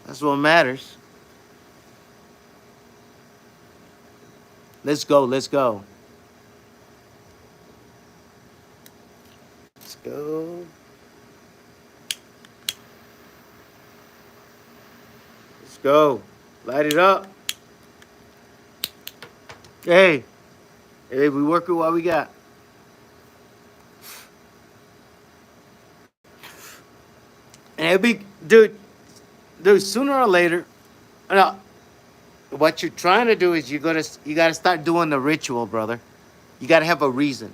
That's what matters. Let's go. Let's go. Let's go. Let's go. Light it up. Hey, we work with what we got. And dude, sooner or later, no, what you're trying to do is you gotta start doing the ritual, brother. You gotta have a reason.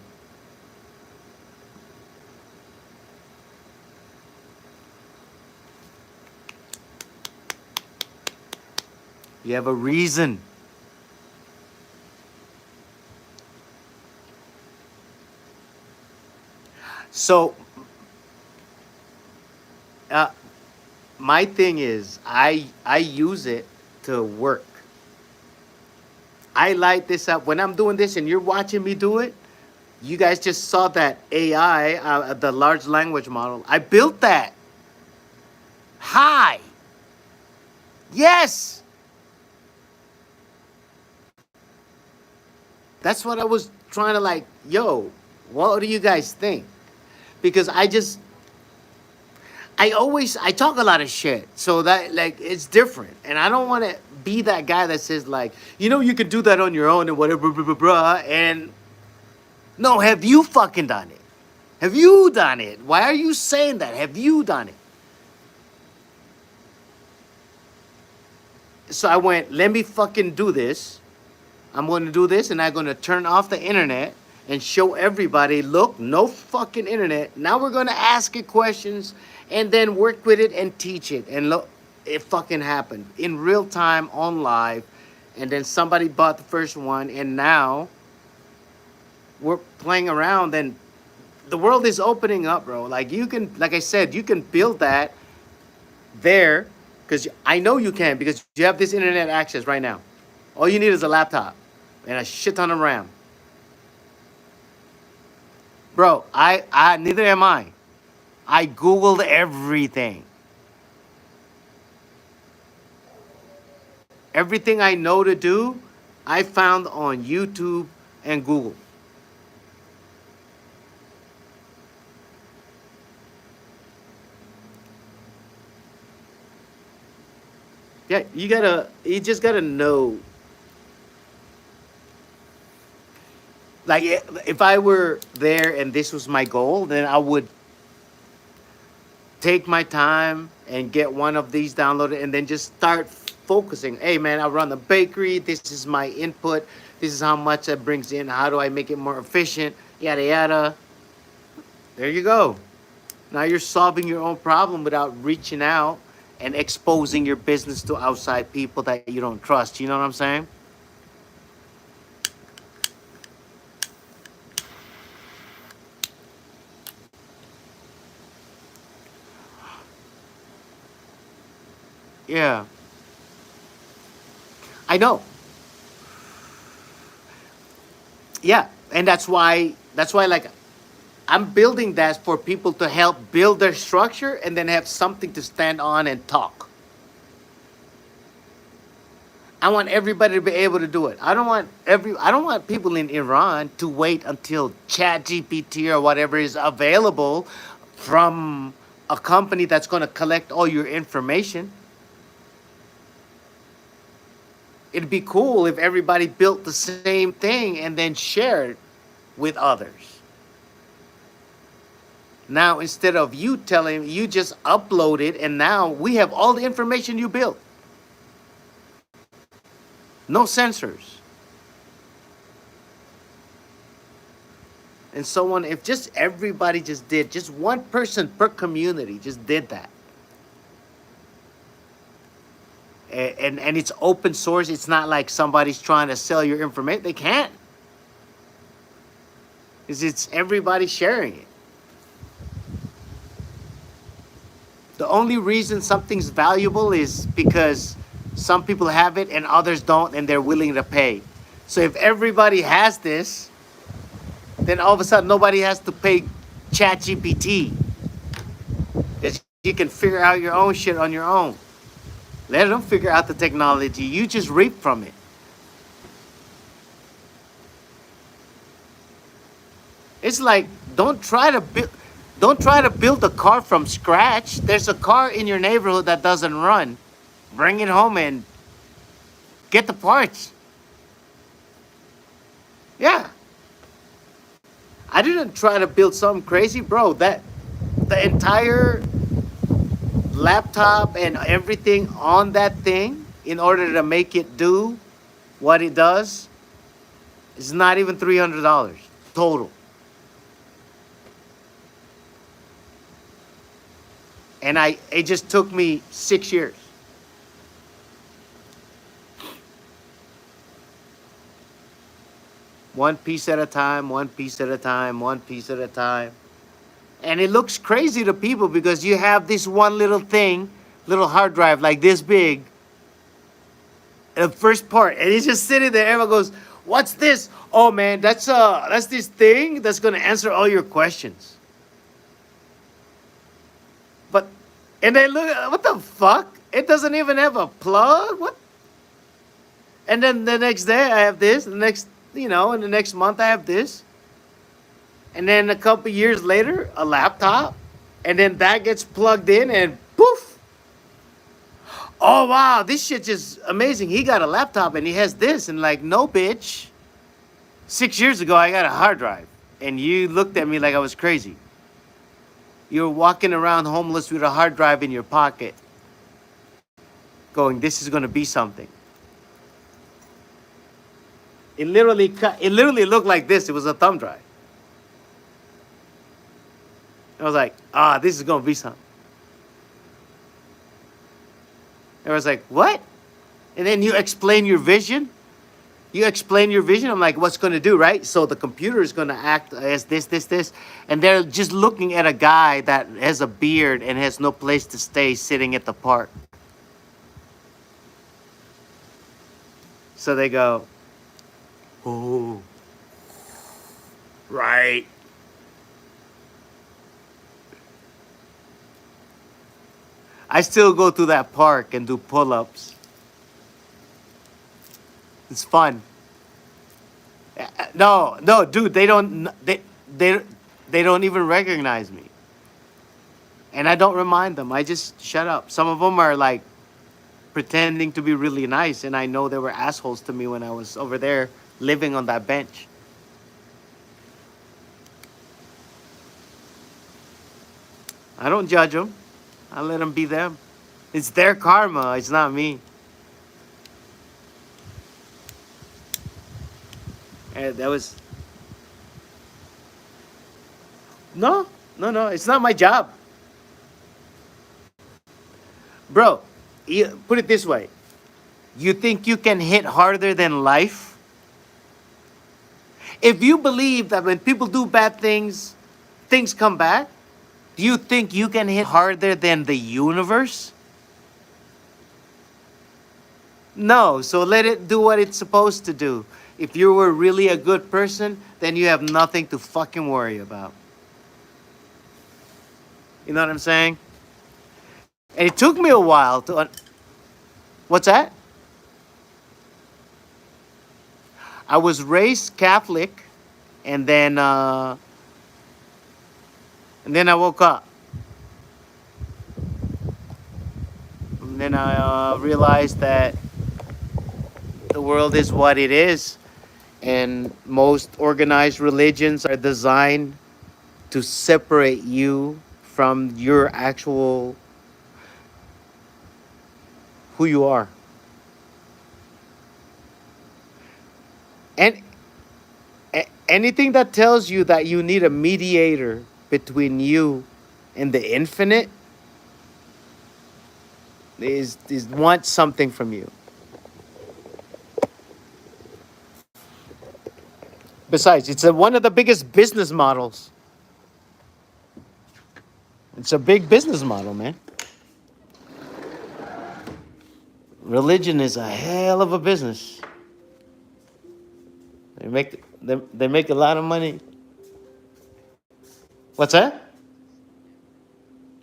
You have a reason. So, uh, my thing is, I use it to work. I light this up when I'm doing this, and you're watching me do it. You guys just saw that AI, the large language model. I built that. Hi. Yes. That's what I was trying to like, yo, what do you guys think? Because I talk a lot of shit. So that like it's different. And I don't want to be that guy that says like, you could do that on your own and whatever, blah, blah, blah. And no, have you fucking done it? Have you done it? Why are you saying that? Have you done it? So I went, let me fucking do this. I'm going to do this, and I'm going to turn off the internet and show everybody, look, no fucking internet. Now we're going to ask it questions and then work with it and teach it. And look, it fucking happened in real time on live. And then somebody bought the first one, and now we're playing around, and the world is opening up, bro. Like I said, you can build that there because I know you can because you have this internet access right now. All you need is a laptop and a shit ton of RAM. Bro, I neither am I. I Googled everything. Everything I know to do, I found on YouTube and Google. Yeah, you just gotta know. Like, if I were there and this was my goal, then I would take my time and get one of these downloaded and then just start focusing. Hey, man, I run the bakery. This is my input. This is how much that brings in. How do I make it more efficient? Yada, yada. There you go. Now you're solving your own problem without reaching out and exposing your business to outside people that you don't trust. You know what I'm saying? Yeah, I know. Yeah, and that's why like I'm building that for people to help build their structure and then have something to stand on and talk. I want everybody to be able to do it. I don't want people in Iran to wait until Chat GPT or whatever is available from a company that's going to collect all your information. It'd be cool if everybody built the same thing and then shared with others. Now, instead of you telling, you just upload it, and now we have all the information you built. No censors. And so on. If just everybody just did, just one person per community just did that. And it's open source. It's not like somebody's trying to sell your information. They can't. Because it's everybody sharing it. The only reason something's valuable is because some people have it and others don't, and they're willing to pay. So if everybody has this, then all of a sudden nobody has to pay ChatGPT. Because you can figure out your own shit on your own. Let them figure out the technology. You just reap from it. It's like don't try to build a car from scratch. There's a car in your neighborhood that doesn't run. Bring it home and get the parts. Yeah. I didn't try to build something crazy, bro. That the entire laptop and everything on that thing in order to make it do what it does is not even $300 total. And it just took me 6 years. One piece at a time, one piece at a time, one piece at a time. And it looks crazy to people because you have this one little thing, little hard drive like this big, the first part, and it's just sitting there. Everyone goes, "What's this?" "Oh man, that's this thing that's gonna answer all your questions." But and they look, what the fuck? It doesn't even have a plug. What? And then the next day I have this. The next, and the next month I have this. And then a couple years later, a laptop, and then that gets plugged in, and poof! Oh wow, this shit just amazing. He got a laptop and he has this, and like, no, bitch. 6 years ago, I got a hard drive, and you looked at me like I was crazy. You were walking around homeless with a hard drive in your pocket, going, "This is gonna be something." It literally looked like this. It was a thumb drive. I was like, this is gonna be something. I was like, what? And then you explain your vision. I'm like, what's going to do, right? So the computer is going to act as this. And they're just looking at a guy that has a beard and has no place to stay sitting at the park. So they go, "Oh, right." I still go to that park and do pull-ups. It's fun. No, dude, they don't even recognize me. And I don't remind them. I just shut up. Some of them are like pretending to be really nice, and I know they were assholes to me when I was over there living on that bench. I don't judge them. I let them be them. It's their karma. It's not me. And that was no. It's not my job, bro. Put it this way: you think you can hit harder than life? If you believe that when people do bad things, things come back, do you think you can hit harder than the universe? No, so let it do what it's supposed to do. If you were really a good person, then you have nothing to fucking worry about. You know what I'm saying? And it took me a while to... What's that? I was raised Catholic, and then I woke up. And then I realized that the world is what it is, and most organized religions are designed to separate you from your actual who you are. And anything that tells you that you need a mediator between you and the infinite is wants something from you. Besides, it's one of the biggest business models. It's a big business model, man. Religion is a hell of a business. They make a lot of money. What's that?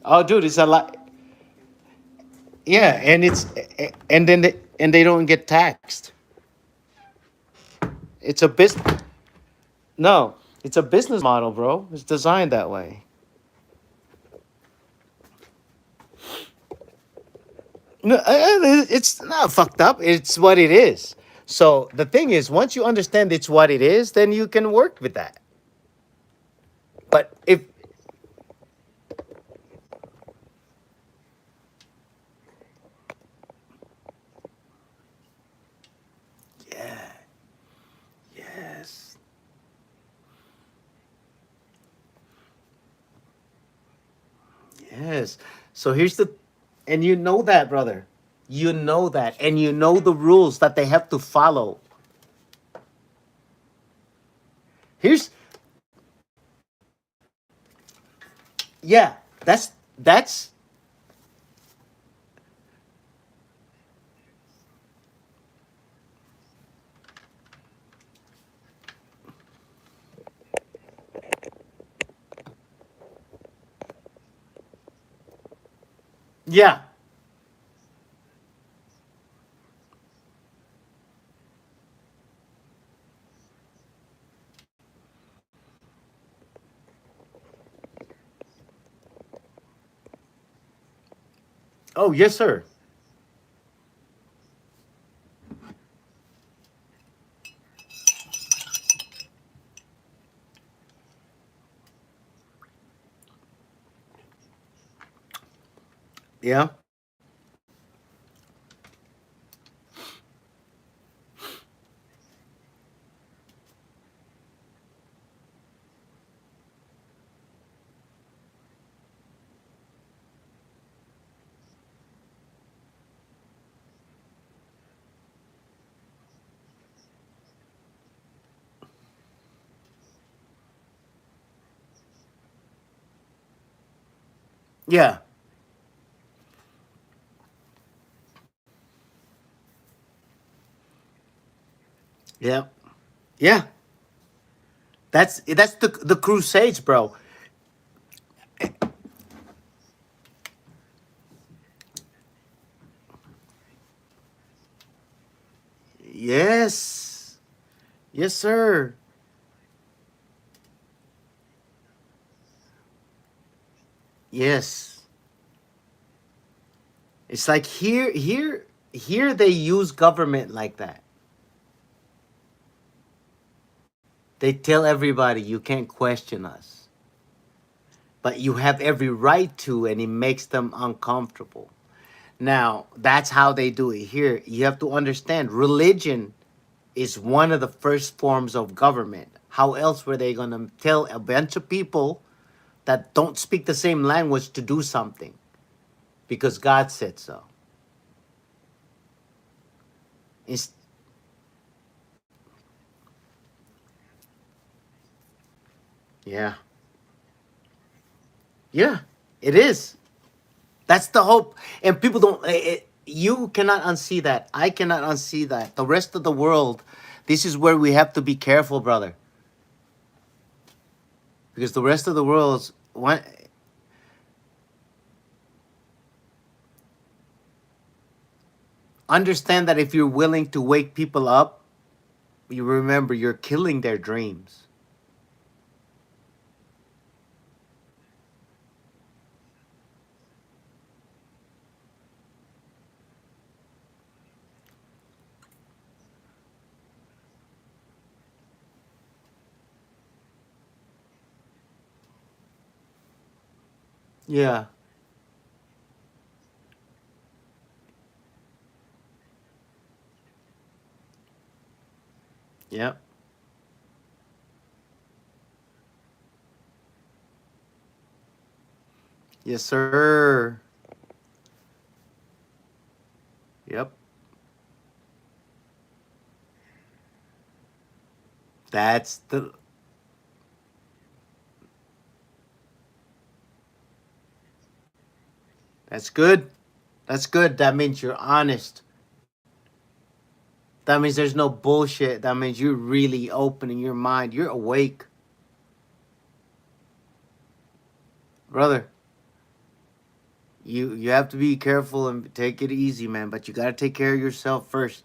Oh, dude, it's a lot. Yeah, and they don't get taxed. It's a business. No, it's a business model, bro. It's designed that way. No, it's not fucked up. It's what it is. So the thing is, once you understand it's what it is, then you can work with that. But if Yes. So here's the, and you know that, brother. You know that, and you know the rules that they have to follow. Here's, yeah, that's yeah. Oh yes, sir. Yeah, yeah, yeah, yeah. That's the Crusades, bro. Yes, yes, sir. Yes. It's like here they use government like that. They tell everybody you can't question us, but you have every right to, and it makes them uncomfortable. Now, that's how they do it here. You have to understand religion is one of the first forms of government. How else were they going to tell a bunch of people that don't speak the same language to do something? Because God said so. It's, yeah. Yeah, it is. That's the hope. And people don't, you cannot unsee that. I cannot unsee that. The rest of the world, this is where we have to be careful, brother. Because the rest of the world's, one, understand that if you're willing to wake people up, you remember you're killing their dreams. Yeah. Yep. Yes, sir. Yep. That's the, that's good. That's good. That means you're honest. That means there's no bullshit. That means you're really opening your mind. You're awake, brother. You have to be careful and take it easy, man. But you gotta take care of yourself first.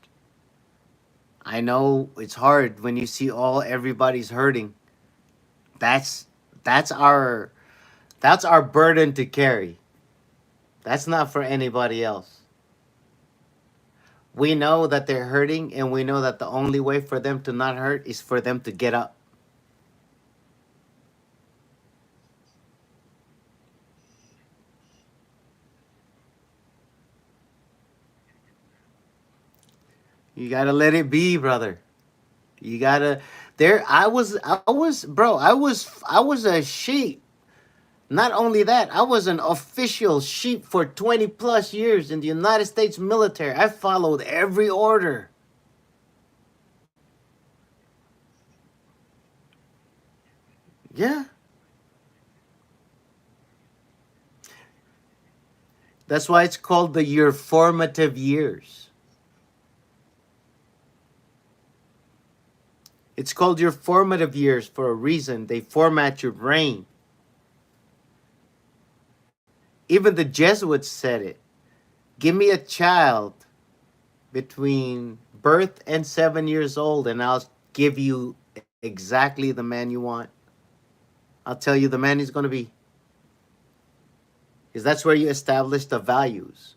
I know it's hard when you see all everybody's hurting. That's that's our that's our burden to carry. That's not for anybody else. We know that they're hurting, and we know that the only way for them to not hurt is for them to get up. You gotta let it be, brother. You gotta. There, I was, bro. I was a sheep. Not only that, I was an official sheep for 20 plus years in the United States military. I followed every order. Yeah. That's why it's called your formative years. It's called your formative years for a reason. They format your brain. Even the Jesuits said it. Give me a child between birth and 7 years old, and I'll give you exactly the man you want. I'll tell you the man he's going to be. Because that's where you establish the values.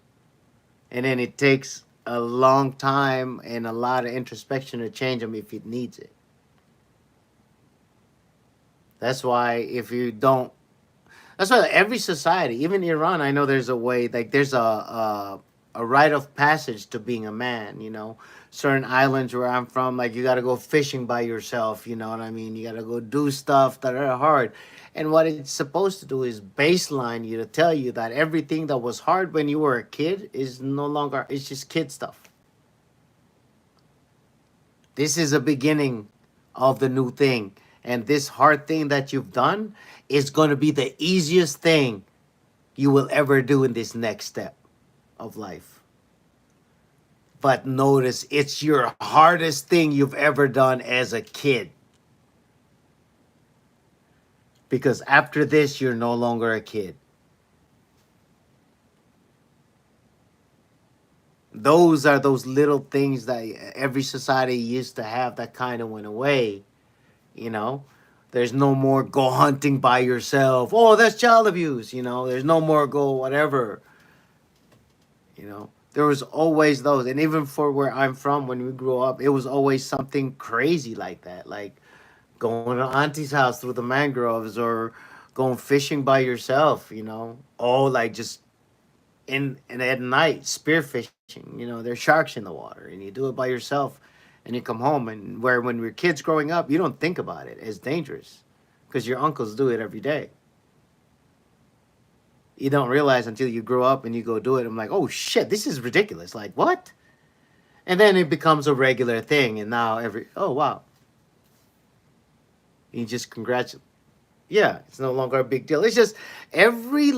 And then it takes a long time and a lot of introspection to change them if it needs it. That's why if you don't, that's why every society, even Iran, I know there's a way, like there's a rite of passage to being a man, you know. Certain islands where I'm from, like you got to go fishing by yourself, you know what I mean? You got to go do stuff that are hard. And what it's supposed to do is baseline you to tell you that everything that was hard when you were a kid is no longer, it's just kid stuff. This is a beginning of the new thing. And this hard thing that you've done is going to be the easiest thing you will ever do in this next step of life. But notice it's your hardest thing you've ever done as a kid. Because after this, you're no longer a kid. Those are those little things that every society used to have that kind of went away. You know, there's no more go hunting by yourself. Oh, that's child abuse. You know, there's no more go whatever. You know, there was always those. And even for where I'm from, when we grew up, it was always something crazy like that. Like going to auntie's house through the mangroves or going fishing by yourself, you know. Oh, like just in and at night, spearfishing. You know, there's sharks in the water and you do it by yourself and you come home and where when we're kids growing up, you don't think about it as dangerous because your uncles do it every day. You don't realize until you grow up and you go do it. I'm like, oh shit, this is ridiculous. Like what? And then it becomes a regular thing, and now oh wow, you just congratulate. Yeah, it's no longer a big deal. It's just every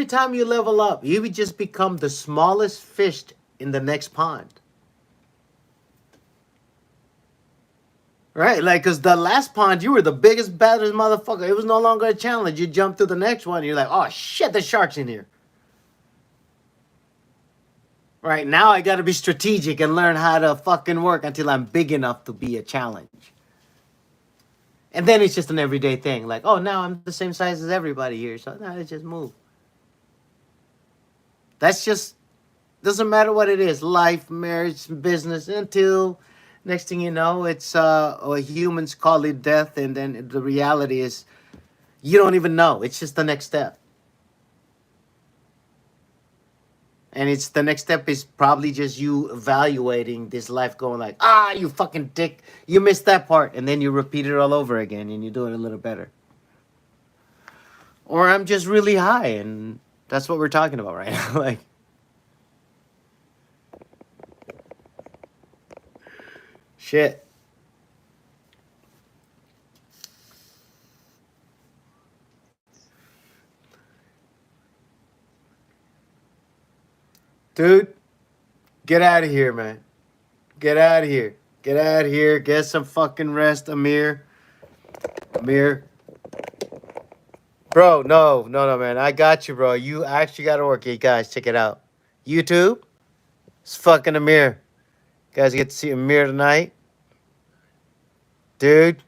time you level up, you would just become the smallest fish in the next pond. Right, like, because the last pond, you were the biggest, baddest motherfucker. It was no longer a challenge. You jump to the next one, and you're like, oh, shit, there's sharks in here. Right, now I got to be strategic and learn how to fucking work until I'm big enough to be a challenge. And then it's just an everyday thing. Like, oh, now I'm the same size as everybody here, so now let's just move. That's just, doesn't matter what it is, life, marriage, business, until next thing you know, it's humans call it death, and then the reality is you don't even know. It's just the next step. And it's the next step is probably just you evaluating this life, going like, ah, you fucking dick, you missed that part, and then you repeat it all over again, and you do it a little better. Or I'm just really high, and that's what we're talking about right now. Like, shit. Dude, get out of here, man. Get out of here. Get out of here. Get some fucking rest, Amir. Amir. Bro, no, man. I got you, bro. You actually got to work. Hey, guys, check it out. YouTube. It's fucking Amir. You guys get to see Amir tonight. Dude,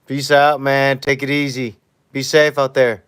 peace out, man. Take it easy. Be safe out there.